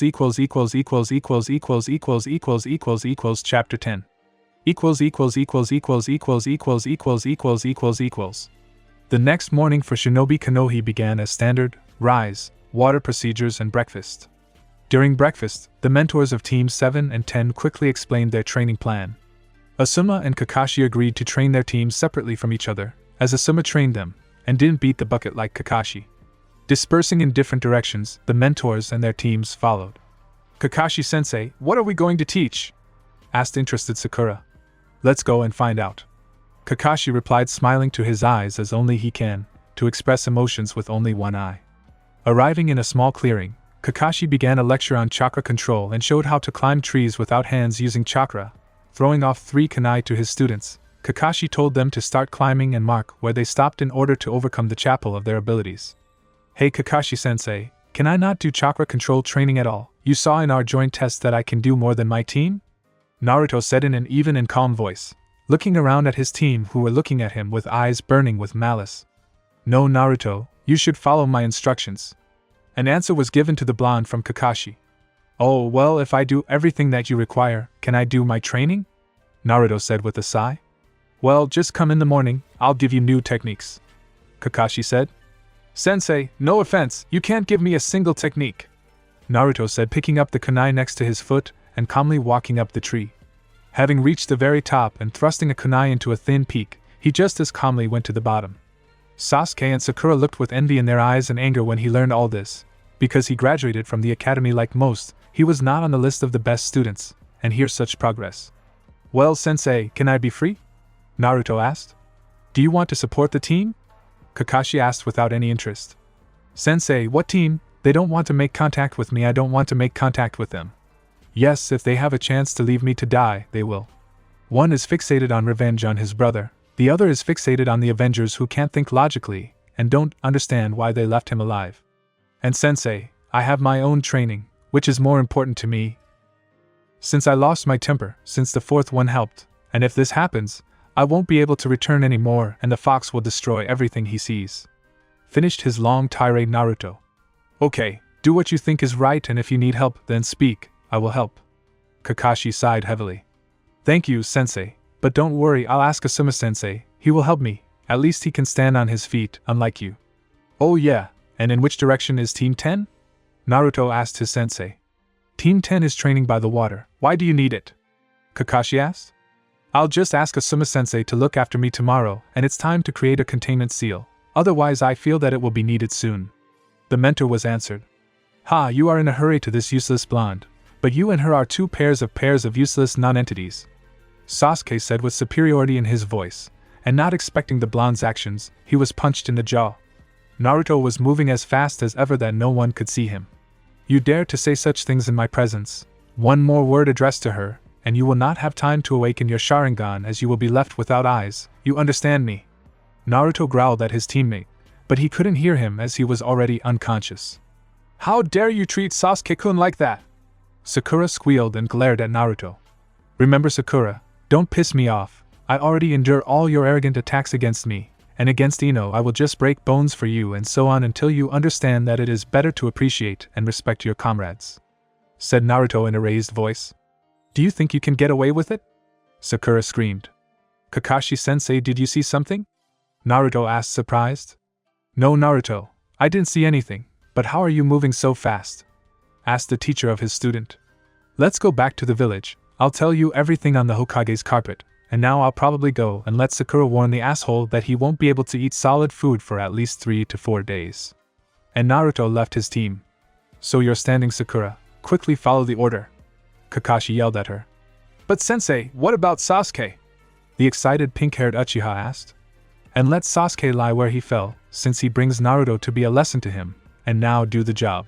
10. The next morning for Shinobi Kanohi began as standard: rise, water procedures and breakfast. During breakfast, the mentors of Teams 7 and 10 quickly explained their training plan. Asuma and Kakashi agreed to train their teams separately from each other, as Asuma trained them, and didn't beat the bucket like Kakashi. Dispersing in different directions, the mentors and their teams followed. "Kakashi-sensei, what are we going to teach?" asked interested Sakura. "Let's go and find out," Kakashi replied, smiling to his eyes as only he can, to express emotions with only one eye. Arriving in a small clearing, Kakashi began a lecture on chakra control and showed how to climb trees without hands using chakra. Throwing off 3 kunai to his students, Kakashi told them to start climbing and mark where they stopped in order to overcome the chapel of their abilities. "Hey Kakashi-sensei, can I not do chakra control training at all? You saw in our joint test that I can do more than my team?" Naruto said in an even and calm voice, looking around at his team who were looking at him with eyes burning with malice. "No, Naruto, you should follow my instructions." An answer was given to the blonde from Kakashi. "Oh, well, if I do everything that you require, can I do my training?" Naruto said with a sigh. "Well, just come in the morning, I'll give you new techniques," Kakashi said. "Sensei, no offense, you can't give me a single technique," Naruto said, picking up the kunai next to his foot and calmly walking up the tree. Having reached the very top and thrusting a kunai into a thin peak, he just as calmly went to the bottom. Sasuke and Sakura looked with envy in their eyes and anger when he learned all this. Because he graduated from the academy like most, he was not on the list of the best students, and here's such progress. "Well, sensei, can I be free?" Naruto asked. "Do you want to support the team?" Kakashi asked without any interest. "Sensei, what team? They don't want to make contact with me, I don't want to make contact with them." "Yes, if they have a chance to leave me to die, they will. One is fixated on revenge on his brother, The other is fixated on the Avengers who can't think logically and don't understand why they left him alive. And sensei, I have my own training, which is more important to me. Since I lost my temper, since the fourth one helped, and if this happens, I won't be able to return anymore and the fox will destroy everything he sees. Finished his long tirade Naruto. Okay, do what you think is right and if you need help, then speak, I will help. Kakashi sighed heavily. Thank you, sensei, but don't worry, I'll ask Asuma-sensei, he will help me, at least he can stand on his feet, unlike you. Oh yeah, and in which direction is Team 10? Naruto asked his sensei. Team 10 is training by the water, why do you need it? Kakashi asked. I'll just ask Asuma-sensei to look after me tomorrow, and it's time to create a containment seal, otherwise I feel that it will be needed soon. The mentor was answered. Ha, you are in a hurry to this useless blonde, but you and her are two pairs of useless non-entities. Sasuke said with superiority in his voice, and not expecting the blonde's actions, he was punched in the jaw. Naruto was moving as fast as ever that no one could see him. You dare to say such things in my presence. One more word addressed to her, and you will not have time to awaken your Sharingan as you will be left without eyes, you understand me? Naruto growled at his teammate, but he couldn't hear him as he was already unconscious. How dare you treat Sasuke-kun like that? Sakura squealed and glared at Naruto. Remember Sakura, don't piss me off, I already endure all your arrogant attacks against me, and against Ino I will just break bones for you and so on until you understand that it is better to appreciate and respect your comrades. Said Naruto in a raised voice. Do you think you can get away with it? Sakura screamed. Kakashi-sensei, did you see something? Naruto asked surprised. No Naruto, I didn't see anything, but how are you moving so fast? Asked the teacher of his student. Let's go back to the village, I'll tell you everything on the Hokage's carpet, and now I'll probably go and let Sakura warn the asshole that he won't be able to eat solid food for at least 3 to 4 days. And Naruto left his team. So you're standing Sakura, quickly follow the order. Kakashi yelled at her. But sensei, what about Sasuke? The excited pink-haired Uchiha asked. And let Sasuke lie where he fell, since he brings Naruto to be a lesson to him, and now do the job.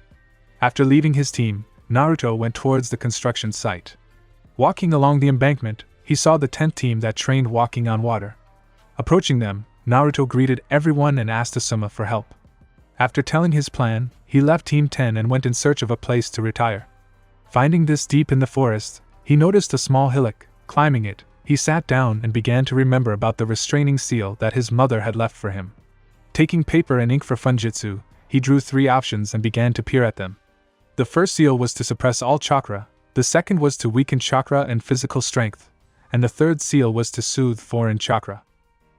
After leaving his team, Naruto went towards the construction site. Walking along the embankment, he saw the 10th team that trained walking on water. Approaching them, Naruto greeted everyone and asked Asuma for help. After telling his plan, he left Team 10 and went in search of a place to retire. Finding this deep in the forest, he noticed a small hillock. Climbing it, he sat down and began to remember about the restraining seal that his mother had left for him. Taking paper and ink for Funjitsu, he drew 3 options and began to peer at them. The first seal was to suppress all chakra, the second was to weaken chakra and physical strength, and the third seal was to soothe foreign chakra.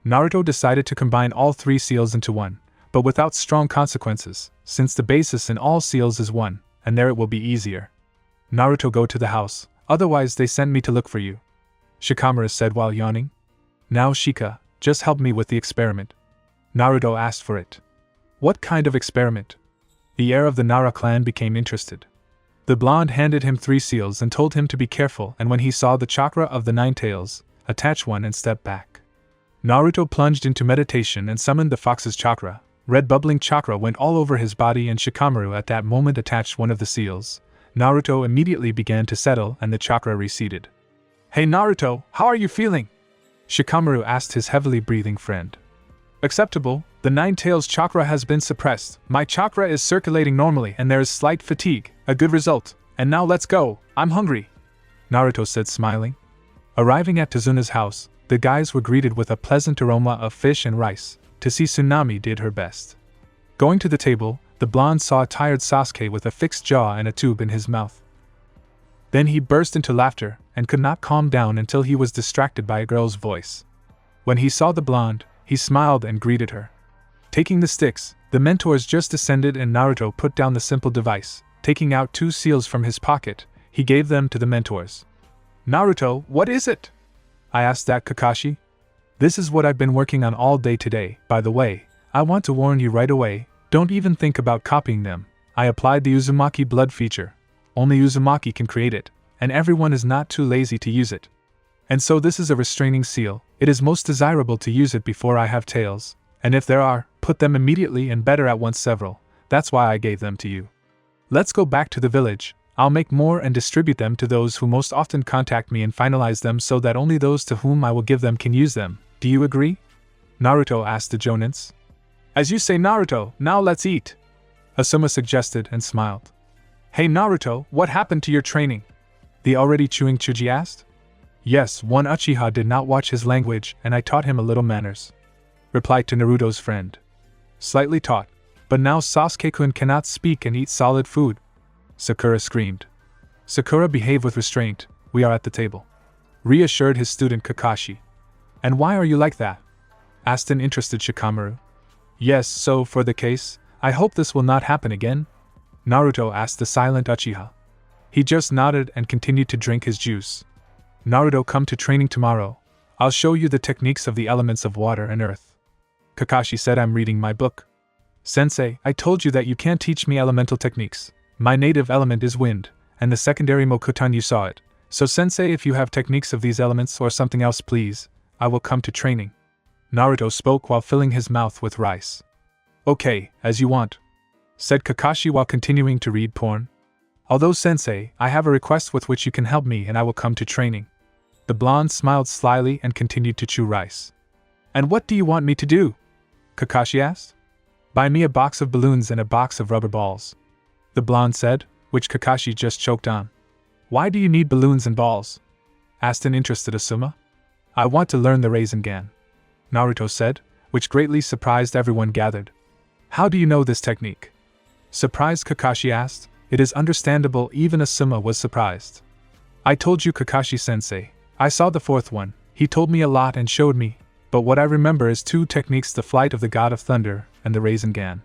Naruto decided to combine all 3 seals into one, but without strong consequences, since the basis in all seals is one, and there it will be easier. Naruto, go to the house, otherwise they sent me to look for you. Shikamaru said while yawning. Now Shika, just help me with the experiment. Naruto asked for it. What kind of experiment? The heir of the Nara clan became interested. The blonde handed him 3 seals and told him to be careful, and when he saw the chakra of the 9 tails, attach one and step back. Naruto plunged into meditation and summoned the fox's chakra. Red bubbling chakra went all over his body and Shikamaru at that moment attached one of the seals. Naruto immediately began to settle and the chakra receded. Hey Naruto, how are you feeling? Shikamaru asked his heavily breathing friend. Acceptable, the 9 tails chakra has been suppressed, my chakra is circulating normally and there is slight fatigue, a good result, and now let's go, I'm hungry, Naruto said smiling. Arriving at Tazuna's house, the guys were greeted with a pleasant aroma of fish and rice. To see Tsunami did her best. Going to the table, the blonde saw a tired Sasuke with a fixed jaw and a tube in his mouth. Then he burst into laughter, and could not calm down until he was distracted by a girl's voice. When he saw the blonde, he smiled and greeted her. Taking the sticks, the mentors just descended and Naruto put down the simple device. Taking out 2 seals from his pocket, he gave them to the mentors. Naruto, what is it? I asked that Kakashi. This is what I've been working on all day today. By the way, I want to warn you right away, don't even think about copying them. I applied the Uzumaki blood feature. Only Uzumaki can create it, and everyone is not too lazy to use it. And so this is a restraining seal. It is most desirable to use it before I have tails, and if there are, put them immediately and better at once several. That's why I gave them to you. Let's go back to the village. I'll make more and distribute them to those who most often contact me and finalize them so that only those to whom I will give them can use them. Do you agree? Naruto asked the jonins. As you say, Naruto, now let's eat, Asuma suggested and smiled. Hey Naruto, what happened to your training? The already chewing Chuji asked. Yes, one Uchiha did not watch his language and I taught him a little manners, replied to Naruto's friend. Slightly taught, but now Sasuke-kun cannot speak and eat solid food, Sakura screamed. Sakura, behave with restraint, we are at the table, reassured his student Kakashi. And why are you like that? Asked an interested Shikamaru. Yes, so for the case, I hope this will not happen again, Naruto asked the silent Uchiha. He just nodded and continued to drink his juice. Naruto, come to training tomorrow. I'll show you the techniques of the elements of water and earth. Kakashi said, I'm reading my book. Sensei, I told you that you can't teach me elemental techniques. My native element is wind, and the secondary Mokutan you saw it. So sensei, if you have techniques of these elements or something else, please, I will come to training. Naruto spoke while filling his mouth with rice. Okay, as you want, said Kakashi while continuing to read porn. Although sensei, I have a request with which you can help me and I will come to training. The blonde smiled slyly and continued to chew rice. And what do you want me to do? Kakashi asked. Buy me a box of balloons and a box of rubber balls, the blonde said, which Kakashi just choked on. Why do you need balloons and balls? Asked an interested Asuma. I want to learn the Rasengan, Naruto said, which greatly surprised everyone gathered. How do you know this technique? Surprised Kakashi asked. It is understandable, even Asuma was surprised. I told you, Kakashi-sensei. I saw the fourth one, he told me a lot and showed me, but what I remember is two techniques: the flight of the God of Thunder and the Rasengan.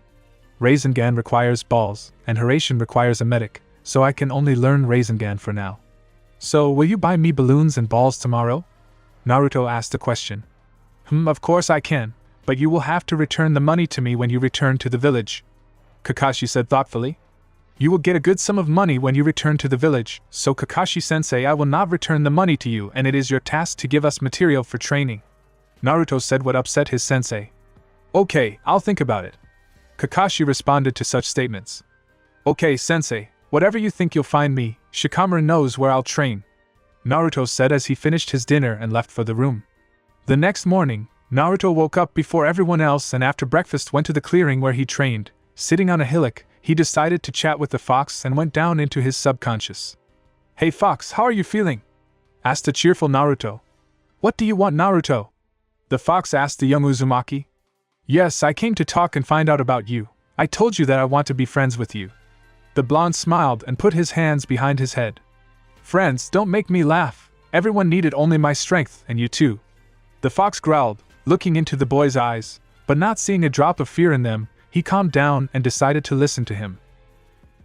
Rasengan requires balls, and Hiraishin requires a medic, so I can only learn Rasengan for now. So, will you buy me balloons and balls tomorrow? Naruto asked a question. Of course I can, but you will have to return the money to me when you return to the village, Kakashi said thoughtfully. You will get a good sum of money when you return to the village, so Kakashi-sensei, I will not return the money to you and it is your task to give us material for training, Naruto said, what upset his sensei. Okay, I'll think about it, Kakashi responded to such statements. Okay, sensei, whatever you think you'll find me, Shikamaru knows where I'll train, Naruto said as he finished his dinner and left for the room. The next morning, Naruto woke up before everyone else and after breakfast went to the clearing where he trained. Sitting on a hillock, he decided to chat with the fox and went down into his subconscious. Hey fox, how are you feeling? Asked a cheerful Naruto. What do you want, Naruto? The fox asked the young Uzumaki. Yes, I came to talk and find out about you. I told you that I want to be friends with you. The blonde smiled and put his hands behind his head. Friends, don't make me laugh. Everyone needed only my strength, and you too. The fox growled, looking into the boy's eyes, but not seeing a drop of fear in them. He calmed down and decided to listen to him.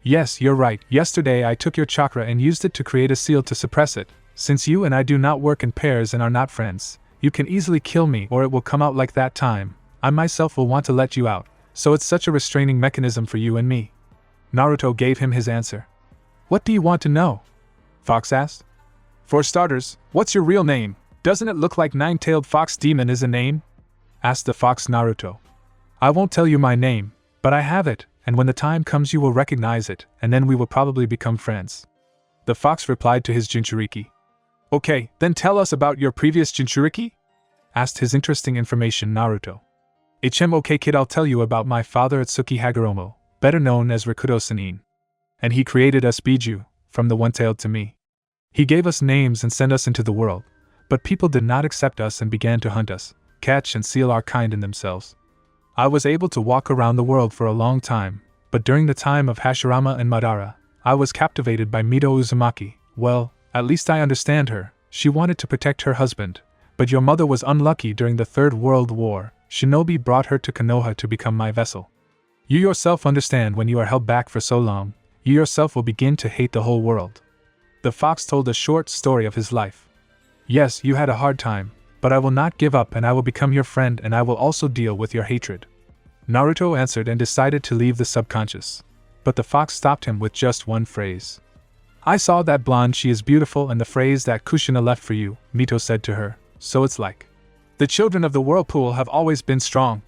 Yes, you're right. Yesterday I took your chakra and used it to create a seal to suppress it. Since you and I do not work in pairs and are not friends, you can easily kill me or it will come out like that time. I myself will want to let you out, so it's such a restraining mechanism for you and me. Naruto gave him his answer. What do you want to know? Fox asked. For starters, what's your real name? Doesn't it look like Nine-Tailed Fox Demon is a name? Asked the fox Naruto. I won't tell you my name, but I have it, and when the time comes you will recognize it, and then we will probably become friends. The fox replied to his Jinchuriki. Okay, then tell us about your previous Jinchuriki? Asked his interesting information Naruto. Okay kid, I'll tell you about my father Atsuki Hagoromo, better known as Rakudo Sanin. And he created us Biju, from the one-tailed to me. He gave us names and sent us into the world, but people did not accept us and began to hunt us, catch and seal our kind in themselves. I was able to walk around the world for a long time, but during the time of Hashirama and Madara, I was captivated by Mito Uzumaki. Well, at least I understand her. She wanted to protect her husband, but your mother was unlucky during the Third World War. Shinobi brought her to Konoha to become my vessel. You yourself understand, when you are held back for so long, you yourself will begin to hate the whole world. The fox told a short story of his life. Yes, you had a hard time, but I will not give up and I will become your friend and I will also deal with your hatred. Naruto answered and decided to leave the subconscious. But the fox stopped him with just one phrase. I saw that blonde, she is beautiful, and the phrase that Kushina left for you, Mito said to her, so it's like. The children of the whirlpool have always been strong.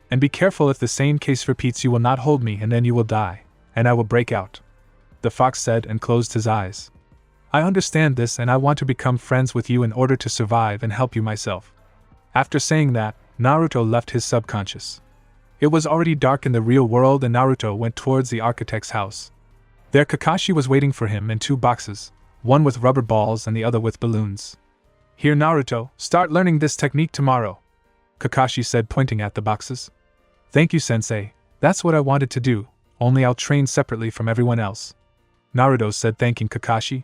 And be careful, if the same case repeats you will not hold me and then you will die, and I will break out. The fox said and closed his eyes. I understand this and I want to become friends with you in order to survive and help you myself. After saying that, Naruto left his subconscious. It was already dark in the real world and Naruto went towards the architect's house. There Kakashi was waiting for him in 2 boxes, one with rubber balls and the other with balloons. "Here Naruto, start learning this technique tomorrow," Kakashi said, pointing at the boxes. "Thank you, sensei, that's what I wanted to do, only I'll train separately from everyone else," Naruto said, thanking Kakashi.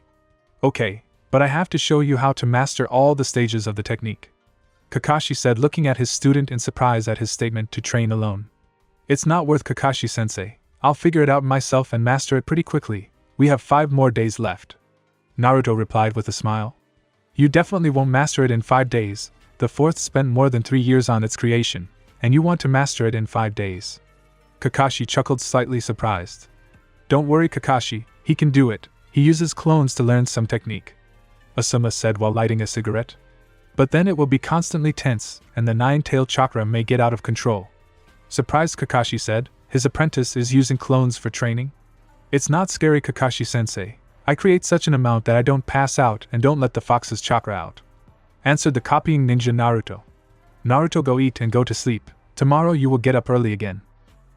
"Okay, but I have to show you how to master all the stages of the technique," Kakashi said, looking at his student in surprise at his statement to train alone. "It's not worth Kakashi-sensei, I'll figure it out myself and master it pretty quickly, we have 5 more days left," Naruto replied with a smile. "You definitely won't master it in 5 days, the 4th spent more than 3 years on its creation, and you want to master it in 5 days. Kakashi chuckled, slightly surprised. "Don't worry Kakashi, he can do it, he uses clones to learn some technique," Asuma said while lighting a cigarette. "But then it will be constantly tense, and the 9-tailed chakra may get out of control." Surprised, Kakashi said, "His apprentice is using clones for training?" "It's not scary Kakashi-sensei, I create such an amount that I don't pass out and don't let the fox's chakra out," answered the copying ninja Naruto. "Naruto, go eat and go to sleep, tomorrow you will get up early again,"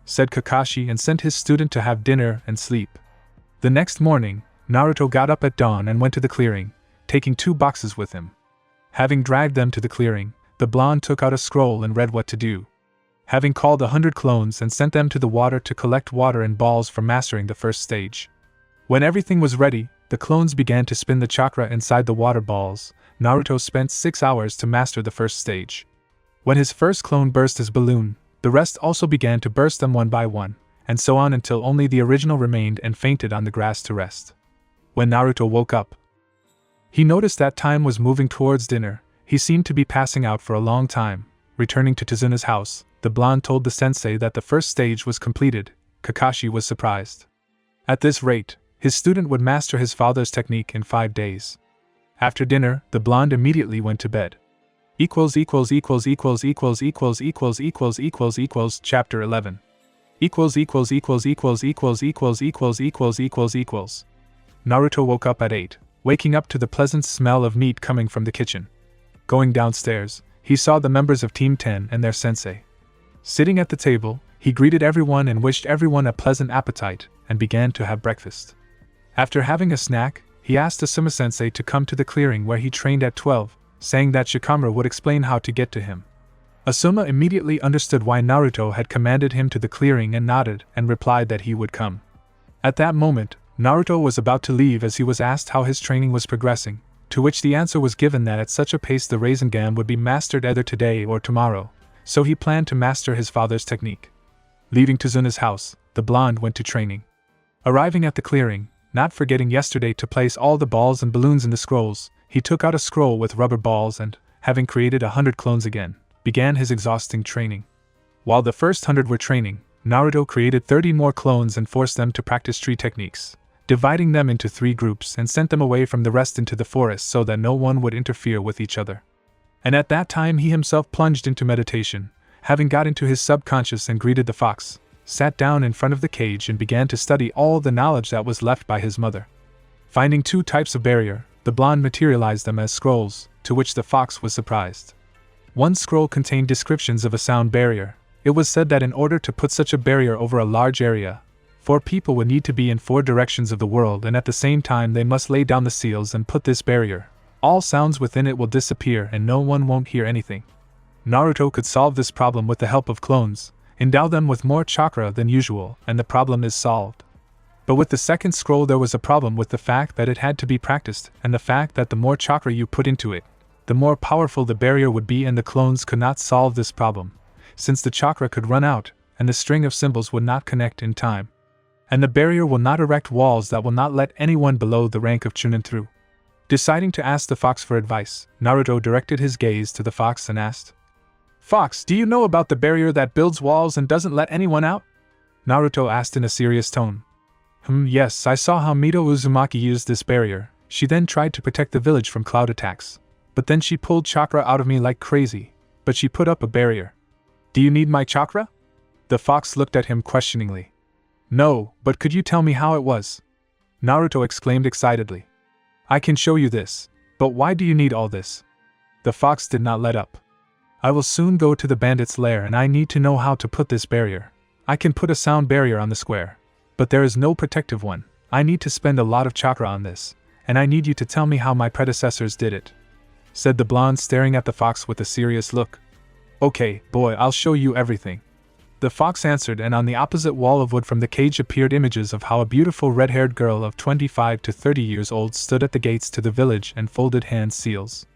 said Kakashi and sent his student to have dinner and sleep. The next morning, Naruto got up at dawn and went to the clearing, taking 2 boxes with him. Having dragged them to the clearing, the blonde took out a scroll and read what to do. Having called 100 clones and sent them to the water to collect water and balls for mastering the first stage. When everything was ready, the clones began to spin the chakra inside the water balls. Naruto spent 6 hours to master the first stage. When his first clone burst his balloon, the rest also began to burst them one by one, and so on until only the original remained and fainted on the grass to rest. When Naruto woke up, he noticed that time was moving towards dinner. He seemed to be passing out for a long time. Returning to Tazuna's house, the blonde told the sensei that the first stage was completed. Kakashi was surprised. At this rate, his student would master his father's technique in 5 days. After dinner, the blonde immediately went to bed. Chapter 11. Naruto woke up at 8, waking up to the pleasant smell of meat coming from the kitchen. Going downstairs, he saw the members of Team 10 and their sensei. Sitting at the table, he greeted everyone and wished everyone a pleasant appetite, and began to have breakfast. After having a snack, he asked Asuma-sensei to come to the clearing where he trained at 12, saying that Shikamaru would explain how to get to him. Asuma immediately understood why Naruto had commanded him to the clearing and nodded and replied that he would come. At that moment, Naruto was about to leave as he was asked how his training was progressing, to which the answer was given that at such a pace the Rasengan would be mastered either today or tomorrow, so he planned to master his father's technique. Leaving Tazuna's house, the blonde went to training. Arriving at the clearing, not forgetting yesterday to place all the balls and balloons in the scrolls, he took out a scroll with rubber balls and, having created 100 clones again, began his exhausting training. While the first 100 were training, Naruto created 30 more clones and forced them to practice tree techniques, dividing them into 3 groups and sent them away from the rest into the forest so that no one would interfere with each other. And at that time he himself plunged into meditation, having got into his subconscious and greeted the fox, sat down in front of the cage and began to study all the knowledge that was left by his mother. Finding 2 types of barrier, the blonde materialized them as scrolls, to which the fox was surprised. One scroll contained descriptions of a sound barrier. It was said that in order to put such a barrier over a large area, 4 people would need to be in 4 directions of the world and at the same time they must lay down the seals and put this barrier. All sounds within it will disappear and no one won't hear anything. Naruto could solve this problem with the help of clones, endow them with more chakra than usual, and the problem is solved. But with the second scroll there was a problem with the fact that it had to be practiced and the fact that the more chakra you put into it, the more powerful the barrier would be, and the clones could not solve this problem, since the chakra could run out and the string of symbols would not connect in time. And the barrier will not erect walls that will not let anyone below the rank of Chunin through. Deciding to ask the fox for advice, Naruto directed his gaze to the fox and asked, "Fox, do you know about the barrier that builds walls and doesn't let anyone out?" Naruto asked in a serious tone. Yes, I saw how Mito Uzumaki used this barrier. She then tried to protect the village from cloud attacks. But then she pulled chakra out of me like crazy. But she put up a barrier. Do you need my chakra? The fox looked at him questioningly. No, but could you tell me how it was? Naruto exclaimed excitedly. I can show you this, but why do you need all this? The fox did not let up. I will soon go to the bandit's lair and I need to know how to put this barrier. I can put a sound barrier on the square, but there is no protective one. I need to spend a lot of chakra on this, and I need you to tell me how my predecessors did it," said the blonde, staring at the fox with a serious look. "Okay, boy, I'll show you everything," the fox answered, and on the opposite wall of wood from the cage appeared images of how a beautiful red-haired girl of 25 to 30 years old stood at the gates to the village and folded hand seals.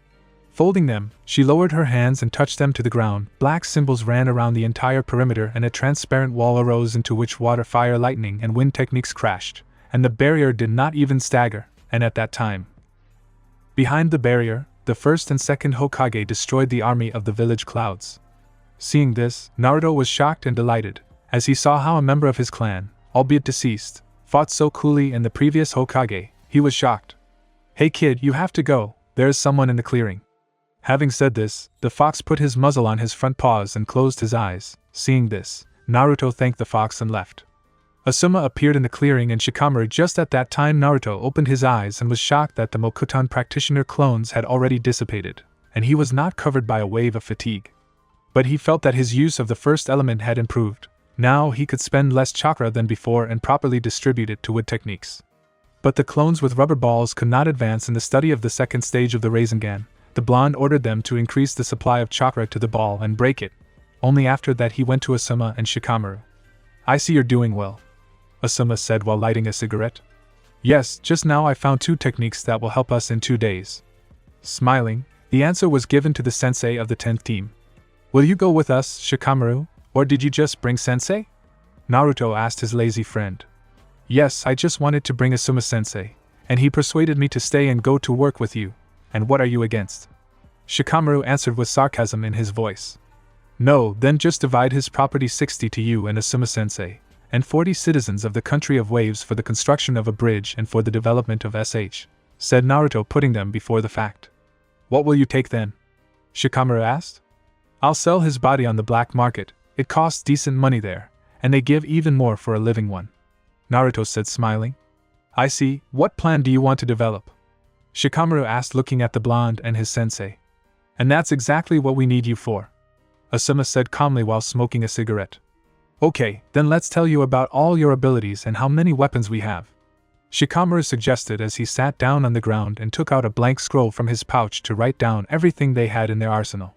Folding them, she lowered her hands and touched them to the ground. Black symbols ran around the entire perimeter and a transparent wall arose into which water, fire, lightning, and wind techniques crashed, and the barrier did not even stagger, and at that time. Behind the barrier, the first and second Hokage destroyed the army of the village clouds. Seeing this, Naruto was shocked and delighted, as he saw how a member of his clan, albeit deceased, fought so coolly in the previous Hokage. He was shocked. "Hey kid, you have to go, there is someone in the clearing." Having said this, the fox put his muzzle on his front paws and closed his eyes. Seeing this, Naruto thanked the fox and left. Asuma appeared in the clearing and Shikamaru. Just at that time Naruto opened his eyes and was shocked that the Mokuton practitioner clones had already dissipated, and he was not covered by a wave of fatigue. But he felt that his use of the first element had improved. Now he could spend less chakra than before and properly distribute it to wood techniques. But the clones with rubber balls could not advance in the study of the second stage of the Rasengan. The blonde ordered them to increase the supply of chakra to the ball and break it. Only after that he went to Asuma and Shikamaru. "I see you're doing well," Asuma said while lighting a cigarette. "Yes, just now I found 2 techniques that will help us in 2 days. Smiling, the answer was given to the sensei of the 10th team. "Will you go with us, Shikamaru, or did you just bring sensei?" Naruto asked his lazy friend. "Yes, I just wanted to bring Asuma sensei, and he persuaded me to stay and go to work with you. And what are you against?" Shikamaru answered with sarcasm in his voice. "No, then just divide his property 60 to you and Asuma sensei, and 40 citizens of the country of waves for the construction of a bridge and for the development of SH, said Naruto, putting them before the fact. "What will you take then?" Shikamaru asked. "I'll sell his body on the black market, it costs decent money there, and they give even more for a living one," Naruto said, smiling. "I see, what plan do you want to develop?" Shikamaru asked, looking at the blonde and his sensei. "And that's exactly what we need you for," Asuma said calmly while smoking a cigarette. "Okay, then let's tell you about all your abilities and how many weapons we have," Shikamaru suggested as he sat down on the ground and took out a blank scroll from his pouch to write down everything they had in their arsenal.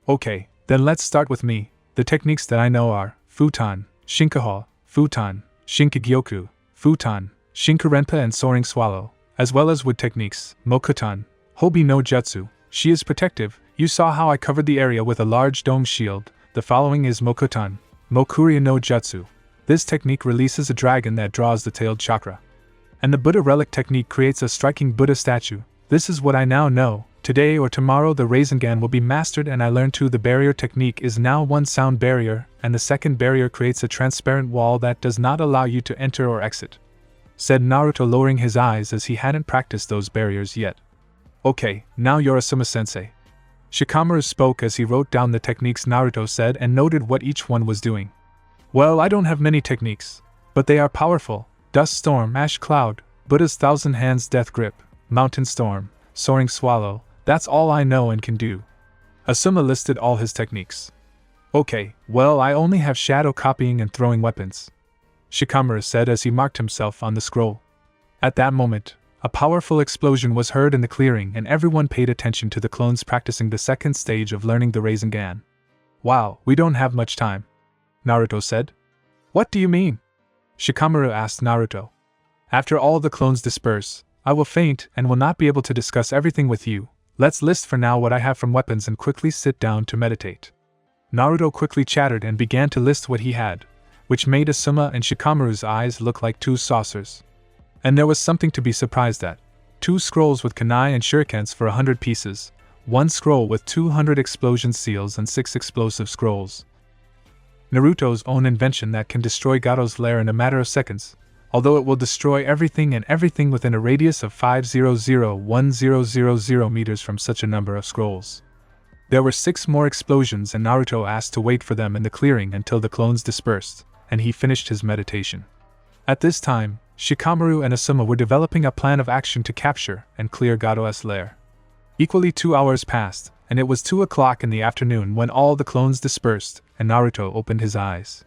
"Okay, then let's start with me. The techniques that I know are Futon, Shinkaho, Futon, Shinkagyoku, Futon, Shinkarenpa and Soaring Swallow, as well as wood techniques, Mokuton, Hobi no Jutsu. She is protective. You saw how I covered the area with a large dome shield. The following is Mokuton, Mokuria no Jutsu. This technique releases a dragon that draws the tailed chakra. And the Buddha relic technique creates a striking Buddha statue. This is what I now know. Today or tomorrow the Rasengan will be mastered, and I learned too. The barrier technique is now one sound barrier, and the second barrier creates a transparent wall that does not allow you to enter or exit," said Naruto, lowering his eyes as he hadn't practiced those barriers yet. "Okay, now you're Asuma sensei," Shikamaru spoke as he wrote down the techniques Naruto said and noted what each one was doing. "Well, I don't have many techniques, but they are powerful. Dust Storm, Ash Cloud, Buddha's Thousand Hands, Death Grip, Mountain Storm, Soaring Swallow, that's all I know and can do." Asuma listed all his techniques. "Okay, well, I only have shadow copying and throwing weapons," Shikamaru said as he marked himself on the scroll. At that moment, a powerful explosion was heard in the clearing and everyone paid attention to the clones practicing the second stage of learning the Rasengan. "Wow, we don't have much time," Naruto said. "What do you mean?" Shikamaru asked Naruto. "After all the clones disperse, I will faint and will not be able to discuss everything with you. Let's list for now what I have from weapons and quickly sit down to meditate." Naruto quickly chattered and began to list what he had, which made Asuma and Shikamaru's eyes look like 2 saucers. And there was something to be surprised at. 2 scrolls with kunai and shurikens for 100 pieces, 1 scroll with 200 explosion seals and 6 explosive scrolls. Naruto's own invention that can destroy Garo's lair in a matter of seconds, although it will destroy everything and everything within a radius of 5001000 meters from such a number of scrolls. There were 6 more explosions and Naruto asked to wait for them in the clearing until the clones dispersed, and he finished his meditation. At this time, Shikamaru and Asuma were developing a plan of action to capture and clear Garo's lair. Equally 2 hours passed, and it was 2 o'clock in the afternoon when all the clones dispersed, and Naruto opened his eyes.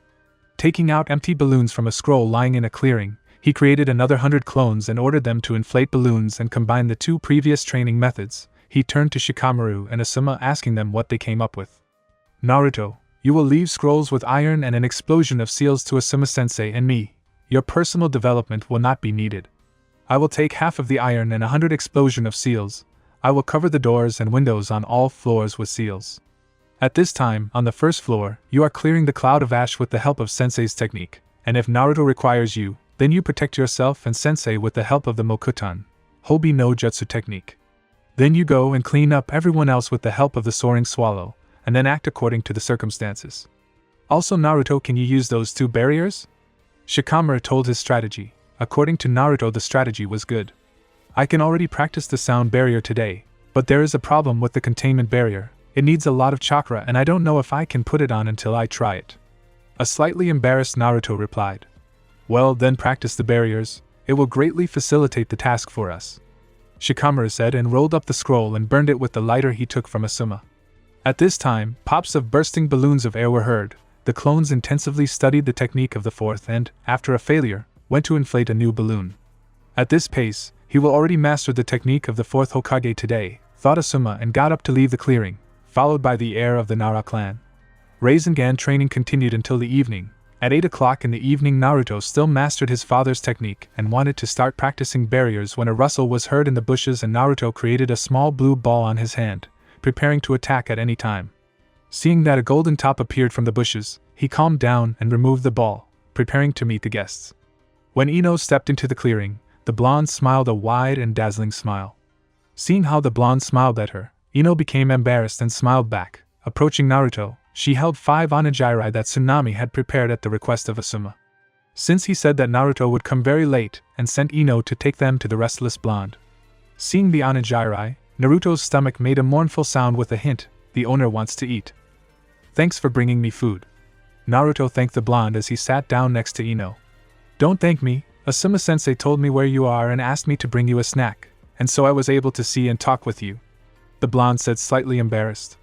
Taking out empty balloons from a scroll lying in a clearing, he created another 100 clones and ordered them to inflate balloons and combine the 2 previous training methods. He turned to Shikamaru and Asuma, asking them what they came up with. Naruto, you will leave scrolls with iron and an explosion of seals to Asuma-sensei and me. Your personal development will not be needed. I will take half of the iron and 100 explosion of seals. I will cover the doors and windows on all floors with seals. At this time, on the first floor, you are clearing the cloud of ash with the help of Sensei's technique, and if Naruto requires you, then you protect yourself and Sensei with the help of the Mokutan, Hobi no Jutsu technique. Then you go and clean up everyone else with the help of the soaring swallow, and then act according to the circumstances. Also, Naruto, can you use those 2 barriers? Shikamaru told his strategy. According to Naruto, the strategy was good. I can already practice the sound barrier today, but there is a problem with the containment barrier. It needs a lot of chakra and I don't know if I can put it on until I try it. A slightly embarrassed Naruto replied. Well, then practice the barriers. It will greatly facilitate the task for us. Shikamaru said and rolled up the scroll and burned it with the lighter he took from Asuma. At this time, pops of bursting balloons of air were heard. The clones intensively studied the technique of the 4th and, after a failure, went to inflate a new balloon. At this pace, he will already master the technique of the 4th Hokage today, thought Asuma, and got up to leave the clearing, followed by the heir of the Nara clan. Rasengan training continued until the evening. At 8 o'clock in the evening, Naruto still mastered his father's technique and wanted to start practicing barriers when a rustle was heard in the bushes and Naruto created a small blue ball on his hand, preparing to attack at any time. Seeing that a golden top appeared from the bushes, he calmed down and removed the ball, preparing to meet the guests. When Ino stepped into the clearing, the blonde smiled a wide and dazzling smile. Seeing how the blonde smiled at her, Ino became embarrassed and smiled back. Approaching Naruto, she held 5 onigiri that Tsunami had prepared at the request of Asuma. Since he said that Naruto would come very late and sent Ino to take them to the restless blonde. Seeing the onigiri, Naruto's stomach made a mournful sound with a hint, the owner wants to eat. Thanks for bringing me food. Naruto thanked the blonde as he sat down next to Ino. Don't thank me, Asuma-sensei told me where you are and asked me to bring you a snack, and so I was able to see and talk with you. The blonde said, slightly embarrassed.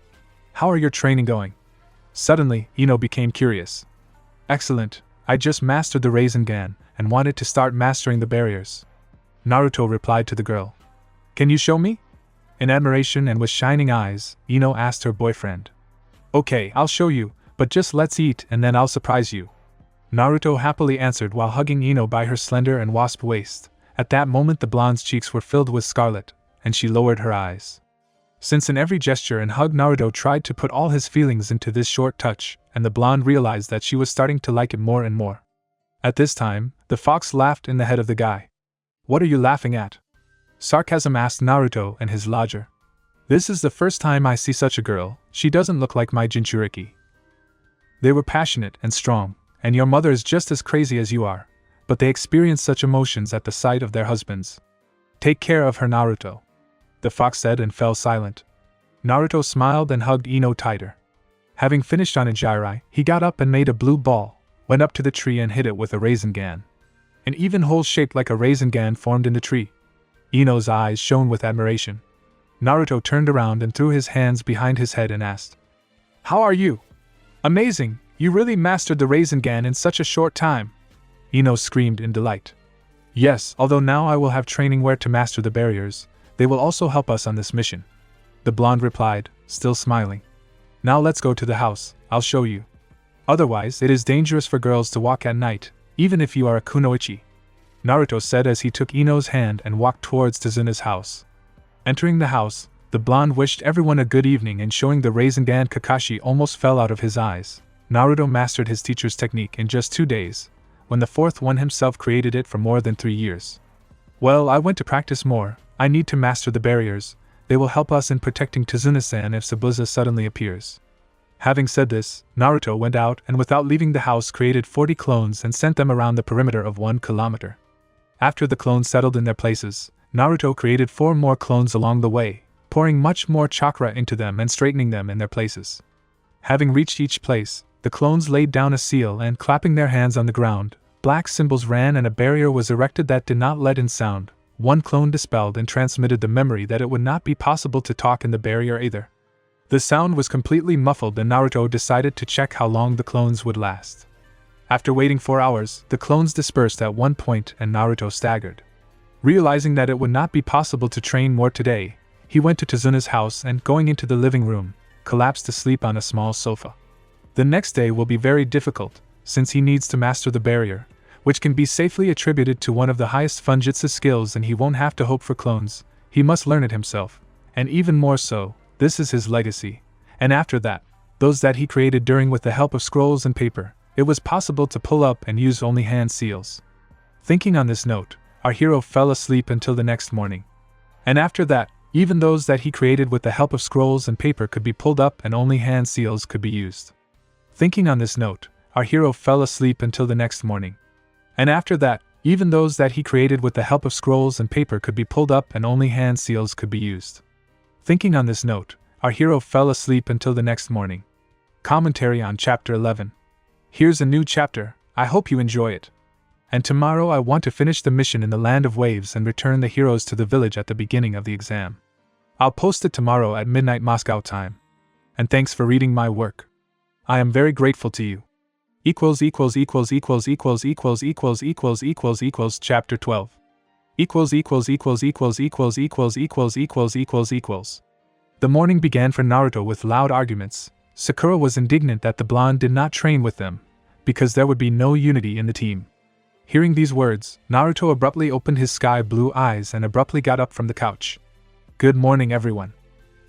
How are your training going? Suddenly, Ino became curious. Excellent, I just mastered the Rasengan and wanted to start mastering the barriers. Naruto replied to the girl. Can you show me? In admiration and with shining eyes, Ino asked her boyfriend. Okay, I'll show you, but just let's eat and then I'll surprise you. Naruto happily answered while hugging Ino by her slender and wasp waist. At that moment the blonde's cheeks were filled with scarlet, and she lowered her eyes. Since in every gesture and hug Naruto tried to put all his feelings into this short touch, and the blonde realized that she was starting to like it more and more. At this time, the fox laughed in the head of the guy. What are you laughing at? Sarcasm asked Naruto and his lodger. This is the first time I see such a girl, she doesn't look like my Jinchuriki. They were passionate and strong, and your mother is just as crazy as you are, but they experience such emotions at the sight of their husbands. Take care of her, Naruto. The fox said and fell silent. Naruto smiled and hugged Ino tighter. Having finished onigiri, he got up and made a blue ball, went up to the tree and hit it with a Rasengan. An even hole shaped like a Rasengan formed in the tree. Ino's eyes shone with admiration. Naruto turned around and threw his hands behind his head and asked, How are you? Amazing, you really mastered the Rasengan in such a short time. Ino screamed in delight. Yes, although now I will have training where to master the barriers, they will also help us on this mission. The blonde replied, still smiling. Now let's go to the house, I'll show you. Otherwise, it is dangerous for girls to walk at night, even if you are a kunoichi. Naruto said as he took Ino's hand and walked towards Tazuna's house. Entering the house, the blonde wished everyone a good evening and showing the Rasengan Kakashi almost fell out of his eyes. Naruto mastered his teacher's technique in just 2 days, when the 4th one himself created it for more than 3 years. Well, I went to practice more, I need to master the barriers, they will help us in protecting Tazuna-san if Sabuza suddenly appears. Having said this, Naruto went out and without leaving the house created 40 clones and sent them around the perimeter of 1 kilometer. After the clones settled in their places, Naruto created 4 more clones along the way, pouring much more chakra into them and straightening them in their places. Having reached each place, the clones laid down a seal and clapping their hands on the ground, black symbols ran and a barrier was erected that did not let in sound. 1 clone dispelled and transmitted the memory that it would not be possible to talk in the barrier either. The sound was completely muffled and Naruto decided to check how long the clones would last. After waiting 4 hours, the clones dispersed at one point and Naruto staggered. Realizing that it would not be possible to train more today, he went to Tazuna's house and, going into the living room, collapsed asleep on a small sofa. The next day will be very difficult, since he needs to master the barrier, which can be safely attributed to one of the highest funjutsu skills, and he won't have to hope for clones. He must learn it himself, and even more so, this is his legacy. And after that, those that he created during with the help of scrolls and paper, it was possible to pull up and use only hand seals. Thinking on this note, our hero fell asleep until the next morning. And after that, even those that he created with the help of scrolls and paper could be pulled up and only hand seals could be used. Thinking on this note, our hero fell asleep until the next morning. And after that, even those that he created with the help of scrolls and paper could be pulled up and only hand seals could be used. Thinking on this note, our hero fell asleep until the next morning. Commentary on Chapter 11. Here's a new chapter, I hope you enjoy it. And tomorrow I want to finish the mission in the Land of Waves and return the heroes to the village at the beginning of the exam. I'll post it tomorrow at midnight Moscow time. And thanks for reading my work. I am very grateful to you. Chapter 12. The morning began for Naruto with loud arguments. Sakura was indignant that the blonde did not train with them, because there would be no unity in the team. Hearing these words, Naruto abruptly opened his sky blue eyes and abruptly got up from the couch. "Good morning, everyone,"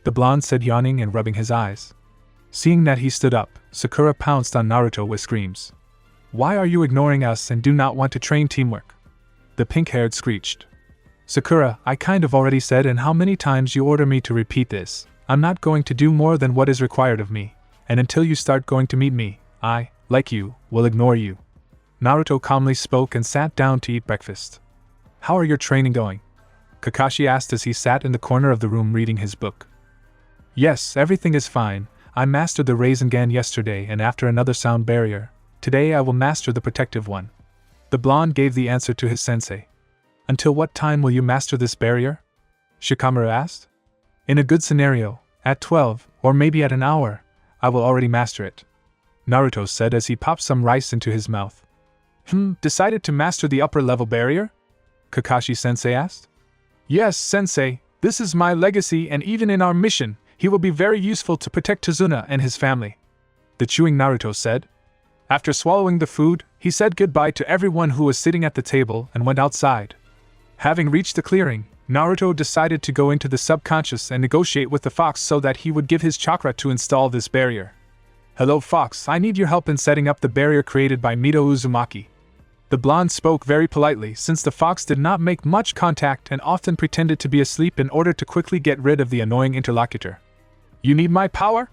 the blonde said, yawning and rubbing his eyes. Seeing that he stood up, Sakura pounced on Naruto with screams. "Why are you ignoring us and do not want to train teamwork?" the pink-haired screeched. "Sakura, I kind of already said, and how many times you order me to repeat this, I'm not going to do more than what is required of me, and until you start going to meet me, I, like you, will ignore you." Naruto calmly spoke and sat down to eat breakfast. "How are your training going?" Kakashi asked as he sat in the corner of the room reading his book. "Yes, everything is fine. I mastered the Rasengan yesterday, and after another sound barrier, today I will master the protective one." The blonde gave the answer to his sensei. "Until what time will you master this barrier?" Shikamaru asked. "In a good scenario, at 12, or maybe at an hour, I will already master it," Naruto said as he popped some rice into his mouth. Decided to master the upper level barrier?" Kakashi-sensei asked. "Yes, sensei, this is my legacy, and even in our mission, he will be very useful to protect Tazuna and his family," the chewing Naruto said. After swallowing the food, he said goodbye to everyone who was sitting at the table and went outside. Having reached the clearing, Naruto decided to go into the subconscious and negotiate with the fox so that he would give his chakra to install this barrier. "Hello fox, I need your help in setting up the barrier created by Mito Uzumaki." The blonde spoke very politely since the fox did not make much contact and often pretended to be asleep in order to quickly get rid of the annoying interlocutor. "You need my power?"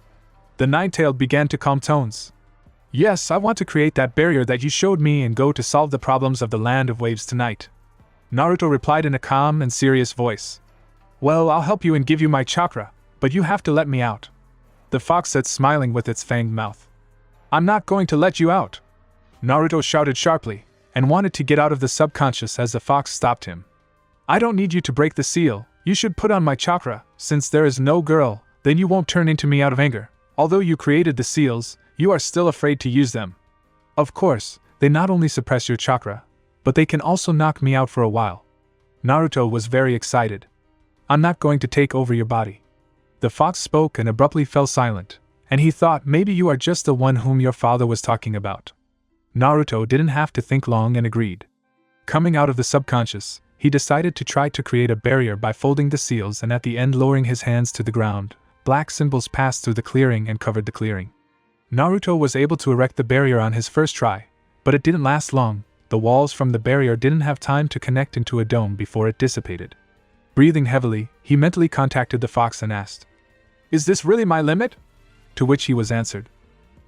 The nine-tailed began to calm tones. "Yes, I want to create that barrier that you showed me and go to solve the problems of the Land of Waves tonight," Naruto replied in a calm and serious voice. "Well, I'll help you and give you my chakra, but you have to let me out," the fox said, smiling with its fanged mouth. "I'm not going to let you out," Naruto shouted sharply, and wanted to get out of the subconscious as the fox stopped him. "I don't need you to break the seal, you should put on my chakra, since there is no girl, then you won't turn into me out of anger. Although you created the seals, you are still afraid to use them. Of course, they not only suppress your chakra, but they can also knock me out for a while." Naruto was very excited. "I'm not going to take over your body." The fox spoke and abruptly fell silent, and he thought maybe you are just the one whom your father was talking about. Naruto didn't have to think long and agreed. Coming out of the subconscious, he decided to try to create a barrier by folding the seals and at the end lowering his hands to the ground. Black symbols passed through the clearing and covered the clearing. Naruto was able to erect the barrier on his first try, but it didn't last long. The walls from the barrier didn't have time to connect into a dome before it dissipated. Breathing heavily, he mentally contacted the fox and asked, "Is this really my limit?" To which he was answered,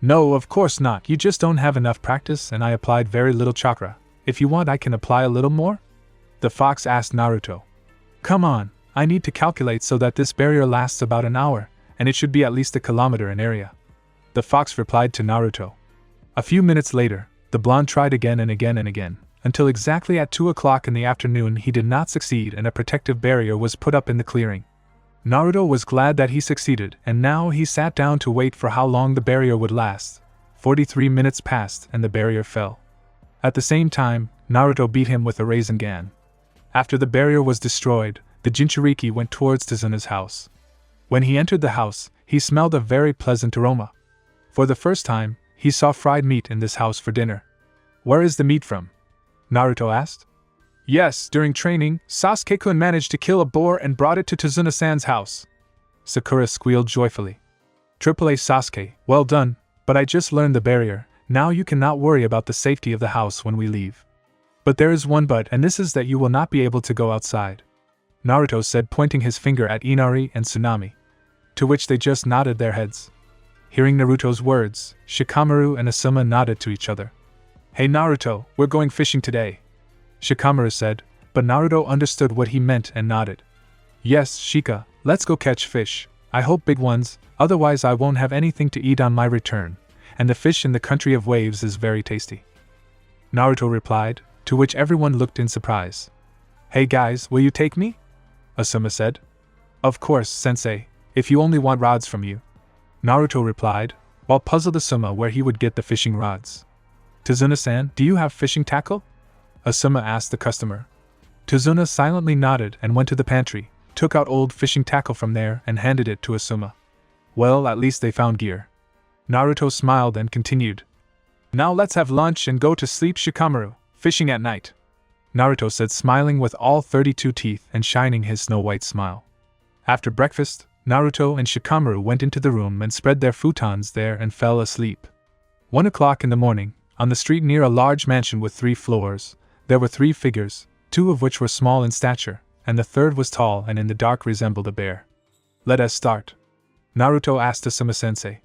"No, of course not, you just don't have enough practice and I applied very little chakra. If you want I can apply a little more?" The fox asked Naruto. "Come on, I need to calculate so that this barrier lasts about an hour, and it should be at least a kilometer in area," the fox replied to Naruto. A few minutes later, the blonde tried again and again and again, until exactly at 2 o'clock in the afternoon he did not succeed and a protective barrier was put up in the clearing. Naruto was glad that he succeeded, and now he sat down to wait for how long the barrier would last. 43 minutes passed and the barrier fell. At the same time, Naruto beat him with a Rasengan. After the barrier was destroyed, the Jinchuriki went towards Tazuna's house. When he entered the house, he smelled a very pleasant aroma. For the first time, he saw fried meat in this house for dinner. "Where is the meat from?" Naruto asked. "Yes, during training, Sasuke-kun managed to kill a boar and brought it to Tazuna-san's house." Sakura squealed joyfully. "AAA Sasuke, well done, but I just learned the barrier, now you cannot worry about the safety of the house when we leave. But there is one but, and this is that you will not be able to go outside," Naruto said, pointing his finger at Inari and Tsunami. To which they just nodded their heads. Hearing Naruto's words, Shikamaru and Asuma nodded to each other. "Hey Naruto, we're going fishing today," Shikamaru said, but Naruto understood what he meant and nodded. "Yes, Shika, let's go catch fish. I hope big ones, otherwise I won't have anything to eat on my return, and the fish in the country of waves is very tasty," Naruto replied, to which everyone looked in surprise. "Hey guys, will you take me?" Asuma said. "Of course, sensei, if you only want rods from you," Naruto replied, while puzzled Asuma where he would get the fishing rods. "Tazuna-san, do you have fishing tackle?" Asuma asked the customer. Tazuna silently nodded and went to the pantry, took out old fishing tackle from there and handed it to Asuma. Well, at least they found gear. Naruto smiled and continued. "Now let's have lunch and go to sleep, Shikamaru, fishing at night," Naruto said, smiling with all 32 teeth and shining his snow-white smile. After breakfast, Naruto and Shikamaru went into the room and spread their futons there and fell asleep. 1 o'clock in the morning, on the street near a large mansion with 3 floors, there were 3 figures, 2 of which were small in stature, and the third was tall and in the dark resembled a bear. "Let us start," Naruto asked Asuma-sensei.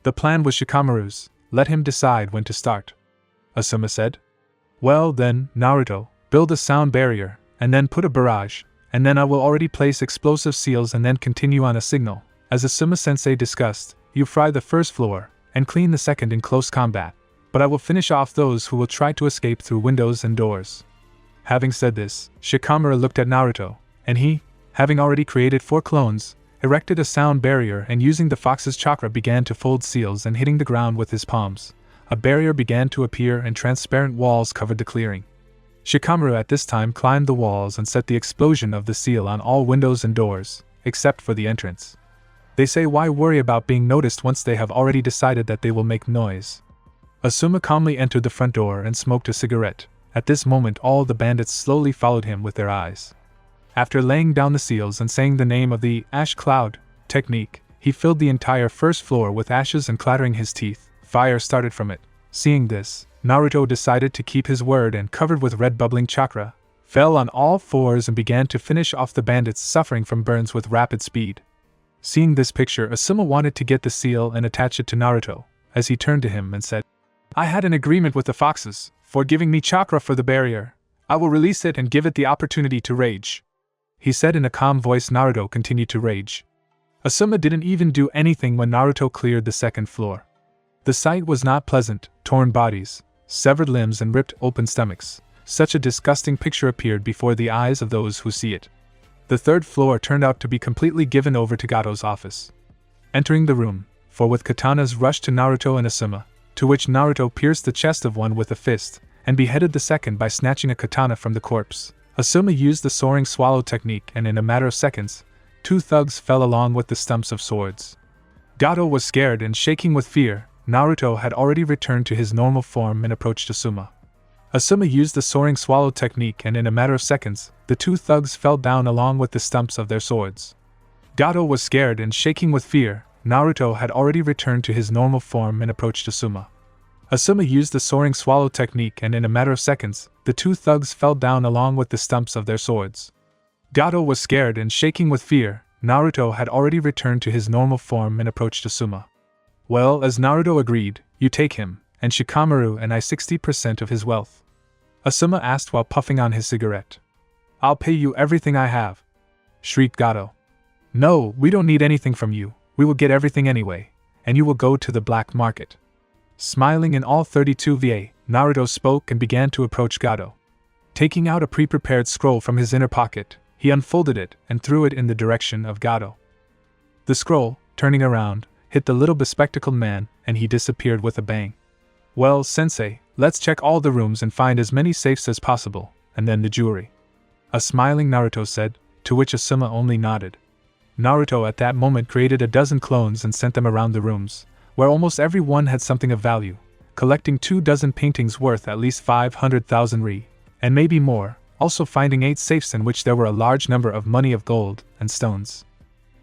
The plan was Shikamaru's, let him decide when to start. Asuma said. "Well then, Naruto, build a sound barrier, and then put a barrage, and then I will already place explosive seals and then continue on a signal. As Asuma-sensei discussed, you fry the first floor, and clean the second in close combat, but I will finish off those who will try to escape through windows and doors." Having said this, Shikamaru looked at Naruto, and he, having already created 4 clones, erected a sound barrier and using the fox's chakra began to fold seals and hitting the ground with his palms. A barrier began to appear and transparent walls covered the clearing. Shikamaru at this time climbed the walls and set the explosion of the seal on all windows and doors, except for the entrance. They say why worry about being noticed once they have already decided that they will make noise. Asuma calmly entered the front door and smoked a cigarette. At this moment all the bandits slowly followed him with their eyes. After laying down the seals and saying the name of the ash cloud technique, he filled the entire first floor with ashes and clattering his teeth, fire started from it. Seeing this, Naruto decided to keep his word and covered with red bubbling chakra, fell on all fours and began to finish off the bandits suffering from burns with rapid speed. Seeing this picture, Asuma wanted to get the seal and attach it to Naruto, as he turned to him and said, "I had an agreement with the foxes, for giving me chakra for the barrier. I will release it and give it the opportunity to rage," he said in a calm voice. Naruto continued to rage. Asuma didn't even do anything when Naruto cleared the second floor. The sight was not pleasant, torn bodies, severed limbs and ripped open stomachs. Such a disgusting picture appeared before the eyes of those who see it. The third floor turned out to be completely given over to Gato's office. Entering the room, 4 with katanas rushed to Naruto and Asuma, to which Naruto pierced the chest of one with a fist, and beheaded the second by snatching a katana from the corpse. Asuma used the soaring swallow technique and in a matter of seconds, 2 thugs fell along with the stumps of swords. Gato was scared and shaking with fear. Naruto had already returned to his normal form and approached Asuma. Asuma used the soaring swallow technique and in a matter of seconds, the 2 thugs fell down along with the stumps of their swords. Gato was scared and shaking with fear. Naruto had already returned to his normal form and approached Asuma. Asuma used the soaring swallow technique and in a matter of seconds, the 2 thugs fell down along with the stumps of their swords. Gato was scared and shaking with fear. Naruto had already returned to his normal form and approached Asuma. "Well, as Naruto agreed, you take him, and Shikamaru and I 60% of his wealth," Asuma asked while puffing on his cigarette. "I'll pay you everything I have," shrieked Gato. "No, we don't need anything from you, we will get everything anyway, and you will go to the black market." Smiling in all 32 VA, Naruto spoke and began to approach Gato. Taking out a pre-prepared scroll from his inner pocket, He unfolded it and threw it in the direction of Gato. The scroll, turning around, hit the little bespectacled man, and he disappeared with a bang. Well, sensei, let's check all the rooms and find as many safes as possible, and then the jewelry. A smiling Naruto said, to which Asuma only nodded. Naruto at that moment created a dozen clones and sent them around the rooms, where almost every one had something of value, collecting 24 paintings worth at least 500,000 ri, and maybe more, also finding 8 safes in which there were a large number of money of gold and stones.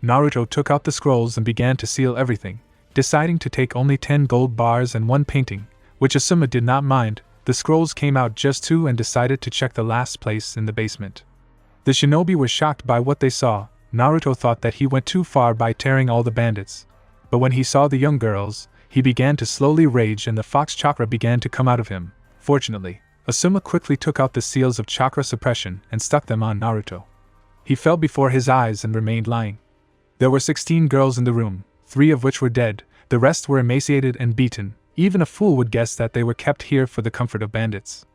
Naruto took out the scrolls and began to seal everything, deciding to take only 10 gold bars and 1 painting, which Asuma did not mind. The scrolls came out just 2 and decided to check the last place in the basement. The shinobi were shocked by what they saw. Naruto thought that he went too far by tearing all the bandits. But when he saw the young girls, he began to slowly rage and the fox chakra began to come out of him. Fortunately, Asuma quickly took out the seals of chakra suppression and stuck them on Naruto. He fell before his eyes and remained lying. There were 16 girls in the room, 3 of which were dead, the rest were emaciated and beaten. Even a fool would guess that they were kept here for the comfort of bandits.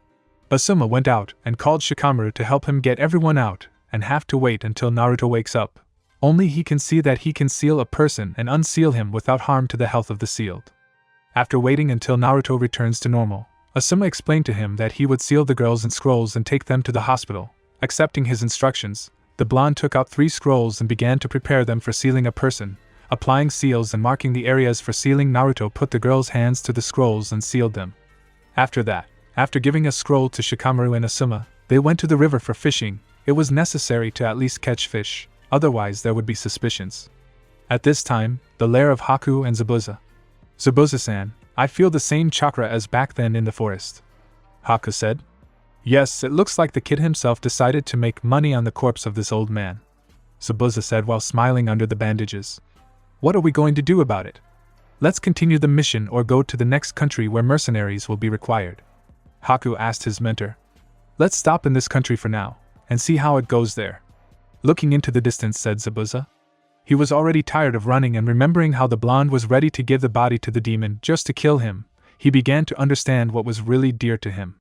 Asuma went out and called Shikamaru to help him get everyone out, and have to wait until Naruto wakes up. Only he can see that he can seal a person and unseal him without harm to the health of the sealed. After waiting until Naruto returns to normal, Asuma explained to him that he would seal the girls in scrolls and take them to the hospital. Accepting his instructions, the blonde took out 3 scrolls and began to prepare them for sealing a person. Applying seals and marking the areas for sealing, Naruto put the girls' hands to the scrolls and sealed them. After that, after giving a scroll to Shikamaru and Asuma, they went to the river for fishing. It was necessary to at least catch fish, otherwise there would be suspicions. At this time, the lair of Haku and Zabuza. Zabuza-san, I feel the same chakra as back then in the forest. Haku said. Yes, it looks like the kid himself decided to make money on the corpse of this old man. Zabuza said while smiling under the bandages. What are we going to do about it? Let's continue the mission or go to the next country where mercenaries will be required. Haku asked his mentor. Let's stop in this country for now, and see how it goes there. Looking into the distance, said Zabuza. He was already tired of running, and remembering how the blonde was ready to give the body to the demon just to kill him, he began to understand what was really dear to him.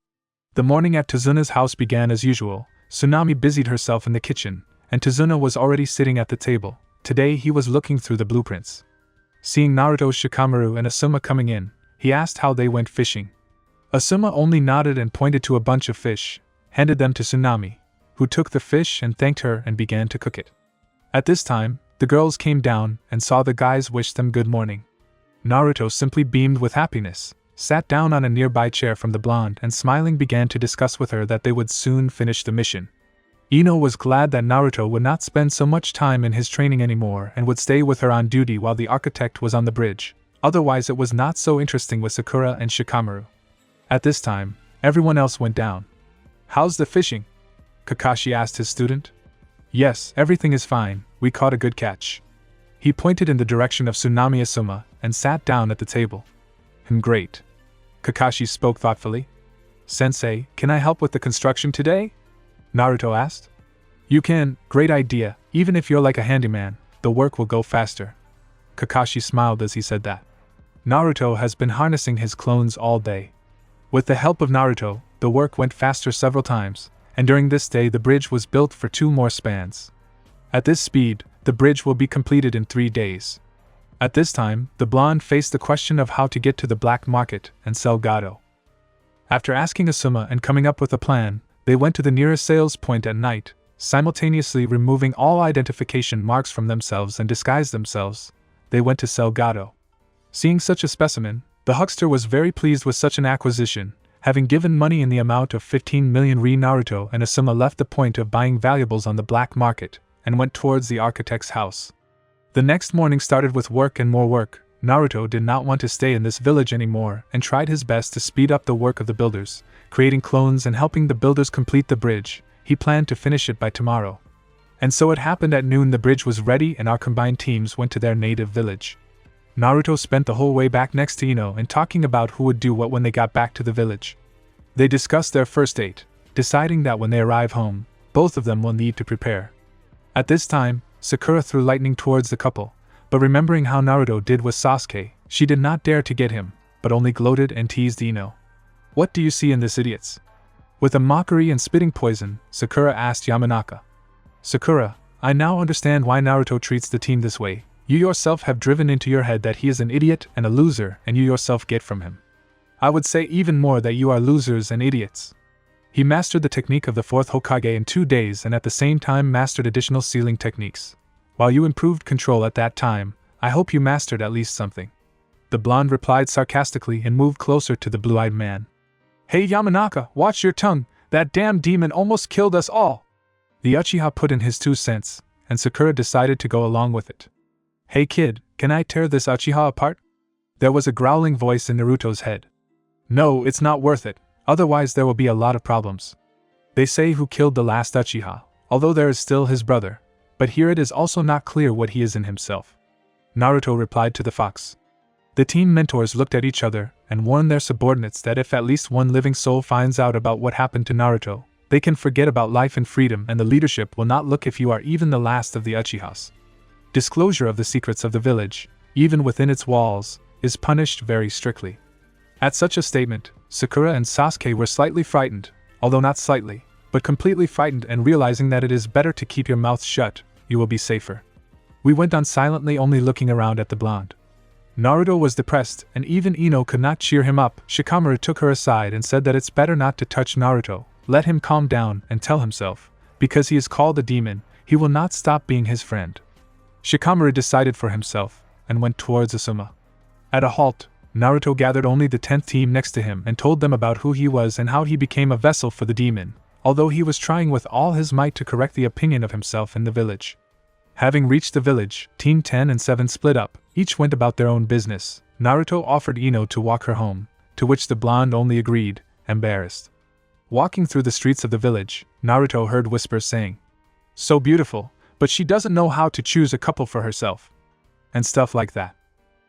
The morning at Tazuna's house began as usual. Tsunami busied herself in the kitchen, and Tazuna was already sitting at the table. Today he was looking through the blueprints. Seeing Naruto, Shikamaru and Asuma coming in, he asked how they went fishing. Asuma only nodded and pointed to a bunch of fish, handed them to Tsunami, who took the fish and thanked her and began to cook it. At this time, the girls came down and saw the guys wish them good morning. Naruto simply beamed with happiness, sat down on a nearby chair from the blonde and smiling began to discuss with her that they would soon finish the mission. Ino was glad that Naruto would not spend so much time in his training anymore and would stay with her on duty while the architect was on the bridge, otherwise it was not so interesting with Sakura and Shikamaru. At this time, everyone else went down. How's the fishing? Kakashi asked his student. Yes, everything is fine, we caught a good catch. He pointed in the direction of Tsunami Asuma and sat down at the table. Great. Kakashi spoke thoughtfully. Sensei, can I help with the construction today? Naruto asked. You can, great idea, even if you're like a handyman, the work will go faster. Kakashi smiled as he said that. Naruto has been harnessing his clones all day. With the help of Naruto, the work went faster several times, and during this day the bridge was built for 2 more spans. At this speed, the bridge will be completed in 3 days. At this time, the blonde faced the question of how to get to the black market and sell Gato. After asking Asuma and coming up with a plan, they went to the nearest sales point at night, simultaneously removing all identification marks from themselves and disguised themselves. They went to sell Gato. Seeing such a specimen, the huckster was very pleased with such an acquisition. Having given money in the amount of 15 million ri, Naruto and Asuma left the point of buying valuables on the black market and went towards the architect's house. The next morning started with work and more work. Naruto did not want to stay in this village anymore and tried his best to speed up the work of the builders, creating clones and helping the builders complete the bridge. He planned to finish it by tomorrow. And so it happened at noon the bridge was ready and our combined teams went to their native village. Naruto spent the whole way back next to Ino and talking about who would do what when they got back to the village. They discussed their first date, deciding that when they arrive home, both of them will need to prepare. At this time, Sakura threw lightning towards the couple, but remembering how Naruto did with Sasuke, she did not dare to get him, but only gloated and teased Ino. What do you see in this idiots? With a mockery and spitting poison, Sakura asked Yamanaka. Sakura, I now understand why Naruto treats the team this way. You yourself have driven into your head that he is an idiot and a loser, and you yourself get from him. I would say even more that you are losers and idiots. He mastered the technique of the 4th Hokage in 2 days and at the same time mastered additional sealing techniques. While you improved control at that time, I hope you mastered at least something. The blonde replied sarcastically and moved closer to the blue-eyed man. Hey Yamanaka, watch your tongue, that damn demon almost killed us all! The Uchiha put in his 2 cents, and Sakura decided to go along with it. Hey kid, can I tear this Uchiha apart? There was a growling voice in Naruto's head. No, it's not worth it, otherwise there will be a lot of problems. They say who killed the last Uchiha, although there is still his brother, but here it is also not clear what he is in himself. Naruto replied to the fox. The team mentors looked at each other and warned their subordinates that if at least one living soul finds out about what happened to Naruto, they can forget about life and freedom and the leadership will not look if you are even the last of the Uchihas. Disclosure of the secrets of the village, even within its walls, is punished very strictly. At such a statement, Sakura and Sasuke were slightly frightened, although not slightly, but completely frightened, and realizing that it is better to keep your mouth shut, you will be safer. We went on silently, only looking around at the blonde. Naruto was depressed, and even Ino could not cheer him up. Shikamaru took her aside and said that it's better not to touch Naruto, let him calm down and tell himself, because he is called a demon, he will not stop being his friend. Shikamaru decided for himself, and went towards Asuma. At a halt, Naruto gathered only the 10th team next to him and told them about who he was and how he became a vessel for the demon, although he was trying with all his might to correct the opinion of himself in the village. Having reached the village, Team 10 and 7 split up, each went about their own business. Naruto offered Ino to walk her home, to which the blonde only agreed, embarrassed. Walking through the streets of the village, Naruto heard whispers saying, "So beautiful, but she doesn't know how to choose a couple for herself." And stuff like that.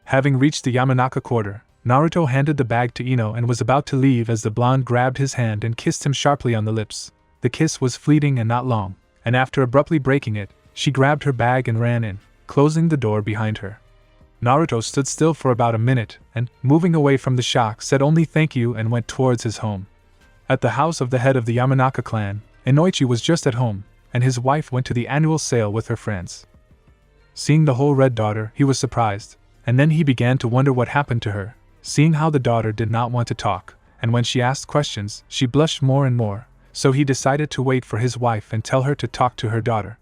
Having reached the Yamanaka quarter, Naruto handed the bag to Ino and was about to leave as the blonde grabbed his hand and kissed him sharply on the lips. The kiss was fleeting and not long, and after abruptly breaking it, she grabbed her bag and ran in, closing the door behind her. Naruto stood still for about a minute and, moving away from the shock, said only thank you and went towards his home. At the house of the head of the Yamanaka clan, Inoichi was just at home, and his wife went to the annual sale with her friends. Seeing the whole red daughter, he was surprised, and then he began to wonder what happened to her, seeing how the daughter did not want to talk, and when she asked questions, she blushed more and more, so he decided to wait for his wife and tell her to talk to her daughter.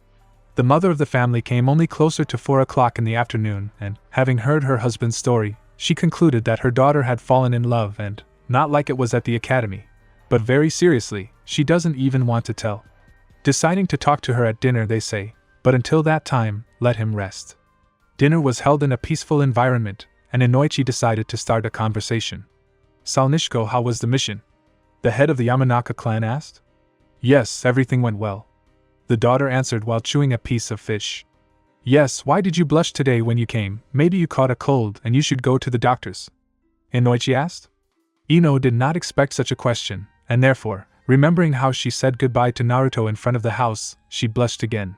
The mother of the family came only closer to 4 o'clock in the afternoon, and, having heard her husband's story, she concluded that her daughter had fallen in love and, not like it was at the academy, but very seriously, she doesn't even want to tell. Deciding to talk to her at dinner, they say, but until that time, let him rest. Dinner was held in a peaceful environment, and Inoichi decided to start a conversation. "Salnishko, how was the mission?" the head of the Yamanaka clan asked. "Yes, everything went well," the daughter answered while chewing a piece of fish. "Yes, why did you blush today when you came? Maybe you caught a cold and you should go to the doctor's?" Inoichi asked. Ino did not expect such a question, and therefore, remembering how she said goodbye to Naruto in front of the house, she blushed again.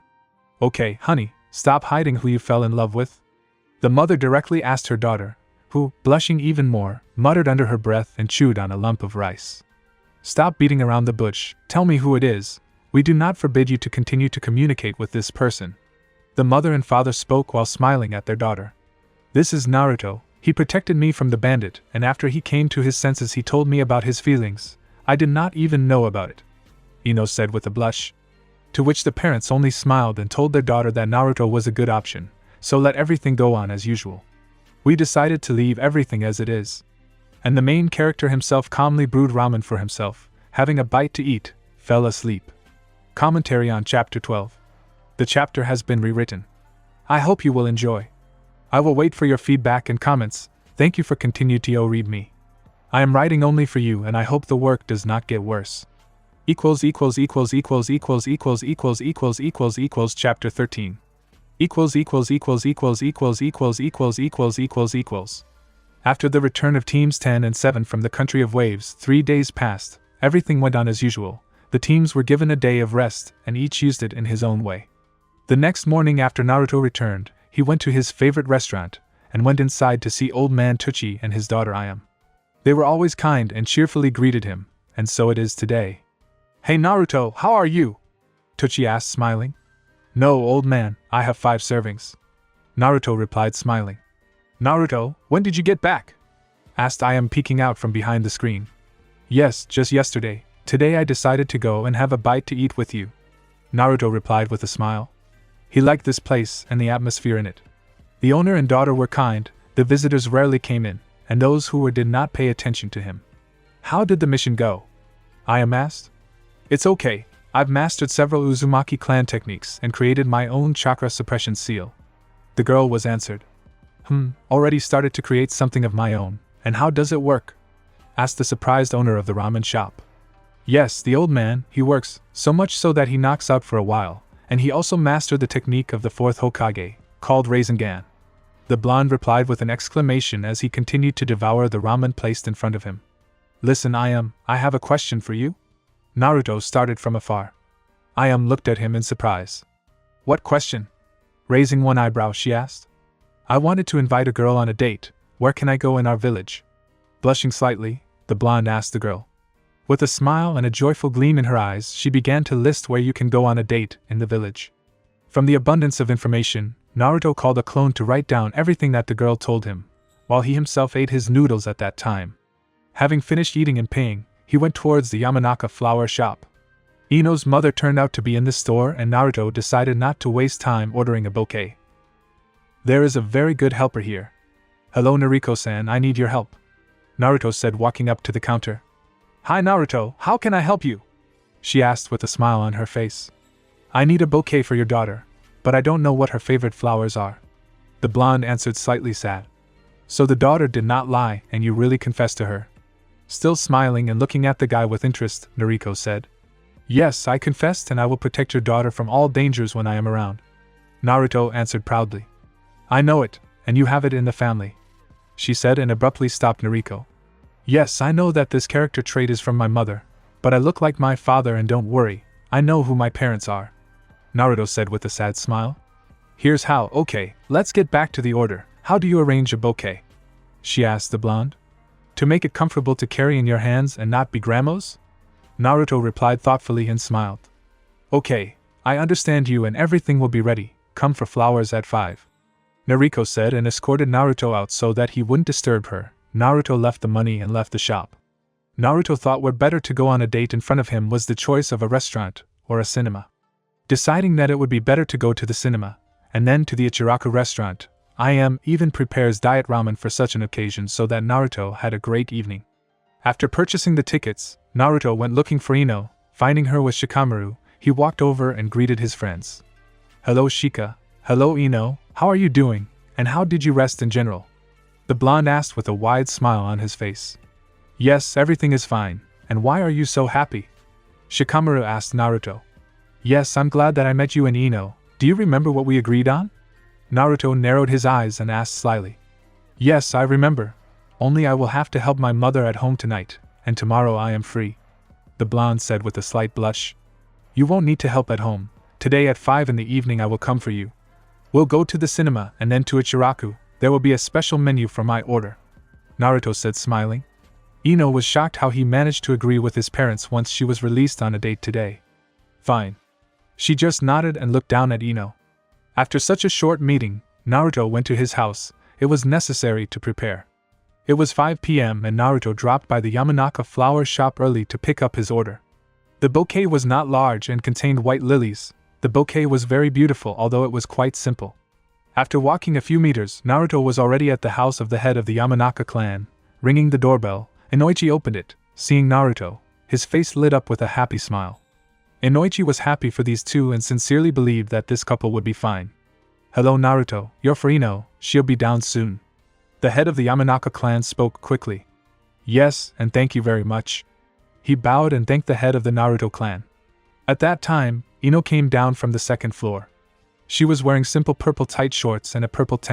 "Okay, honey, stop hiding who you fell in love with?" the mother directly asked her daughter, who, blushing even more, muttered under her breath and chewed on a lump of rice. "Stop beating around the bush, tell me who it is. We do not forbid you to continue to communicate with this person." The mother and father spoke while smiling at their daughter. "This is Naruto. He protected me from the bandit, and after he came to his senses he told me about his feelings. I did not even know about it," Ino said with a blush. To which the parents only smiled and told their daughter that Naruto was a good option, so let everything go on as usual. "We decided to leave everything as it is." And the main character himself calmly brewed ramen for himself, having a bite to eat, fell asleep. Commentary on Chapter 12. The chapter has been rewritten. I hope you will enjoy. I will wait for your feedback and comments. Thank you for continuing to read me. I am writing only for you and I hope the work does not get worse. Chapter 13. After the return of teams 10 and 7 from the country of waves, 3 days passed. Everything went on as usual. The teams were given a day of rest, and each used it in his own way. The next morning after Naruto returned, he went to his favorite restaurant, and went inside to see old man Tuchi and his daughter Ayam. They were always kind and cheerfully greeted him, and so it is today. "Hey Naruto, how are you?" Tuchi asked, smiling. No, old man, I have 5 servings. Naruto replied, smiling. Naruto, when did you get back? Asked I am peeking out from behind the screen. Yes, just yesterday. Today I decided to go and have a bite to eat with you. Naruto replied with a smile. He liked this place and the atmosphere in it. The owner and daughter were kind, the visitors rarely came in, and those who were did not pay attention to him. How did the mission go? I am asked. It's okay, I've mastered several Uzumaki clan techniques and created my own chakra suppression seal. The girl was answered. Already started to create something of my own, and how does it work? Asked the surprised owner of the ramen shop. Yes, the old man, he works, so much so that he knocks out for a while, and he also mastered the technique of the 4th Hokage, called Rasengan. The blonde replied with an exclamation as he continued to devour the ramen placed in front of him. Listen, I have a question for you? Naruto started from afar. Ayam looked at him in surprise. What question? Raising one eyebrow, she asked. I wanted to invite a girl on a date. Where can I go in our village? Blushing slightly, the blonde asked the girl. With a smile and a joyful gleam in her eyes, she began to list where you can go on a date in the village. From the abundance of information, Naruto called a clone to write down everything that the girl told him, while he himself ate his noodles at that time. Having finished eating and paying, he went towards the Yamanaka flower shop. Ino's mother turned out to be in the store and Naruto decided not to waste time ordering a bouquet. There is a very good helper here. Hello Nariko-san, I need your help. Naruto said, walking up to the counter. Hi Naruto, how can I help you? She asked with a smile on her face. I need a bouquet for your daughter, but I don't know what her favorite flowers are. The blonde answered, slightly sad. So the daughter did not lie and you really confessed to her? Still smiling and looking at the guy with interest, Nariko said. Yes, I confessed and I will protect your daughter from all dangers when I am around. Naruto answered proudly. I know it, and you have it in the family. She said and abruptly stopped Nariko. Yes, I know that this character trait is from my mother, but I look like my father and don't worry, I know who my parents are. Naruto said with a sad smile. Here's how, okay, let's get back to the order. How do you arrange a bouquet? She asked the blonde. To make it comfortable to carry in your hands and not be grandma's? Naruto replied thoughtfully and smiled. Okay, I understand you and everything will be ready, come for flowers at 5. Nariko said and escorted Naruto out so that he wouldn't disturb her. Naruto left the money and left the shop. Naruto thought where better to go on a date in front of him was the choice of a restaurant or a cinema. Deciding that it would be better to go to the cinema, and then to the Ichiraku restaurant, IM even prepares diet ramen for such an occasion so that Naruto had a great evening. After purchasing the tickets, Naruto went looking for Ino. Finding her with Shikamaru, he walked over and greeted his friends. Hello Shika, hello Ino, how are you doing, and how did you rest in general? The blonde asked with a wide smile on his face. Yes, everything is fine, and why are you so happy? Shikamaru asked Naruto. Yes, I'm glad that I met you and Ino. Do you remember what we agreed on? Naruto narrowed his eyes and asked slyly. Yes, I remember. Only I will have to help my mother at home tonight, and tomorrow I am free. The blonde said with a slight blush. You won't need to help at home. Today at 5 in the evening I will come for you. We'll go to the cinema and then to Ichiraku. There will be a special menu for my order. Naruto said, smiling. Ino was shocked how he managed to agree with his parents once she was released on a date today. Fine. She just nodded and looked down at Ino. After such a short meeting, Naruto went to his house. It was necessary to prepare. It was 5 p.m. and Naruto dropped by the Yamanaka flower shop early to pick up his order. The bouquet was not large and contained white lilies. The bouquet was very beautiful, although it was quite simple. After walking a few meters, Naruto was already at the house of the head of the Yamanaka clan. Ringing the doorbell, Inoichi opened it. Seeing Naruto, his face lit up with a happy smile. Inoichi was happy for these two and sincerely believed that this couple would be fine. Hello Naruto, you're for Ino, she'll be down soon. The head of the Yamanaka clan spoke quickly. Yes, and thank you very much. He bowed and thanked the head of the Naruto clan. At that time, Ino came down from the second floor. She was wearing simple purple tight shorts and a purple tank